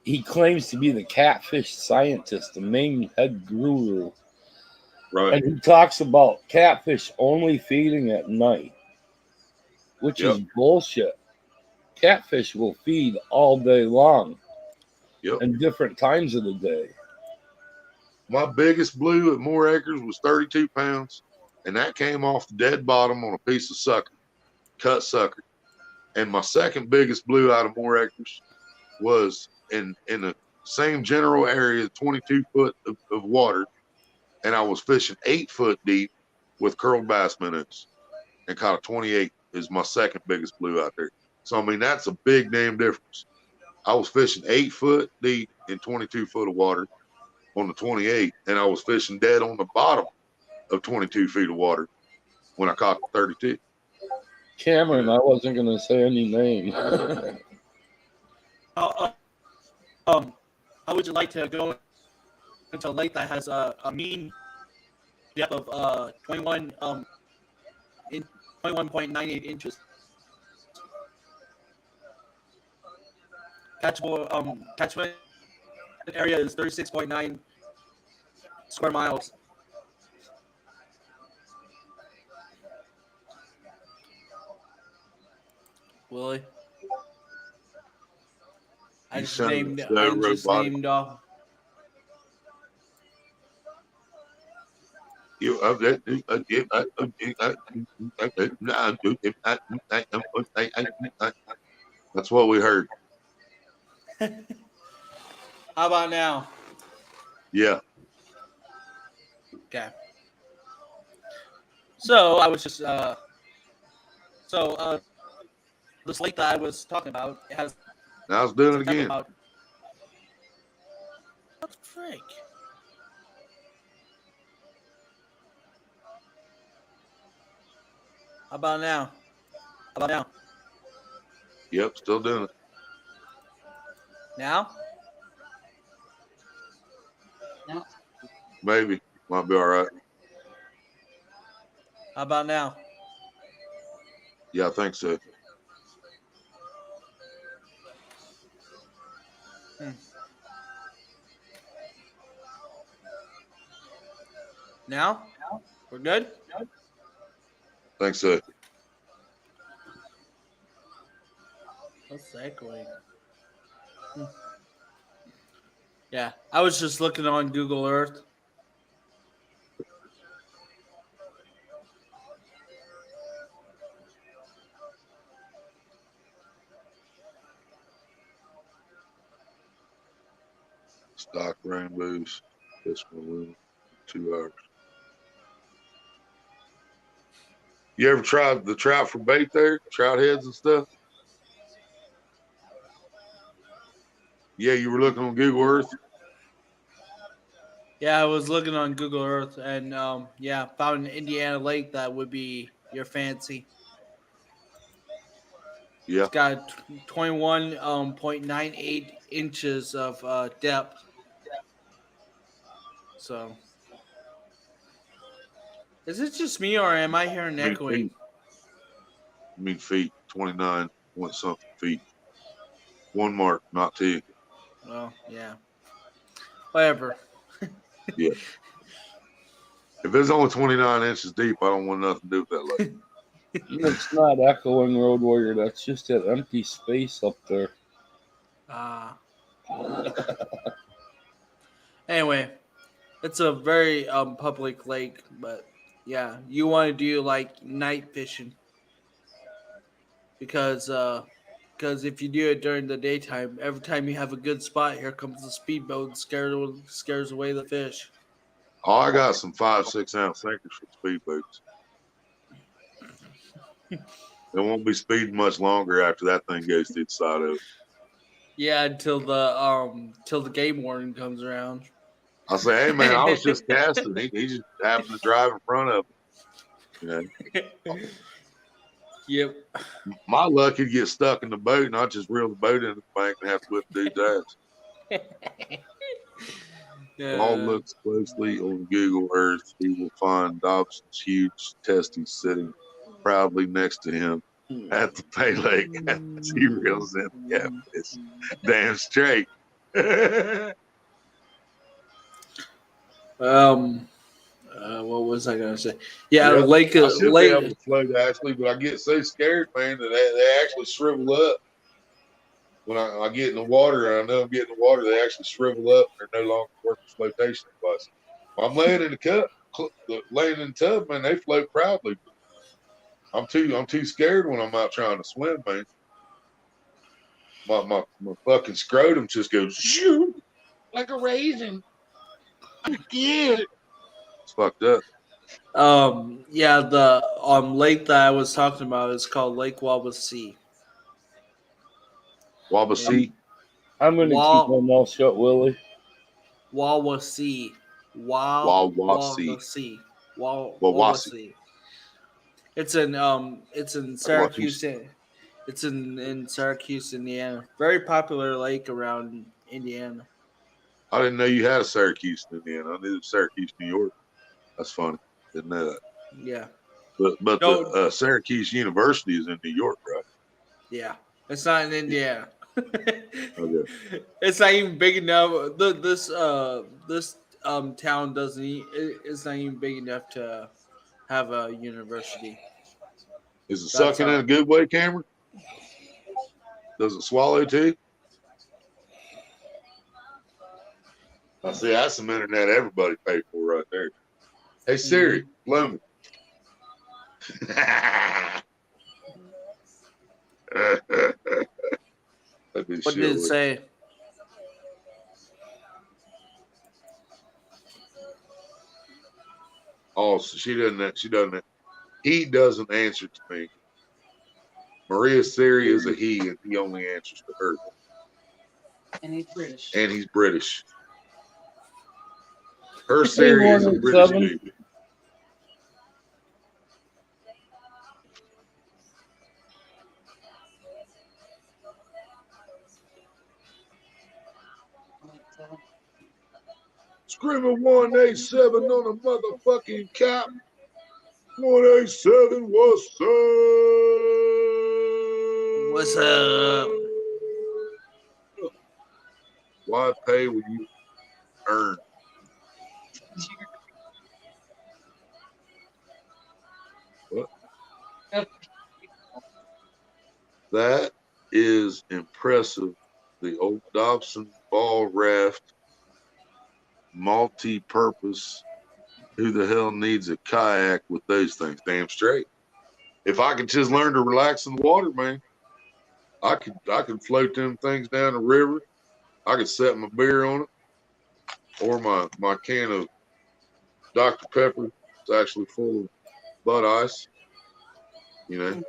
Speaker 4: he claims to be the catfish scientist, the main head guru.
Speaker 1: Right.
Speaker 4: And he talks about catfish only feeding at night, which
Speaker 1: Yep.
Speaker 4: is bullshit. Catfish will feed all day long
Speaker 1: Yep.
Speaker 4: and different times of the day.
Speaker 1: My biggest blue at Moore Acres was 32 pounds, and that came off the dead bottom on a piece of sucker, cut sucker. And my second biggest blue out of Moore Acres was in the same general area, 22 foot of water, and I was fishing 8 foot deep with curled bass minnows and caught a 28 is my second biggest blue out there. So, I mean, that's a big damn difference. I was fishing 8 foot deep in 22 foot of water on the 28, and I was fishing dead on the bottom of 22 feet of water when I caught the 32.
Speaker 4: Cameron, I wasn't going to say any name.
Speaker 3: How would you like to go into a lake that has a mean depth of 21.98 inches? Catchment area is 36.9 square miles. Willie, I just named off.
Speaker 1: That's what we heard.
Speaker 3: How about now?
Speaker 1: Yeah.
Speaker 3: Okay. So I was just this lake that I was talking about, it has
Speaker 1: Now I was doing it again.
Speaker 3: what the frick? How about now?
Speaker 1: Yep, still doing it.
Speaker 3: Now?
Speaker 2: No.
Speaker 1: Maybe. Might be all right.
Speaker 3: How about now?
Speaker 1: Yeah, I think so.
Speaker 3: Now? We're good?
Speaker 1: Think so.
Speaker 3: What's echoing? Yeah, I was just looking on Google Earth.
Speaker 1: Stock rainbows. This one, 2 hours. You ever tried the trout for bait there? Trout heads and stuff? Yeah, you were looking on Google Earth?
Speaker 3: Yeah, I was looking on Google Earth and found an Indiana lake that would be your fancy.
Speaker 1: Yeah.
Speaker 3: It's got 21.98 inches of depth. So, is it just me or am I hearing echoing?
Speaker 1: Feet. 29 point something feet. 1 mark, not 2.
Speaker 3: Well, yeah. Whatever.
Speaker 1: Yeah. If it's only 29 inches deep, I don't want nothing to do with that lake.
Speaker 4: It's not echoing, Road Warrior. That's just that empty space up there.
Speaker 3: Anyway, it's a very public lake, but yeah, you want to do like night fishing because if you do it during the daytime, every time you have a good spot, here comes the speedboat and scares away the fish.
Speaker 1: Oh, I got some 5-6 ounce sinkers for speed boots. It won't be speeding much longer after that thing goes to the side of it.
Speaker 3: Yeah, until the game warden comes around.
Speaker 1: I say, hey man, I was just casting. He just happened to drive in front of me. You know,
Speaker 3: Yep.
Speaker 1: my luck, he'd get stuck in the boat, and I just reel the boat into the bank and have to whip dude's ass. All looks closely on Google Earth, he will find Dobson's huge testes sitting proudly next to him at the pay lake as he reels in the catfish. Damn straight.
Speaker 3: What was I gonna say? Yeah,
Speaker 1: Yep.
Speaker 3: lake.
Speaker 1: I should be able to float actually, but I get so scared, man, that they actually shrivel up. When I get in the water, and I know I'm getting in the water, they actually shrivel up. They're no longer working flotation device. When I'm laying in the tub, man, they float proudly. I'm too scared when I'm out trying to swim, man. My fucking scrotum just goes shoo like a raisin. Yeah. It's fucked up.
Speaker 3: Yeah, the lake that I was talking about is called Lake Wabasee.
Speaker 1: Wabasee.
Speaker 4: I'm going to keep my mouth shut, Willie.
Speaker 3: Wawasee.
Speaker 1: Wawasee.
Speaker 3: Wawasee. It's in Syracuse. It's in Syracuse, Indiana. Very popular lake around Indiana.
Speaker 1: I didn't know you had a Syracuse, Indiana. I knew it was Syracuse, New York. That's funny. Didn't know that.
Speaker 3: Yeah.
Speaker 1: But the Syracuse University is in New York, right?
Speaker 3: Yeah. It's not in Indiana.
Speaker 1: Okay.
Speaker 3: It's not even big enough. This town it's not even big enough to have a university.
Speaker 1: Is it sucking in a good way, Cameron? Does it swallow too? I see. That's some internet everybody paid for right there. Hey Siri, blow me.
Speaker 3: What did it say?
Speaker 1: Oh, so she doesn't. He doesn't answer to me. Maria Siri is a he, and he only answers to her.
Speaker 2: And he's British.
Speaker 1: And he's British. Her Siri is a British dude. Screaming 187 on a motherfucking cap. 187, what's up?
Speaker 3: What's up?
Speaker 1: Why pay when you earn? What? That is impressive. The old Dobson ball raft, multi-purpose. Who the hell needs a kayak with those things? Damn straight. If I could just learn to relax in the water, man, I could float them things down the river. I could set my beer on it, or my can of Dr. Pepper. It's actually full of Bud Ice. You know.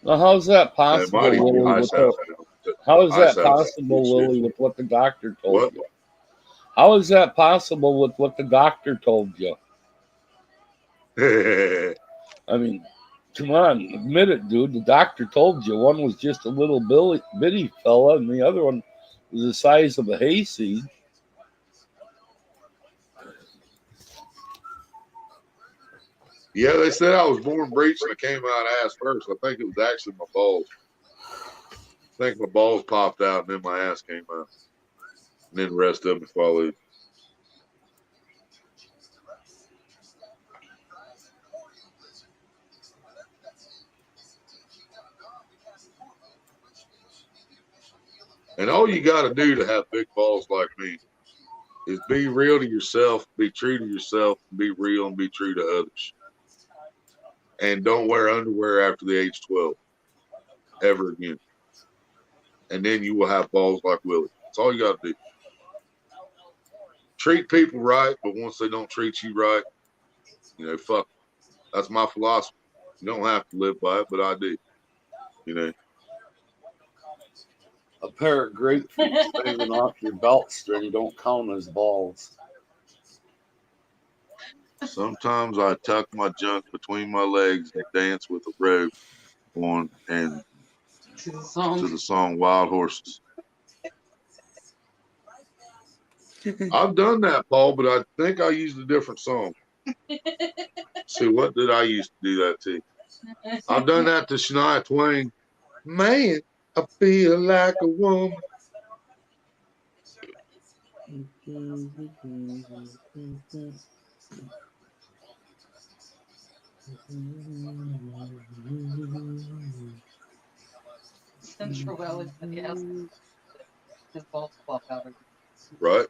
Speaker 4: Now, how's that possible, Willie? How is that possible, Willie, with what the doctor told you? How is that possible with what the doctor told you? I mean, come on, admit it, dude. The doctor told you one was just a little bitty fella, and the other one was the size of a hayseed.
Speaker 1: Yeah, they said I was born breech and I came out ass first. I think it was actually my balls. think my balls popped out and then my ass came out. And then the rest of them followed. And all you got to do to have big balls like me is be real to yourself, be true to yourself, be real and be true to others. And don't wear underwear after the age 12 ever again. And then you will have balls like Willie. That's all you got to do. Treat people right, but once they don't treat you right, you know, fuck. That's my philosophy. You don't have to live by it, but I do. You know.
Speaker 4: A pair of grapefruit hanging off your belt string don't count as balls.
Speaker 1: Sometimes I tuck my junk between my legs and dance with a robe on and
Speaker 2: To
Speaker 1: to the song Wild Horses. I've done that, Paul, but I think I used a different song. See, what did I used to do that to? I've done that to Shania Twain. Man, I feel like a woman.
Speaker 2: Central Valley, yes. His balls pop out.
Speaker 1: Right?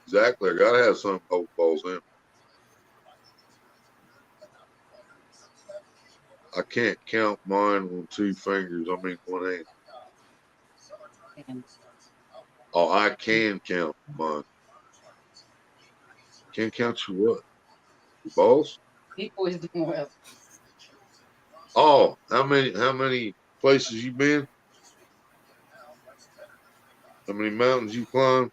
Speaker 1: Exactly. I gotta have some hold balls in. I can't count mine on 2 fingers. I mean 1 hand.
Speaker 2: And
Speaker 1: Oh, I can count mine. Can't count your what? Your balls?
Speaker 2: he boys doing well.
Speaker 1: Oh, how many places you been? How many mountains you climbed?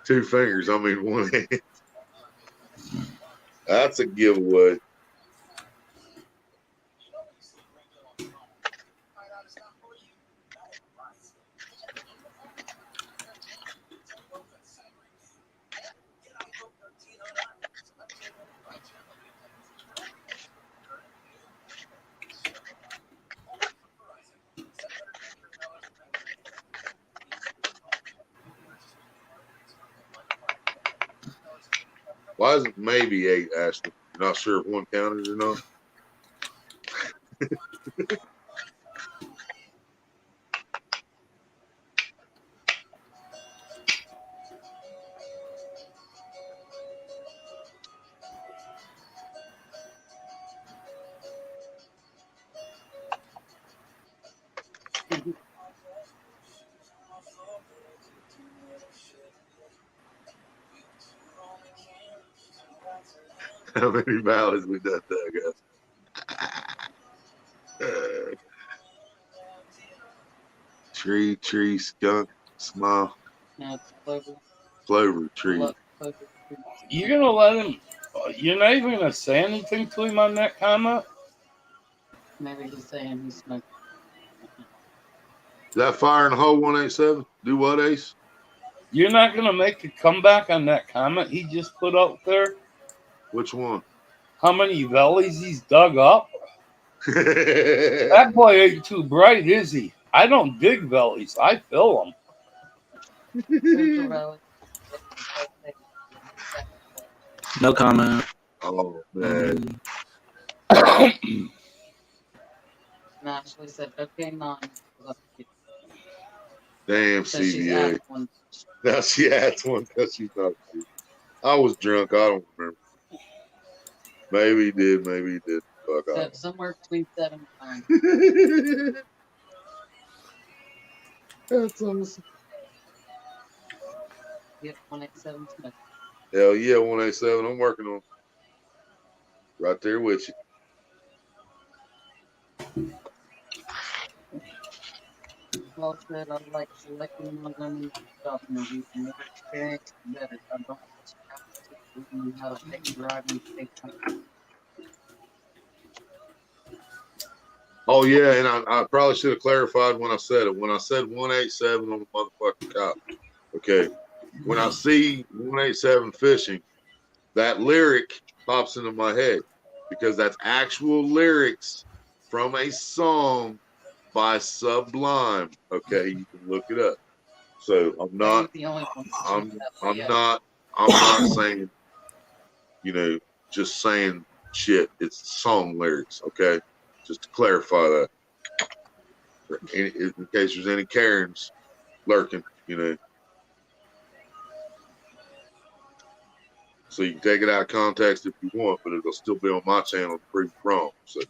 Speaker 1: Two fingers, I mean 1 hand. That's a giveaway. Why is it maybe 8, Ashley? You're not sure if one counted or not? How many valleys we done that, guys? Tree, skunk, smile,
Speaker 2: Yeah, it's clover.
Speaker 1: clover tree.
Speaker 2: Clover tree.
Speaker 4: You're gonna let him? You're not even gonna say anything to him on that comment?
Speaker 2: Maybe he's saying he's smoking.
Speaker 1: Is that fire in the hole 187? Do what, Ace?
Speaker 4: You're not gonna make a comeback on that comment he just put out there?
Speaker 1: Which one?
Speaker 4: How many valleys he's dug up? That boy ain't too bright, is he? I don't dig valleys. I fill them.
Speaker 2: Central Valley.
Speaker 3: No comment.
Speaker 1: Oh, man.
Speaker 2: And Ashley said, okay, 9.
Speaker 1: Damn,
Speaker 2: So she's
Speaker 1: CVA.
Speaker 2: at one.
Speaker 1: Now she had one because she's not. I was drunk. I don't remember. Maybe he did. Maybe he did. Fuck
Speaker 2: So
Speaker 1: off.
Speaker 2: somewhere between 7 and 9.
Speaker 1: That's awesome.
Speaker 2: Yep, 187 Smith.
Speaker 1: Hell yeah, 187. I'm working on it. Right there with you.
Speaker 2: Well said, I like selecting my women stuff movies. The more experience, the better. I don't have to learn how to take a drive and take time.
Speaker 1: Oh yeah, and I probably should have clarified when I said it. When I said 187 on the motherfucking cop, okay, when I see 187 fishing, that lyric pops into my head because that's actual lyrics from a song by Sublime. Okay, you can look it up. So I'm
Speaker 2: They
Speaker 1: not
Speaker 2: ain't the only ones that
Speaker 1: I'm
Speaker 2: use that
Speaker 1: I'm
Speaker 2: way.
Speaker 1: not I'm not saying, you know, just saying shit. It's song lyrics, okay? Just to clarify that. In case there's any Karens lurking, you know. So you can take it out of context if you want, but it'll still be on my channel to prove it wrong. So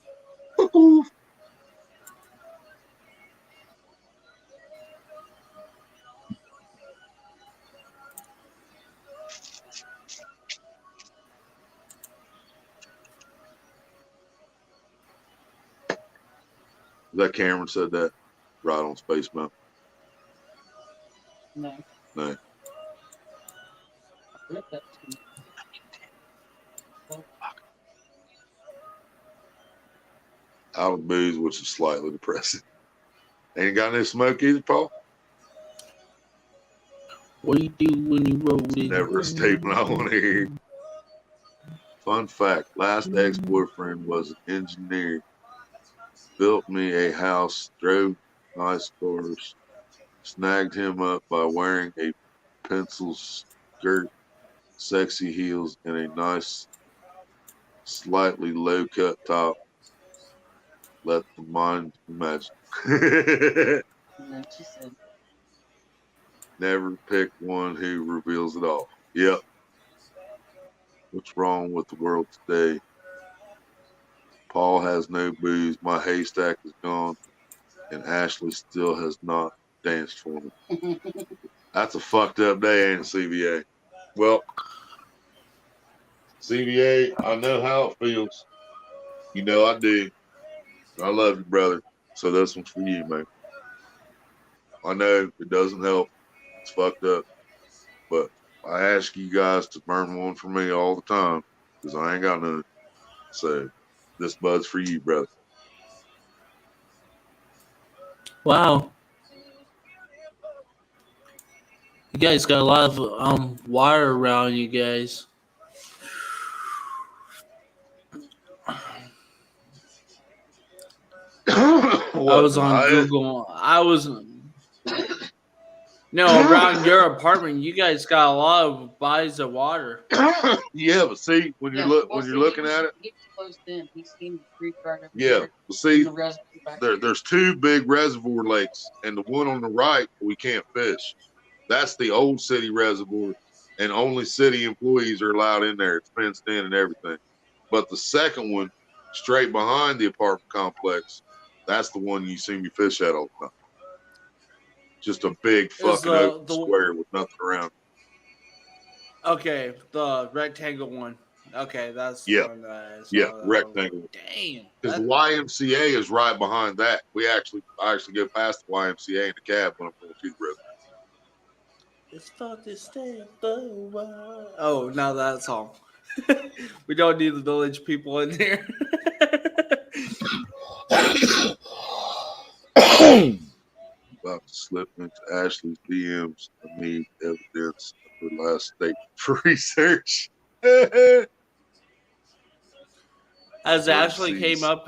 Speaker 1: that Cameron said that right on Space Mountain.
Speaker 2: No.
Speaker 1: No.
Speaker 2: I read that too.
Speaker 1: Out of booze, which is slightly depressing. Ain't got no smoke either, Paul.
Speaker 3: What do you do when you roll
Speaker 1: It's
Speaker 3: in?
Speaker 1: never a statement I want to hear. Fun fact, last ex-boyfriend was an engineer. Built me a house, drove nice cars, snagged him up by wearing a pencil skirt, sexy heels, and a nice, slightly low-cut top. Let the mind imagine.
Speaker 2: And then she said,
Speaker 1: Never pick one who reveals it all. Yep. What's wrong with the world today? Paul has no booze. My haystack is gone, and Ashley still has not danced for me. That's a fucked up day, ain't it, CBA? Well, CBA, I know how it feels. You know I do. I love you, brother. So this one's for you, man. I know it doesn't help. It's fucked up. But I ask you guys to burn one for me all the time because I ain't got none. So this bud's for you, brother.
Speaker 3: Wow. You guys got a lot of water around you guys. I was on Google. Around your apartment, you guys got a lot of bodies of water.
Speaker 1: Yeah, but see, when you're looking at it,
Speaker 2: he's closed in. He's seen the creek right over
Speaker 1: yeah,
Speaker 2: there.
Speaker 1: but see,
Speaker 2: The reservoir back
Speaker 1: there's two big reservoir lakes, and the one on the right we can't fish. That's the old city reservoir, and only city employees are allowed in there. It's fenced in and everything. But the second one, straight behind the apartment complex, that's the one you see me fish at all the time. Just a big fucking open square with nothing around.
Speaker 3: Okay, the rectangle one. Okay, that's
Speaker 1: Yeah.
Speaker 3: the one that I saw.
Speaker 1: Yeah, rectangle.
Speaker 3: Damn.
Speaker 1: Because the YMCA is right behind that. I actually go past the YMCA in the cab when I'm going to the river.
Speaker 3: It's fun to stay the while. Oh, now that song. We don't need the village people in here.
Speaker 1: About to slip into Ashley's DMs. I need evidence of her last statement for research.
Speaker 3: Has Ashley came up?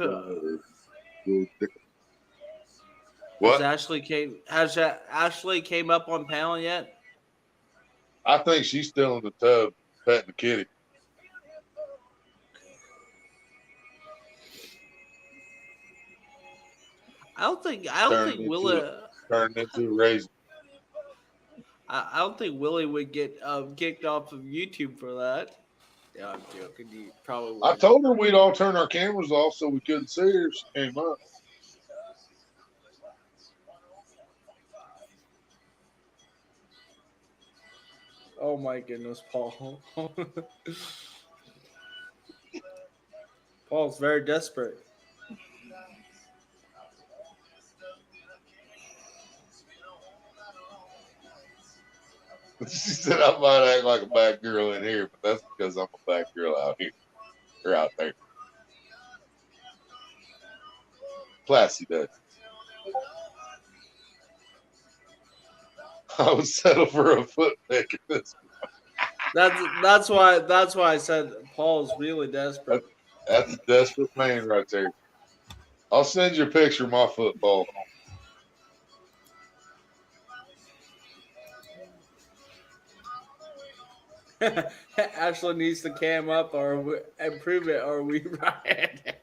Speaker 1: What?
Speaker 3: Has Ashley came up on panel yet?
Speaker 1: I think she's still in the tub petting the kitty.
Speaker 3: I don't think Willie
Speaker 1: turned into a raisin.
Speaker 3: I don't think Willie would get kicked off of YouTube for that. Yeah, I'm joking. He probably would.
Speaker 1: I told her we'd all turn our cameras off so we couldn't see her. She came up.
Speaker 3: Oh my goodness, Paul. Paul's very desperate.
Speaker 1: She said I might act like a bad girl in here, but that's because I'm a bad girl out here. Or out there. Classy day. I would settle for a foot pick.
Speaker 3: That's why I said Paul's really desperate.
Speaker 1: That's a desperate man right there. I'll send you a picture of my football.
Speaker 3: Ashley needs to cam up or improve it, or we riot.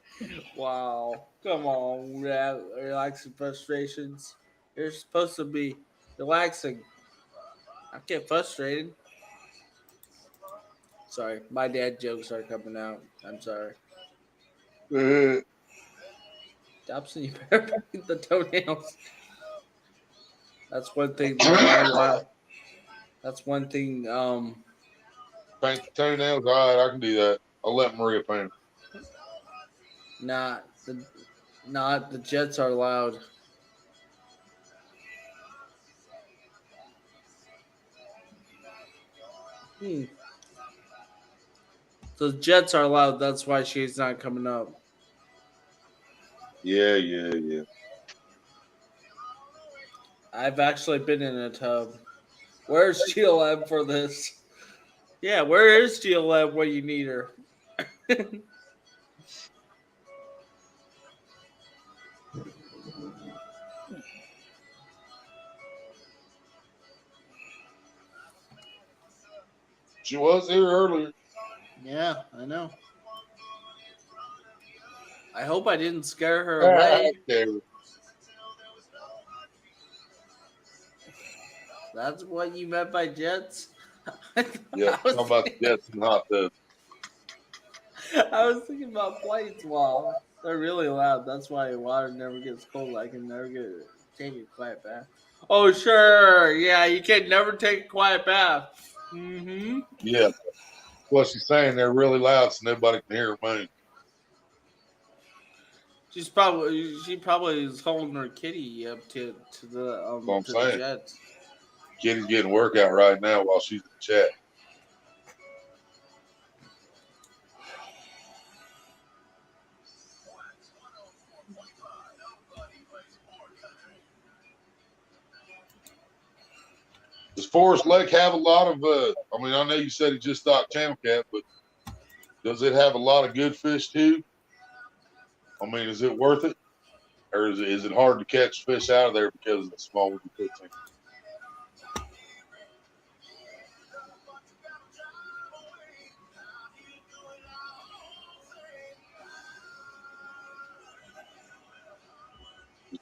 Speaker 3: Wow, come on, relaxing frustrations. You're supposed to be relaxing. I get frustrated. Sorry, my dad jokes are coming out. I'm sorry. Dobson, you better paint the toenails. That's one thing. That's one thing.
Speaker 1: Paint the toenails. All right, I can do that. I'll let Maria paint.
Speaker 3: Not the Jets are loud. So the Jets are loud. That's why she's not coming up.
Speaker 1: Yeah.
Speaker 3: I've actually been in a tub. Where's GLM for this? Yeah, where is GLM when you need her?
Speaker 1: She was here earlier.
Speaker 3: Yeah, I know. I hope I didn't scare her away. That's what you meant by Jets?
Speaker 1: Yeah, talking about the Jets and hot tub.
Speaker 3: I was thinking about plates. Wow, they're really loud. That's why water never gets cold. I can never take a quiet bath. Oh, sure. Yeah, you can never take a quiet bath. Mm-hmm.
Speaker 1: Yeah. What she's saying, they're really loud, so nobody can hear her moan.
Speaker 3: She probably is holding her kitty up to the Jets.
Speaker 1: Kitty's getting a workout right now while she's in the chat. Does Forest Lake have a lot of I mean, I know you said it just stocked channel cat, but does it have a lot of good fish too? I mean, is it worth it? Or is it hard to catch fish out of there because of the small water fishing?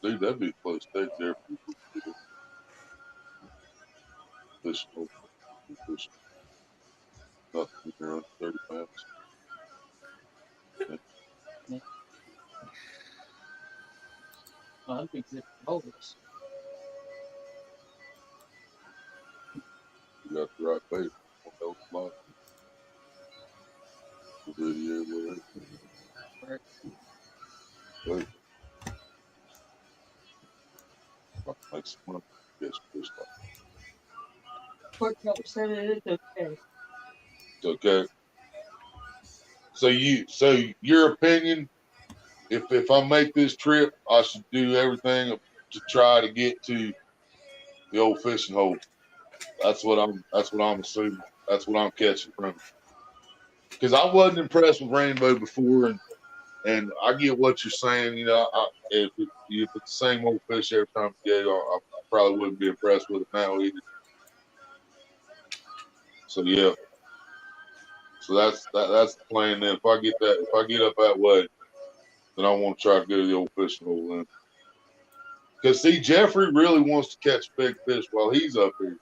Speaker 1: Dude, that'd be a close take there. Fish, fish, nothing around 30 pounds.
Speaker 2: Yeah. Well, that'd be good bowlers.
Speaker 1: You got the right bait. One lot. The video, whatever. Wait. Make some money. Yes, fish like.
Speaker 2: Pork chop said it is okay.
Speaker 1: It's okay. So your opinion, if I make this trip, I should do everything to try to get to the old fishing hole. That's what I'm assuming. That's what I'm catching from. Because I wasn't impressed with Rainbow before, and I get what you're saying. You know, if it's the same old fish every time you go, I probably wouldn't be impressed with it now either. So yeah. So that's the plan then. If I get up that way, then I want to try to go to the old fishing hole then. Because see, Jeffrey really wants to catch big fish while he's up here.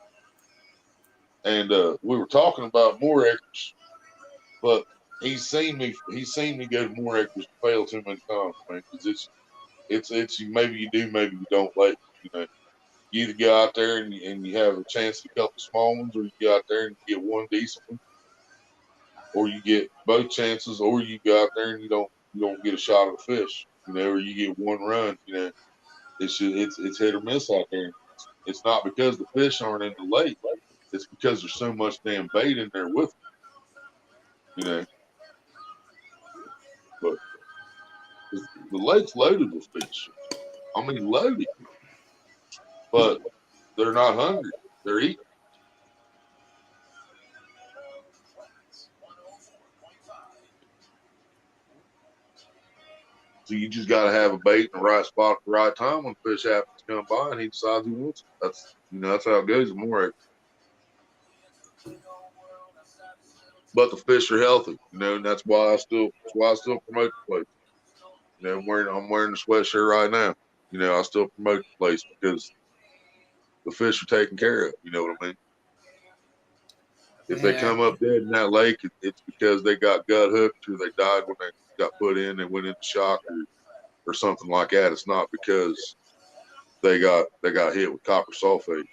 Speaker 1: And we were talking about more acres, but he's seen me go to more acres and fail too many times, man. Because it's maybe you do, maybe you don't. Like, you know, you either go out there and you have a chance at a couple small ones, or you go out there and you get one decent one, or you get both chances, or you go out there and you don't get a shot at a fish, you know, or you get one run, you know. It's hit or miss out there. It's not because the fish aren't in the lake. It's because there's so much damn bait in there with them, you know. But the lake's loaded with fish. I mean, loaded. But they're not hungry. They're eating. So you just got to have a bait in the right spot at the right time when the fish happens to come by and he decides he wants it. That's how it goes. More, but the fish are healthy, and that's why I still promote the place. I'm wearing the sweatshirt right now. I still promote the place because the fish are taken care of. You know what I mean? If they come up dead in that lake, it's because they got gut hooked or they died when they got put in, they went into shock or something like that. It's not because they got hit with copper sulfate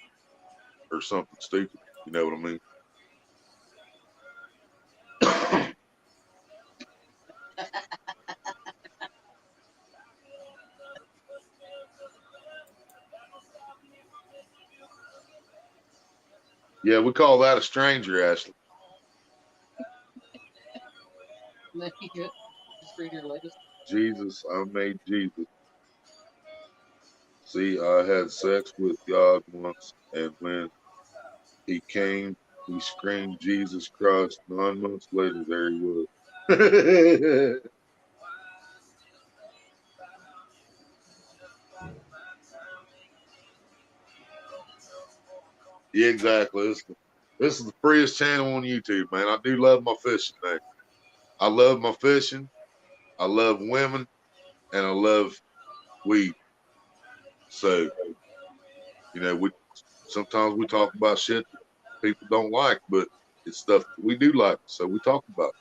Speaker 1: or something stupid. You know what I mean? Yeah, we call that a stranger, Ashley.
Speaker 2: Just read your latest.
Speaker 1: Jesus, I made Jesus. See, I had sex with God once, and when he came, we screamed, Jesus Christ. 9 months later, there he was. Yeah, exactly. This is the freest channel on YouTube, man. I do love my fishing thing. I love my fishing. I love women, and I love weed. So, we sometimes we talk about shit that people don't like, but it's stuff that we do like, so we talk about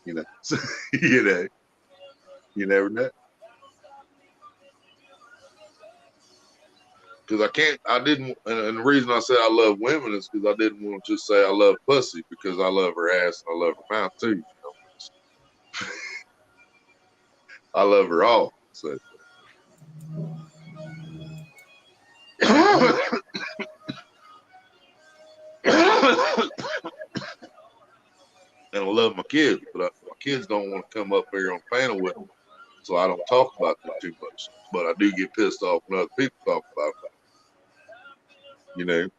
Speaker 1: it. So, you never know. Because I didn't, and the reason I said I love women is because I didn't want to just say I love pussy because I love her ass and I love her mouth too. I love her all. So. And I love my kids, but my kids don't want to come up here on the panel with them, so I don't talk about them too much. But I do get pissed off when other people talk about them. It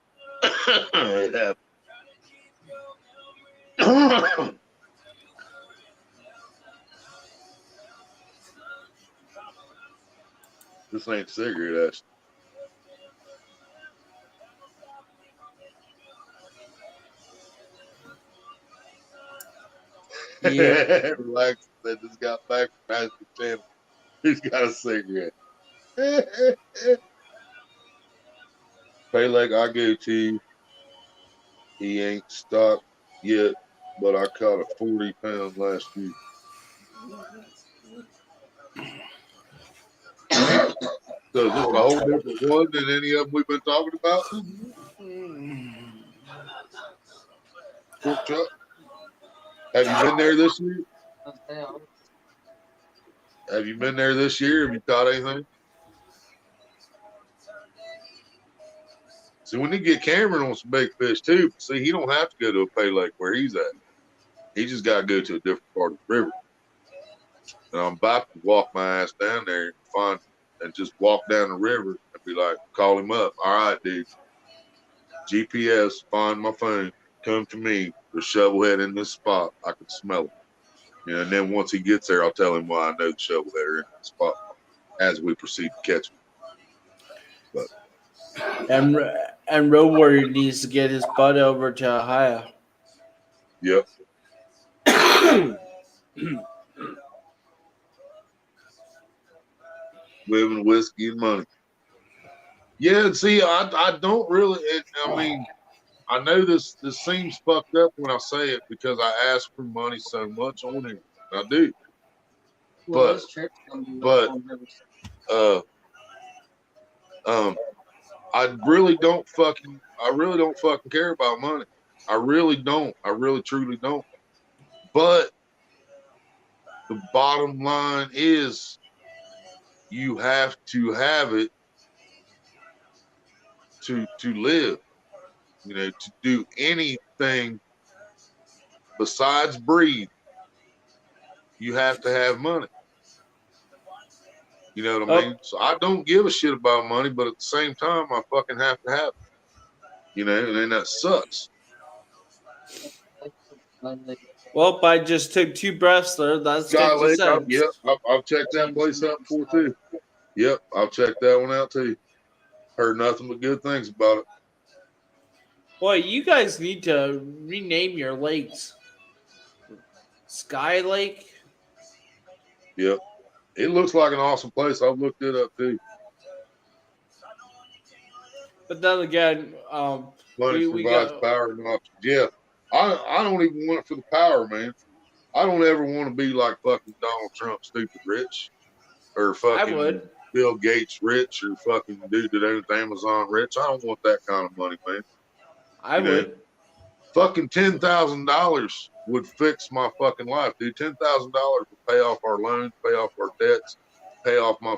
Speaker 1: happens. This ain't a cigarette, Ashley. Yeah. Relax. They just got back from Master Channel. He's got a cigarette. Pay like I go to. He ain't stopped yet, but I caught a 40-pound last week. So is this a whole different one than any of them we've been talking about? Pork chop. Have you been there this year? Have you been there this year? Have you caught anything? See, we need to get Cameron on some big fish too. See, he don't have to go to a pay lake where he's at. He just got to go to a different part of the river. And I'm about to walk my ass down there and just walk down the river and be like, call him up. All right, dude. GPS, find my phone, come to me. There's shovelhead in this spot. I can smell it. And then once he gets there, I'll tell him why I know the shovelhead are in the spot as we proceed to catch him. But
Speaker 3: and Road Warrior needs to get his butt over to Ohio.
Speaker 1: Yep. Living whiskey and money. Yeah, see, I don't really. I know this seems fucked up when I say it because I ask for money so much on it. I do.
Speaker 2: Well,
Speaker 1: I really don't fucking care about money. I really don't. I really truly don't. But the bottom line is you have to have it to live, to do anything besides breathe. You have to have money. You know what I mean? So I don't give a shit about money, but at the same time, I fucking have to have it. You know, and then that sucks.
Speaker 3: Well, I just took 2 breaths there. That's
Speaker 1: Sky Lake,
Speaker 3: 50 cents.
Speaker 1: yep, I've checked that place out before too. Yep, I've checked that one out too. Heard nothing but good things about it.
Speaker 3: Boy, you guys need to rename your lakes. Sky Lake.
Speaker 1: Yep, it looks like an awesome place. I've looked it up too.
Speaker 3: But then again,
Speaker 1: Money
Speaker 3: we
Speaker 1: provides
Speaker 3: got
Speaker 1: power and options. Yeah, I don't even want it for the power, man. I don't ever want to be like fucking Donald Trump, stupid rich, or
Speaker 3: I
Speaker 1: fucking
Speaker 3: would.
Speaker 1: Bill Gates rich, or fucking dude that owns Amazon rich. I don't want that kind of money, man.
Speaker 3: I
Speaker 1: You know,
Speaker 3: would.
Speaker 1: fucking $10,000 would fix my fucking life, dude. $10,000 would pay off our loans, pay off our debts, pay off my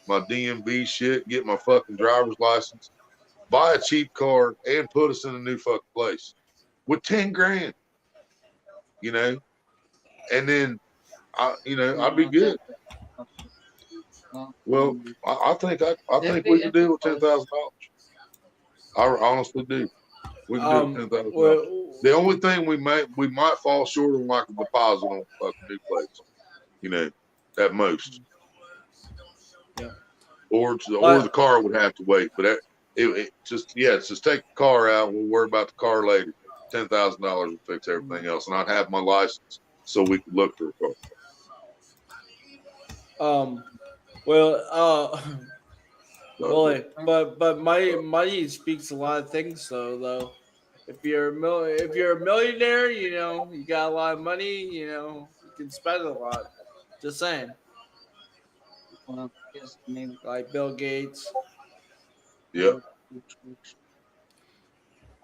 Speaker 1: DMV shit, get my fucking driver's license, buy a cheap car, and put us in a new fucking place with 10 grand. You know, and then I'd be good. Well, I think we can do with $10,000. I honestly do. We can do $10,000.
Speaker 3: Well,
Speaker 1: The only thing we might fall short on like a deposit on a fucking new place. You know, at most.
Speaker 3: Yeah.
Speaker 1: Or the car would have to wait. But just take the car out. We'll worry about the car later. $10,000 will fix everything else, and I'd have my license so we could look for a car.
Speaker 3: Well, but money speaks a lot of things, though. If you're a millionaire, you know you got a lot of money. You know you can spend a lot. Just saying. Like Bill Gates.
Speaker 1: Yep.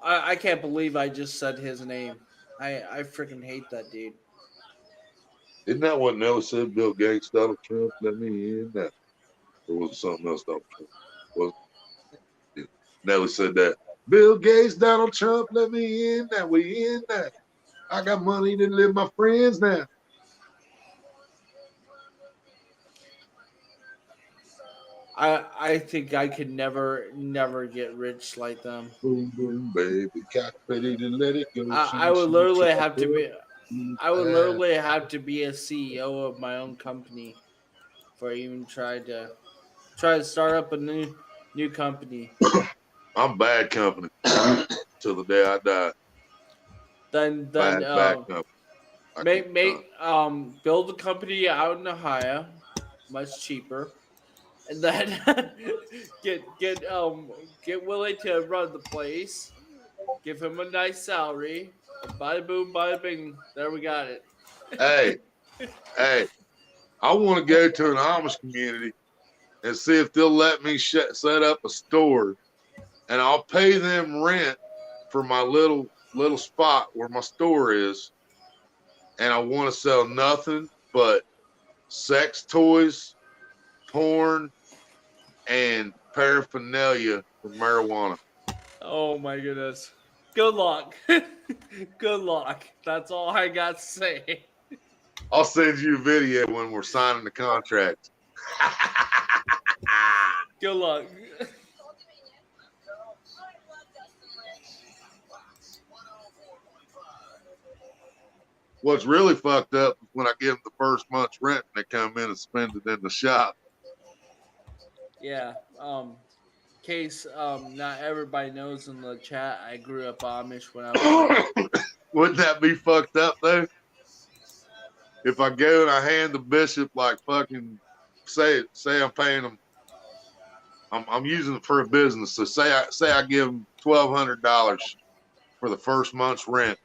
Speaker 3: I can't believe I just said his name. I freaking hate that dude.
Speaker 1: Isn't that what Nelly said? Bill Gates, Donald Trump, let me in that. Or was it something else Donald Trump? Yeah. Nelly said that. Bill Gates, Donald Trump, let me in that. We in that. I got money to live my friends now.
Speaker 3: I think I could never get rich like them.
Speaker 1: Boom, boom, baby, got ready to let it go.
Speaker 3: I would literally have to be. I would literally have to be a CEO of my own company before I even try to start up a new company.
Speaker 1: I'm bad company till the day I die.
Speaker 3: Then
Speaker 1: bad company.
Speaker 3: Build a company out in Ohio, much cheaper, and then get Willie to run the place. Give him a nice salary. Bada boom, bada bing. There we got it.
Speaker 1: Hey, I want to go to an Amish community and see if they'll let me set up a store, and I'll pay them rent for my little spot where my store is, and I want to sell nothing but sex toys, porn, and paraphernalia for marijuana.
Speaker 3: Oh my goodness. Good luck. Good luck. That's all I got to say.
Speaker 1: I'll send you a video when we're signing the contract.
Speaker 3: Good luck.
Speaker 1: What's really fucked up is when I give them the first month's rent and they come in and spend it in the shop.
Speaker 3: Yeah. Case not everybody knows in the chat, I grew up Amish when I was
Speaker 1: Wouldn't that be fucked up though? If I go and I hand the bishop like fucking say I'm paying them, I'm using it for a business. So say I give them $1,200 for the first month's rent,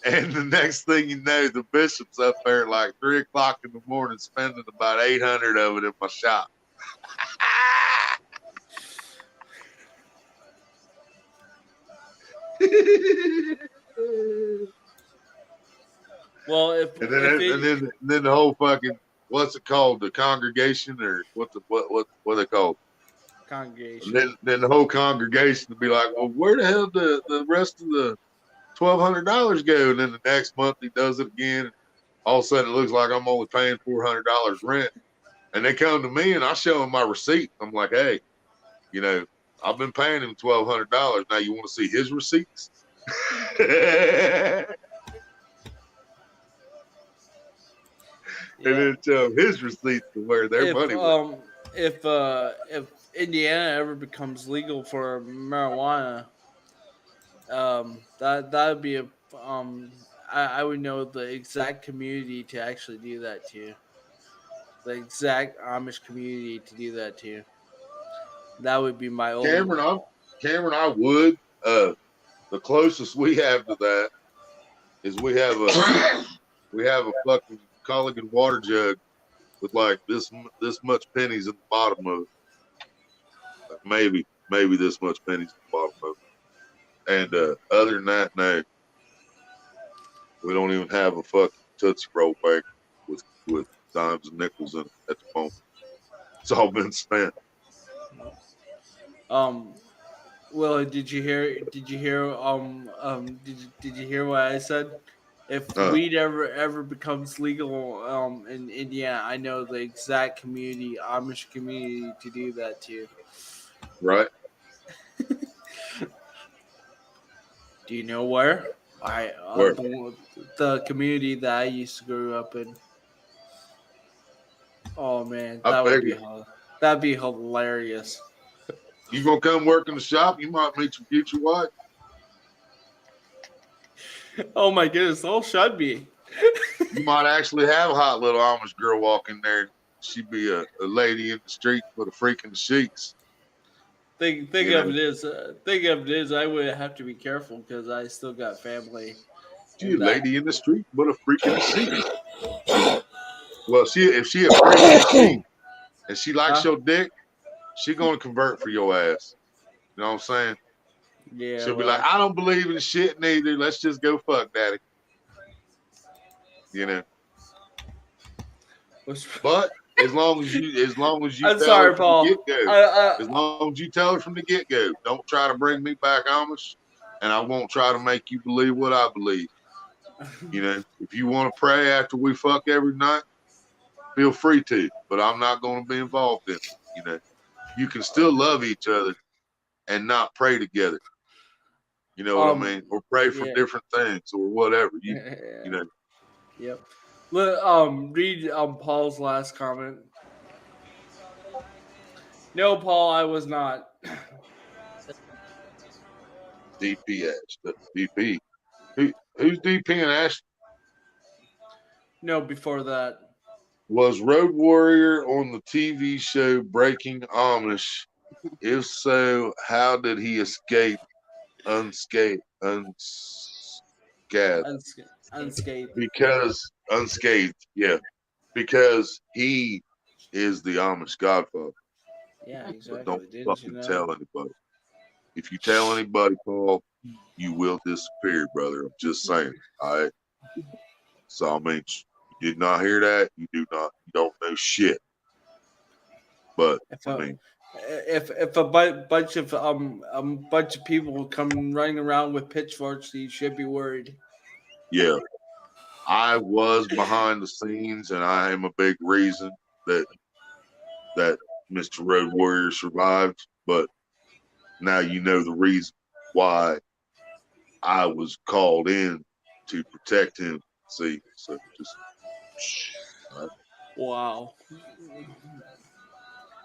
Speaker 1: and the next thing you know, the bishop's up there at like 3 o'clock in the morning spending about 800 of it in my shop.
Speaker 3: Well,
Speaker 1: and then the whole fucking what's it called, the congregation, or what are they called?
Speaker 3: Congregation.
Speaker 1: And then the whole congregation would be like, well, where the hell did the rest of the $1,200 go? And then the next month he does it again. And all of a sudden it looks like I'm only paying $400 rent. And they come to me and I show them my receipt. I'm like, hey, I've been paying him $1,200. Now you want to see his receipts? And then tell his receipts to where their money went.
Speaker 3: If Indiana ever becomes legal for marijuana, that would be a I would know the exact community to actually do that to you. The exact Amish community to do that to you. That would be my old
Speaker 1: Cameron, I would. The closest we have to that is we have a fucking Culligan water jug with like this much pennies at the bottom of it. Maybe this much pennies at the bottom of it. And other than that, no. We don't even have a fucking Tootsie Roll bag with dimes and nickels in it at the moment. It's all been spent.
Speaker 3: Well, did you hear did you hear what I said? If weed ever becomes legal in Indiana, I know the exact community, Amish community, to do that to.
Speaker 1: Right.
Speaker 3: Do you know where?
Speaker 1: Where?
Speaker 3: The community that I used to grow up in. Oh man, that'd be hilarious.
Speaker 1: You gonna come work in the shop? You might meet your future wife.
Speaker 3: Oh my goodness, so should be.
Speaker 1: You might actually have a hot little Amish girl walk in there. She'd be a lady in the street with a freak in the sheets.
Speaker 3: Think of it is. I would have to be careful because I still got family.
Speaker 1: She a lady in the street with a freak in the sheets. Well, if she a freak in the sheet and she likes your dick, she gonna convert for your ass. You know what I'm saying?
Speaker 3: Yeah.
Speaker 1: She'll be like, I don't believe in shit neither. Let's just go fuck daddy. You know. But as long as you
Speaker 3: I'm
Speaker 1: tell
Speaker 3: sorry,
Speaker 1: her from
Speaker 3: Paul.
Speaker 1: the get-go, as long as you tell her from the get-go, don't try to bring me back Amish, and I won't try to make you believe what I believe. You know, if you want to pray after we fuck every night, feel free to, but I'm not going to be involved in it. You know, you can still love each other and not pray together. You know what I mean? Or pray for different things or whatever. You know.
Speaker 3: Yep. Read Paul's last comment. No, Paul, I was not.
Speaker 1: DP Ash. DP. Who's DP and Ash?
Speaker 3: No, before that.
Speaker 1: Was Road Warrior on the TV show Breaking Amish? If so, how did he escape unscathed?
Speaker 3: Unscathed.
Speaker 1: Because unscathed, yeah. Because he is the Amish Godfather.
Speaker 3: Yeah, exactly.
Speaker 1: But don't fucking tell anybody. If you tell anybody, Paul, you will disappear, brother. I'm just saying. All right. So I mean, you did not hear that. You don't know shit. But
Speaker 3: if a bunch of people come running around with pitchforks, you should be worried.
Speaker 1: Yeah, I was behind the scenes, and I am a big reason that Mr. Road Warrior survived. But now you know the reason why I was called in to protect him. See, so just.
Speaker 3: Wow.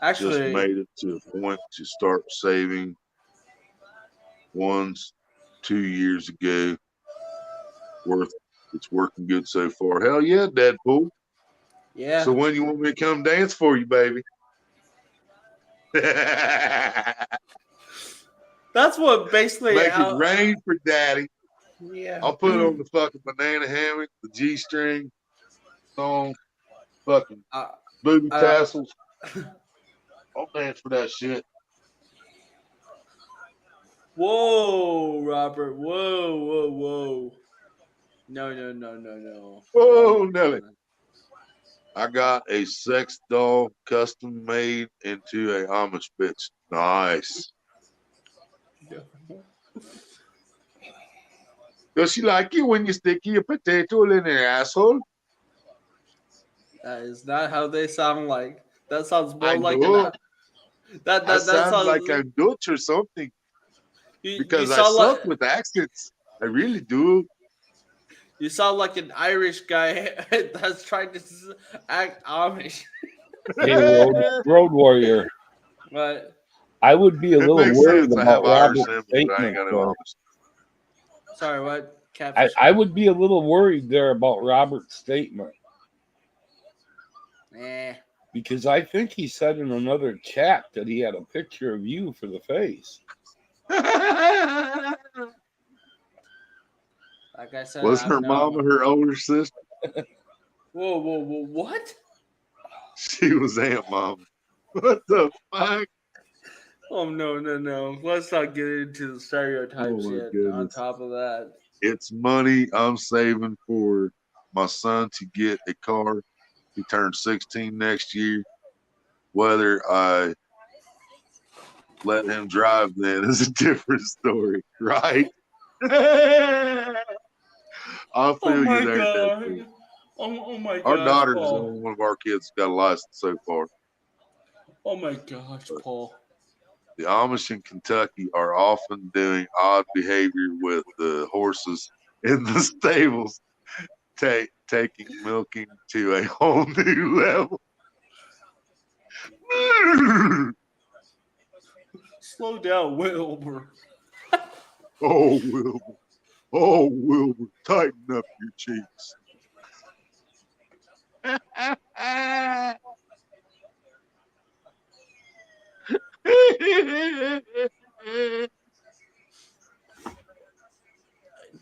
Speaker 3: Actually,
Speaker 1: just made it to a point to start saving ones 2 years ago. It's working good so far. Hell yeah, Deadpool.
Speaker 3: Yeah.
Speaker 1: So when you want me to come dance for you, baby?
Speaker 3: That's what basically
Speaker 1: make it rain for daddy.
Speaker 3: Yeah.
Speaker 1: I'll put on the fucking banana hammock, the G-string, song, fucking booty tassels. I'll dance for that shit.
Speaker 3: Whoa, Robert. Whoa. No.
Speaker 1: Whoa, Nelly. I got a sex doll custom made into a Amish bitch. Nice. Does she like you when you stick your potato in her asshole?
Speaker 3: That is not how they sound like. That sounds more like an
Speaker 1: I sound like I'm Dutch or something. Because I suck with accents. I really do.
Speaker 3: You sound like an Irish guy that's trying to act Amish.
Speaker 4: Hey, Road Warrior.
Speaker 3: But
Speaker 4: I would be a little worried about Robert's statement.
Speaker 3: Sorry, what?
Speaker 4: I would be a little worried there about Robert's statement. Because I think he said in another chat that he had a picture of you for the face.
Speaker 3: Like I said,
Speaker 1: was her mama her older sister?
Speaker 3: Whoa, what?
Speaker 1: She was Aunt Mama. What the fuck?
Speaker 3: Oh, no. Let's not get into the stereotypes yet. Goodness. On top of that,
Speaker 1: it's money I'm saving for my son to get a car. He turns 16 next year. Whether I let him drive then is a different story, right? I'll feel you there.
Speaker 3: God. Oh my god.
Speaker 1: Our daughter's the only one of our kids got a license so far.
Speaker 3: Oh my gosh, Paul.
Speaker 1: The Amish in Kentucky are often doing odd behavior with the horses in the stables, taking milking to a whole new level.
Speaker 3: Slow down, Wilbur.
Speaker 1: Oh, Wilbur. Oh, Wilbur, tighten up your cheeks.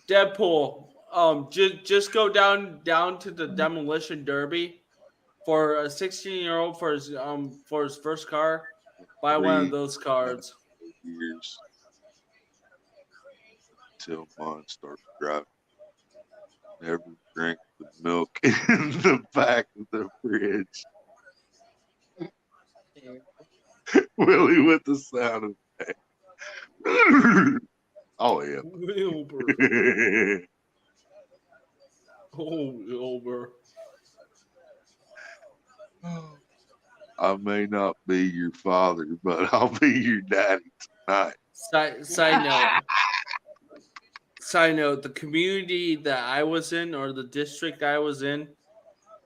Speaker 3: Deadpool, just go down to the demolition derby for a 16-year-old for his first car. Buy one of those cards.
Speaker 1: Years till mine starts driving. Never drink the milk in the back of the fridge. Willie with the sound of that. Oh yeah.
Speaker 3: Wilbur. Oh, Wilbur.
Speaker 1: I may not be your father, but I'll be your daddy tonight.
Speaker 3: Side note, the community that I was in, or the district I was in,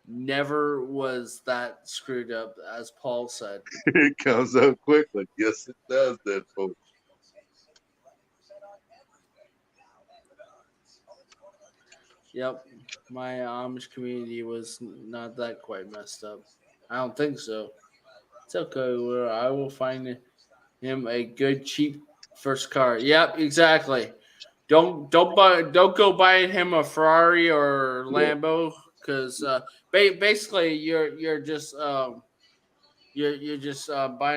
Speaker 3: never was that screwed up, as Paul said.
Speaker 1: It comes up quickly. Yes, it does, Deadpool.
Speaker 3: Yep, my Amish community was not that quite messed up. I don't think so. It's okay. I will find him a good, cheap first car. Yep, exactly. Don't go buying him a Ferrari or Lambo, because basically you're just buying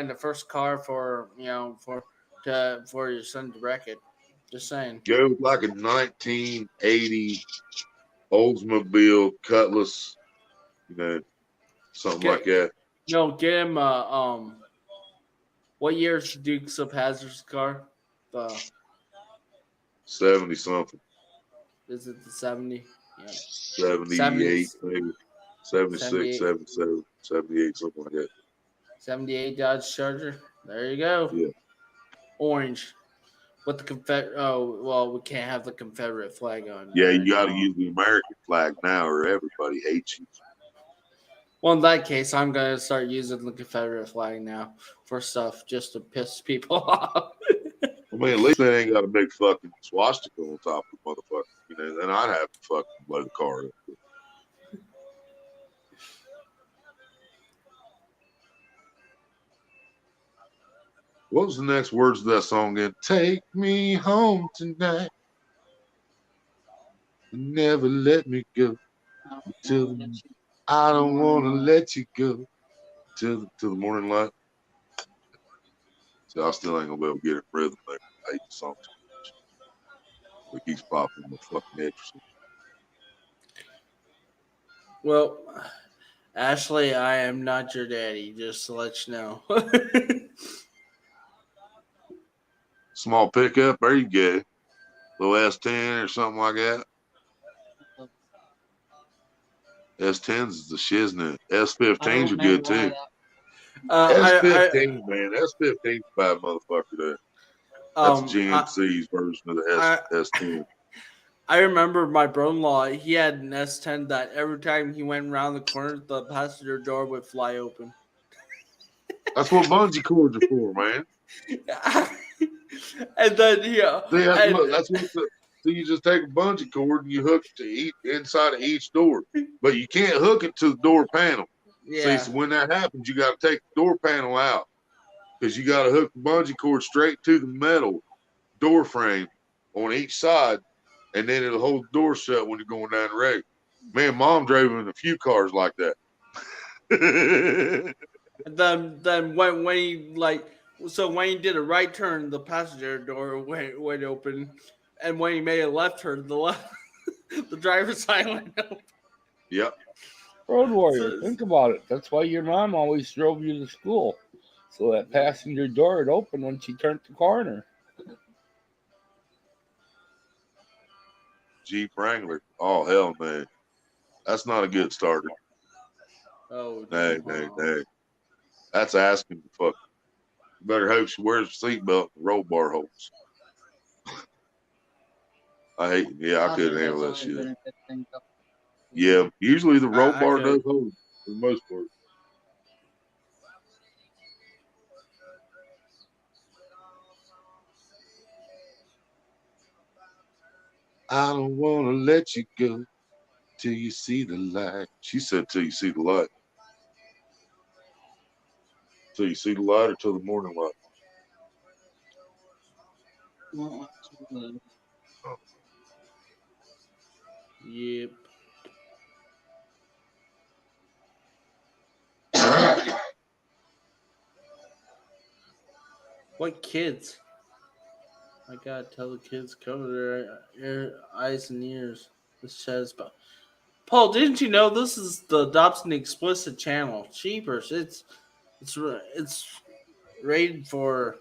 Speaker 3: the first car for your son to wreck it. Just saying.
Speaker 1: Go with like a 1980 Oldsmobile Cutlass, something like that.
Speaker 3: No, get him what year is Dukes of Hazzard's car?
Speaker 1: 70 something.
Speaker 3: Is it the 70? Yeah.
Speaker 1: 78, maybe. 76, 77, 78, something like that.
Speaker 3: 78 Dodge Charger. There you go.
Speaker 1: Yeah.
Speaker 3: Orange. With the Confederate. Oh, well, we can't have the Confederate flag on.
Speaker 1: Yeah, you got to use the American flag now, or everybody hates you.
Speaker 3: Well, in that case, I'm going to start using the Confederate flag now for stuff just to piss people off.
Speaker 1: I mean, at least they ain't got a big fucking swastika on top of the motherfucker. Then I'd have to fucking blow the car up. What was the next words of that song again? Take me home tonight. Never let me go. I don't want to let you go. Till the morning light. So I still ain't gonna be able to get it rhythm. I hate the song too much. It keeps popping in my fucking head.
Speaker 3: Well, Ashley, I am not your daddy, just to let you know.
Speaker 1: Small pickup, there you go. Little S10 or something like that. S10s is the shiznit. S15s are good too. S15, man. S15's a bad motherfucker there. That's GMC's version of the S10.
Speaker 3: I remember my brother-in-law, he had an S10 that every time he went around the corner, the passenger door would fly open.
Speaker 1: That's what bungee cords are for, man.
Speaker 3: And then
Speaker 1: look, that's what so you just take a bungee cord and you hook it to inside of each door, but you can't hook it to the door panel.
Speaker 3: Yeah.
Speaker 1: See, so when that happens, you got to take the door panel out because you got to hook the bungee cord straight to the metal door frame on each side, and then it'll hold the door shut when you're going down the road. Man, Mom drove in a few cars like that.
Speaker 3: And then when he when he did a right turn, the passenger door went open, and when he made a left turn, the driver's side went open.
Speaker 1: Yep.
Speaker 4: Road warrior, think about it. That's why your mom always drove you to school, so that passenger door would open when she turned the corner.
Speaker 1: Jeep Wrangler. Oh hell, man, that's not a good starter.
Speaker 3: Oh,
Speaker 1: no. That's asking for fuck. You better hope she wears a seatbelt and roll bar holes. I couldn't handle that shit. Yeah, usually the roll bar does hold for the most part. I don't want to let you go till you see the light. She said till you see the light. Till you see the light or till the morning light?
Speaker 3: Yep. What kids? I gotta tell the kids cover their eyes and ears. This chat is about. Paul, didn't you know this is the Dobson Explicit channel? Cheapers, it's rated for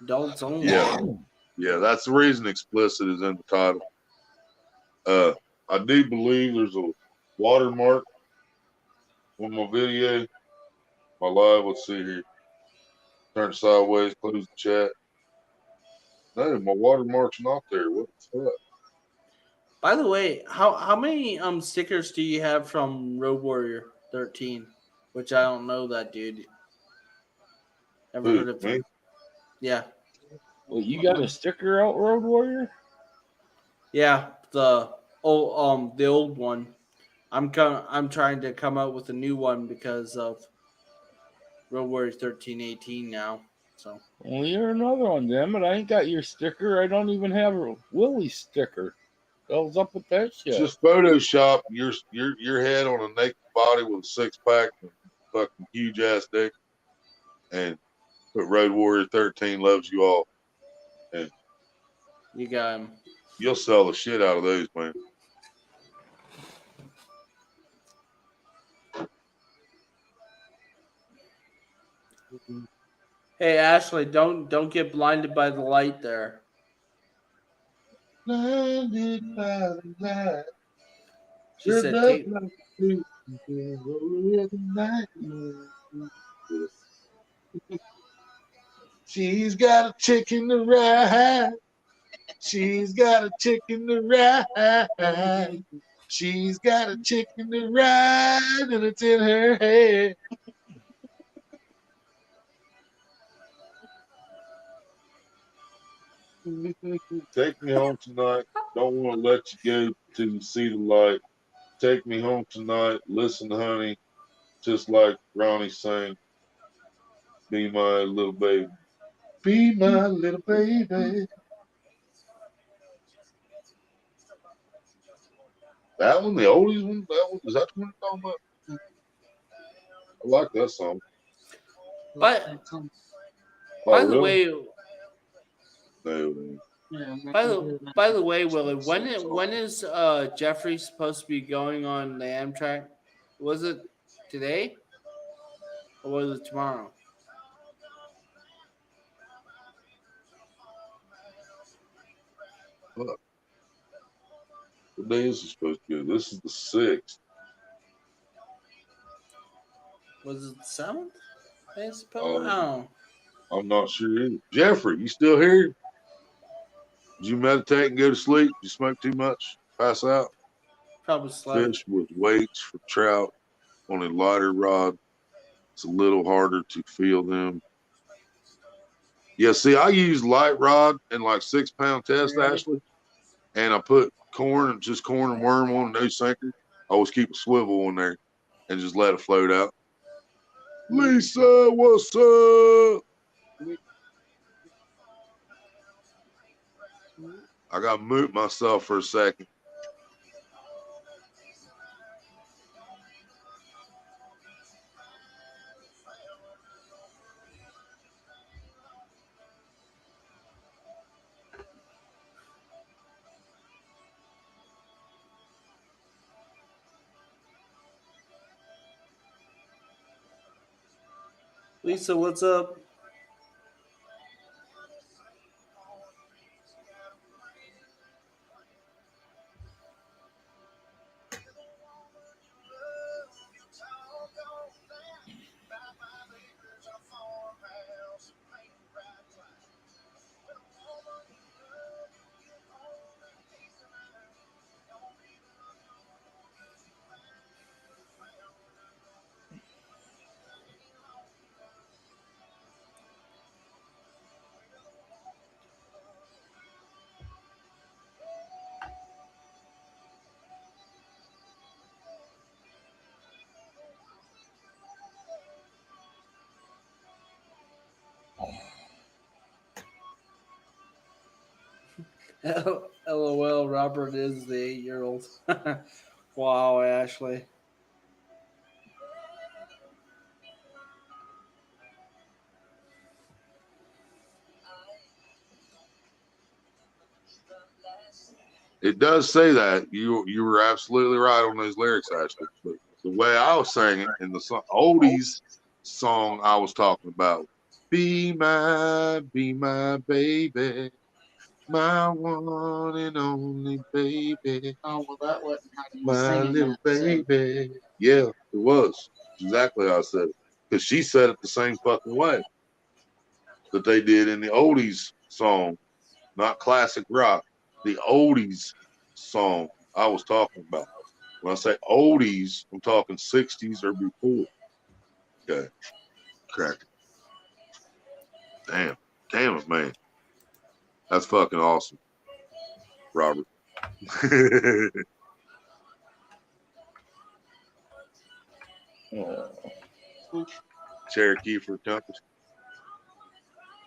Speaker 3: adults only.
Speaker 1: Yeah, that's the reason explicit is in the title. I do believe there's a watermark on my video. My live, let's see here. Turn sideways, close the chat. No, my watermark's not there. What the fuck?
Speaker 3: By the way, how many stickers do you have from Road Warrior 13? Which I don't know that dude. Ever heard of him? Yeah.
Speaker 4: Well, you got a sticker out, Road Warrior?
Speaker 3: Yeah, the old one. I'm trying to come out with a new one because of Road Warrior 1318 now. So.
Speaker 4: Well, you're another one, damn it. I ain't got your sticker. I don't even have a Willie sticker. What's up with that shit?
Speaker 1: Just Photoshop your head on a naked body with a 6-pack and fucking huge ass dick, and put Road Warrior 13 loves you all, and
Speaker 3: you got him.
Speaker 1: You'll sell the shit out of those, man.
Speaker 3: Hey Ashley, don't get blinded by the light there.
Speaker 1: Blinded by the light.
Speaker 3: She said,
Speaker 1: she's got a chicken to ride. She's got a chicken to ride. She's got a chicken to ride, and it's in her head. Take me home tonight. Don't want to let you go till you see the light. Take me home tonight. Listen, honey, just like Ronnie sang. Be my little baby. Be my little baby. That one, the oldies one. That one, is that the one you're talking about? I like that song.
Speaker 3: But by the way, by the way, Willie, when is Jeffrey supposed to be going on the Amtrak? Was it today or was it tomorrow?
Speaker 1: Fuck. What day is it supposed to be? This is the 6th.
Speaker 3: Was it the 7th? It's oh.
Speaker 1: I'm not sure either. Jeffrey, you still here? Did you meditate and go to sleep? Did you smoke too much? Pass out?
Speaker 3: Probably slept.
Speaker 1: Fish with weights for trout on a lighter rod. It's a little harder to feel them. Yeah, see, I use light rod and like 6-pound test,
Speaker 2: Really?
Speaker 1: Ashley, and I put corn and worm on no sinker. I always keep a swivel on there and just let it float out. Lisa, what's up? I got to mute myself for a second.
Speaker 3: Lisa, what's up? LOL, Robert is the 8-year-old. Wow, Ashley.
Speaker 1: It does say that. You were absolutely right on those lyrics, Ashley. But the way I was saying it in the oldies song I was talking about, be my baby, my one and only baby.
Speaker 2: Oh, well, that wasn't how you
Speaker 1: My
Speaker 2: singing
Speaker 1: little
Speaker 2: that,
Speaker 1: baby. So. Yeah, it was. Exactly how I said it. Because she said it the same fucking way that they did in the oldies song, not classic rock. The oldies song I was talking about. When I say oldies, I'm talking 60s or before. Okay. Crack it. Damn. Damn it, man. That's fucking awesome, Robert. Cherokee for Compass.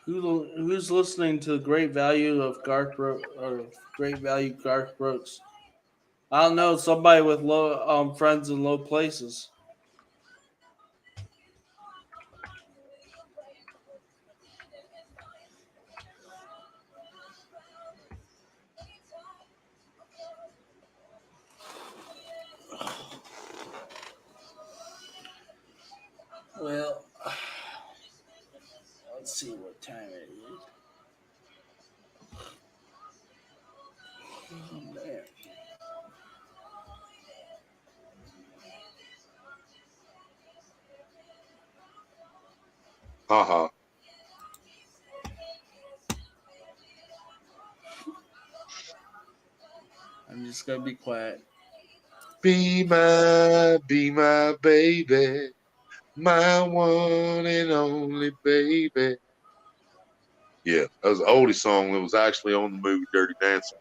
Speaker 3: Who's listening to Great Value of Garth Great Value Garth Brooks? I don't know. Somebody with low friends in low places. Well, let's see what time it is. Oh, man.
Speaker 1: Haha.
Speaker 3: I'm just gonna be quiet.
Speaker 1: Be my baby, my one and only baby. Yeah, that was an oldie song that was actually on the movie Dirty Dancing.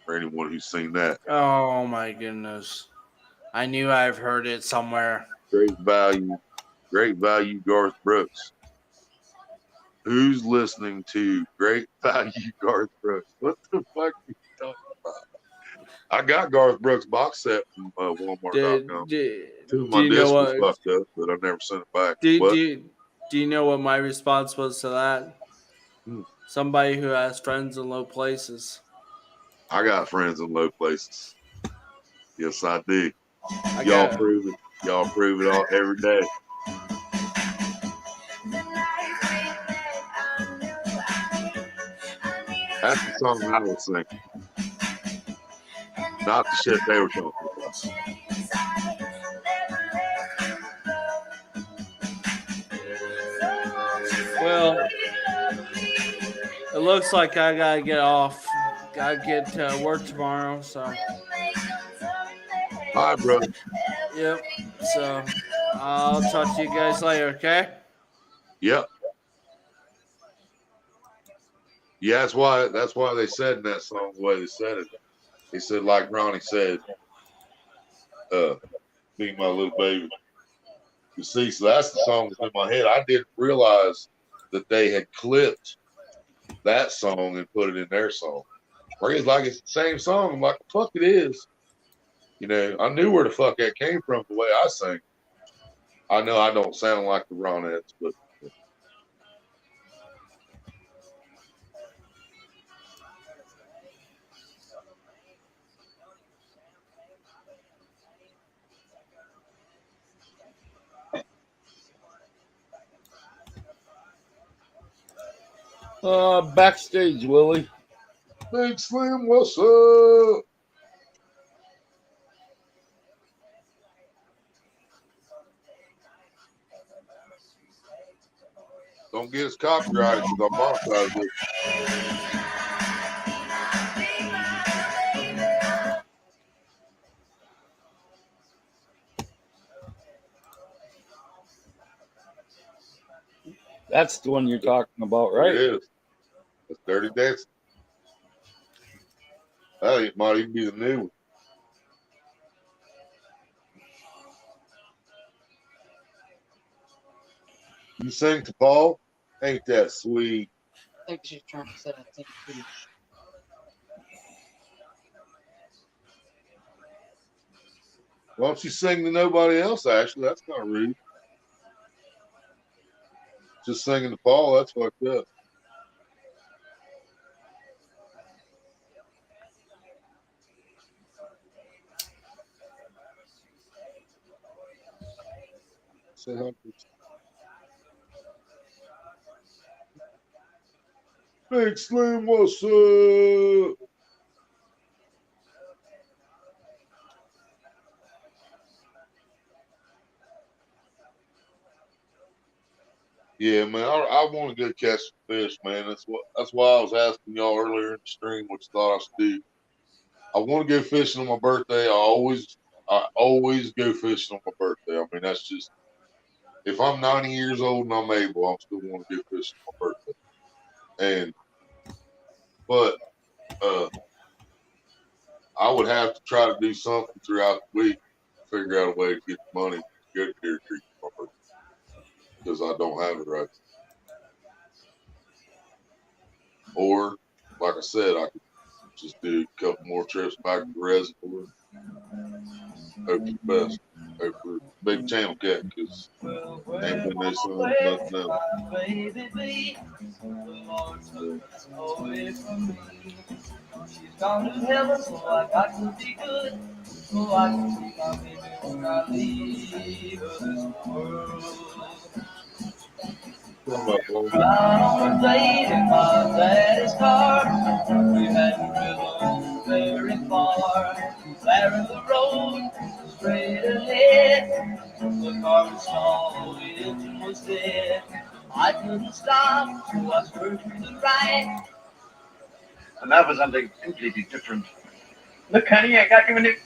Speaker 1: For anyone who's seen that.
Speaker 3: Oh my goodness! I knew I've heard it somewhere.
Speaker 1: Great value, Garth Brooks. Who's listening to Great Value Garth Brooks? What the fuck are you talking about? I got Garth Brooks box set from Walmart.com. Two of my discs was fucked up, but I never sent it back.
Speaker 3: Do you know what my response was to that? Somebody who has friends in low places.
Speaker 1: I got friends in low places. Yes, I do. Y'all prove it. Y'all prove it all every day. That's the song I was singing. Not the shit they were talking about.
Speaker 3: looks like I gotta get off. Gotta get to work tomorrow. So.
Speaker 1: All right, brother.
Speaker 3: Yep. So I'll talk to you guys later. Okay.
Speaker 1: Yep. Yeah, that's why they said in that song the way they said it. He said, like Ronnie said, "Be my little baby." You see, so that's the song that's in my head. I didn't realize that they had clipped that song and put it in their song. It's like it's the same song. I'm like, the fuck it is. You know, I knew where the fuck that came from the way I sing. I know I don't sound like the Ronettes, but
Speaker 4: backstage, Willie.
Speaker 1: Big Slim, what's up? Don't get us copyrighted because I'm monetized it.
Speaker 4: That's the one you're talking about, right?
Speaker 1: It is. It's Dirty Dancing. That might even be the new one. You sing to Paul? Ain't that sweet?
Speaker 2: I think she's trying to set it too.
Speaker 1: Why don't you sing to nobody else, Ashley? That's kind of rude. Just singing to Paul, that's fucked up. Say hi. Big Slim, what's up? Yeah, man, I want to go catch some fish, man. That's why I was asking y'all earlier in the stream what you thought I should do. I want to go fishing on my birthday. I always go fishing on my birthday. I mean, that's just if I'm 90 years old and I'm able, I'm still want to go fishing on my birthday. But I would have to try to do something throughout the week, figure out a way to get the money to go to Deer Creek for my birthday because I don't have it right. Or, like I said, I could just do a couple more trips back to the reservoir. Hope for the best. Hope for big channel cat because ain't been no sun, nothing else.
Speaker 5: She's gone to heaven, so I got to be good. So I can see my baby when I leave this world. Ride on a date in my daddy's car. We hadn't driven very far. There in the road, straight ahead. The car was stalled, the engine was dead. I couldn't stop, so I swerved to the right.
Speaker 6: And now for something completely different. Look, honey, I got you a new.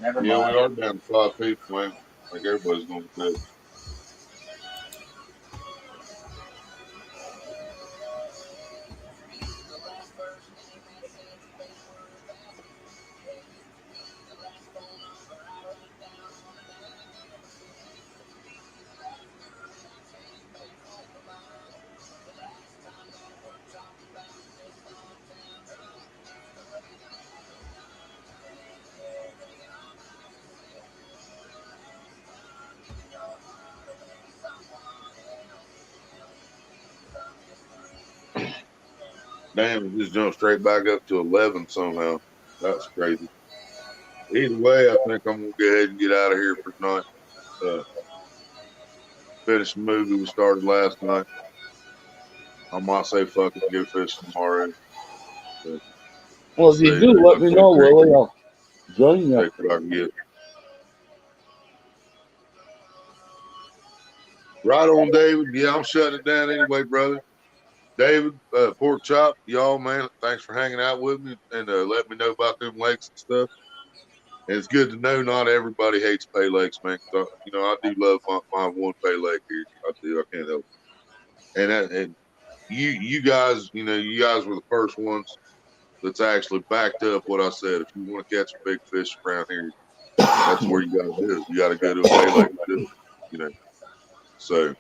Speaker 6: Never mind.
Speaker 1: Yeah, we are down to 5 people, man. Like everybody's going to do. Damn, it just jumped straight back up to 11 somehow. That's crazy. Either way, I think I'm going to go ahead and get out of here for tonight. Finish the movie we started last night. I might say fuck it, go fishing tomorrow.
Speaker 4: Well, if you do, let me know, Willie. I'll join you.
Speaker 1: Take what I can get. Right on, David. Yeah, I'm shutting it down anyway, brother. David, Pork Chop, y'all, man, thanks for hanging out with me and letting me know about them lakes and stuff. And it's good to know not everybody hates Pay Lakes, man. 'Cause I do love my one Pay Lake here. I do. I can't help it. And you guys, you guys were the first ones that's actually backed up what I said. If you want to catch a big fish around here, that's where you got to do it. You got to go to a Pay Lake to do it, So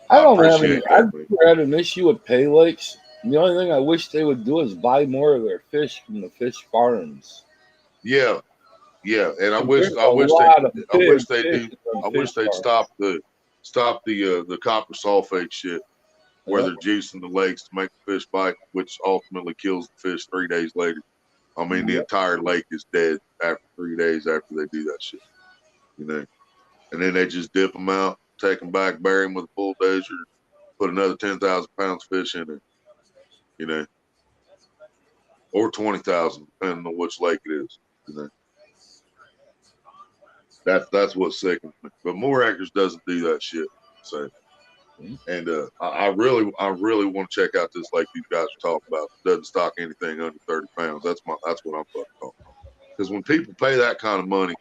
Speaker 4: I don't have
Speaker 1: appreciate
Speaker 4: any.
Speaker 1: that,
Speaker 4: I've
Speaker 1: man.
Speaker 4: never had an issue with Pay Lakes. The only thing I wish they would do is buy more of their fish from the fish farms.
Speaker 1: Yeah, and I
Speaker 4: There's
Speaker 1: wish
Speaker 4: a lot of big
Speaker 1: they
Speaker 4: fish
Speaker 1: do.
Speaker 4: from
Speaker 1: I wish
Speaker 4: fish
Speaker 1: they'd
Speaker 4: farms.
Speaker 1: stop the copper sulfate shit where
Speaker 4: Yep.
Speaker 1: they're juicing the lakes to make the fish bite, which ultimately kills the fish 3 days later. I mean, the
Speaker 4: Yep.
Speaker 1: entire lake is dead after 3 days after they do that shit, And then they just dip them out, take them back, bury them with a bulldozer, put another 10,000 pounds of fish in there, or 20,000, depending on which lake it is, That's what's sickens me. But More Acres doesn't do that shit. So, and I really want to check out this lake these guys are talking about. Doesn't stock anything under 30 pounds. That's what I'm fucking talking. Because when people pay that kind of money,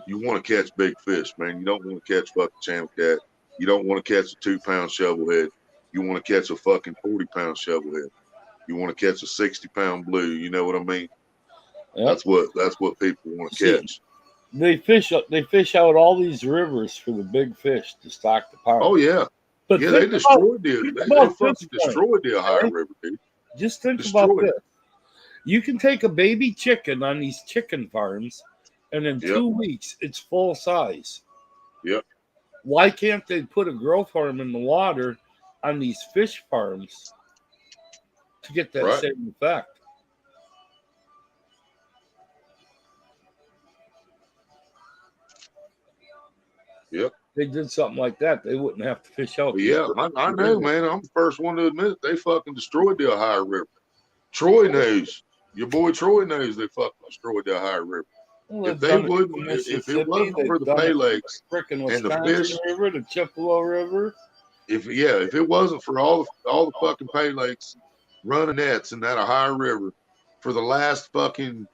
Speaker 1: you want to catch big fish, man. You don't want to catch fucking channel cat. You don't want to catch a 2-pound shovelhead. You want to catch a fucking 40-pound shovelhead. You want to catch a 60-pound blue. You know what I mean?
Speaker 4: Yep.
Speaker 1: That's what people want to catch.
Speaker 4: They fish out all these rivers for the big fish to stock the pond.
Speaker 1: Oh yeah.
Speaker 4: But
Speaker 1: yeah, they destroyed they fucking destroyed the Ohio River, dude.
Speaker 4: Just think about this. You can take a baby chicken on these chicken farms, and in 2 weeks, it's full size.
Speaker 1: Yep.
Speaker 4: Why can't they put a growth hormone in the water on these fish farms to get that same effect?
Speaker 1: Yep.
Speaker 4: They did something like that, they wouldn't have to fish out.
Speaker 1: Yeah, I know, man. I'm the first one to admit it. They fucking destroyed the Ohio River. Troy knows. Your boy Troy knows they fucking destroyed the Ohio River.
Speaker 4: Well,
Speaker 1: if it wasn't for the Pay Lakes
Speaker 4: and
Speaker 1: the fish
Speaker 4: River, the Chippewa River,
Speaker 1: if it wasn't for all the fucking Pay Lakes running nets in that Ohio River for the last fucking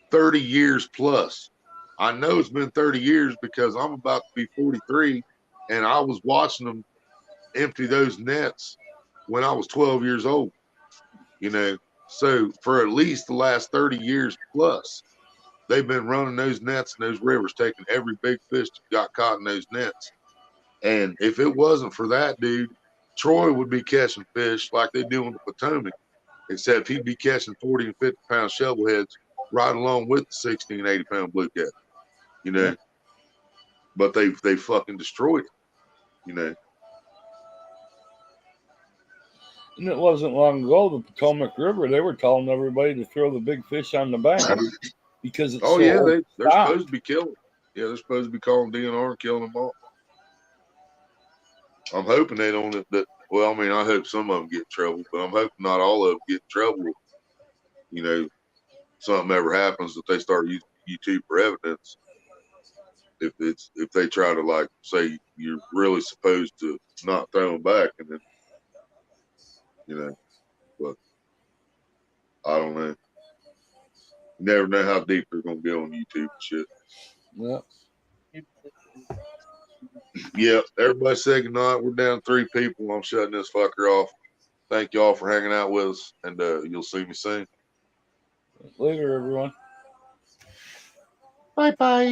Speaker 1: 30 years plus. I know it's been 30 years because I'm about to be 43 and I was watching them empty those nets when I was 12 years old, So for at least the last 30 years plus, they've been running those nets in those rivers, taking every big fish that got caught in those nets. And if it wasn't for that, dude, Troy would be catching fish like they do in the Potomac, except he'd be catching 40 and 50 pound shovelheads right along with the 60 and 80 pound blue cat,
Speaker 4: Yeah.
Speaker 1: But they fucking destroyed it,
Speaker 4: And it wasn't long ago, the Potomac River, they were telling everybody to throw the big fish on the bank because it's
Speaker 1: they're supposed to be killing. Yeah, they're supposed to be calling DNR and killing them all. I'm hoping they don't. Well, I mean, I hope some of them get in trouble, but I'm hoping not all of them get in trouble. Something ever happens that they start using YouTube for evidence. If they try to say you're really supposed to not throw them back, and then, but I don't know. You never know how deep they're gonna be on YouTube and shit.
Speaker 4: Yeah.
Speaker 1: Yeah, everybody say goodnight. We're down 3 people. I'm shutting this fucker off. Thank y'all for hanging out with us, and you'll see me soon.
Speaker 4: Later, everyone.
Speaker 1: Bye-bye.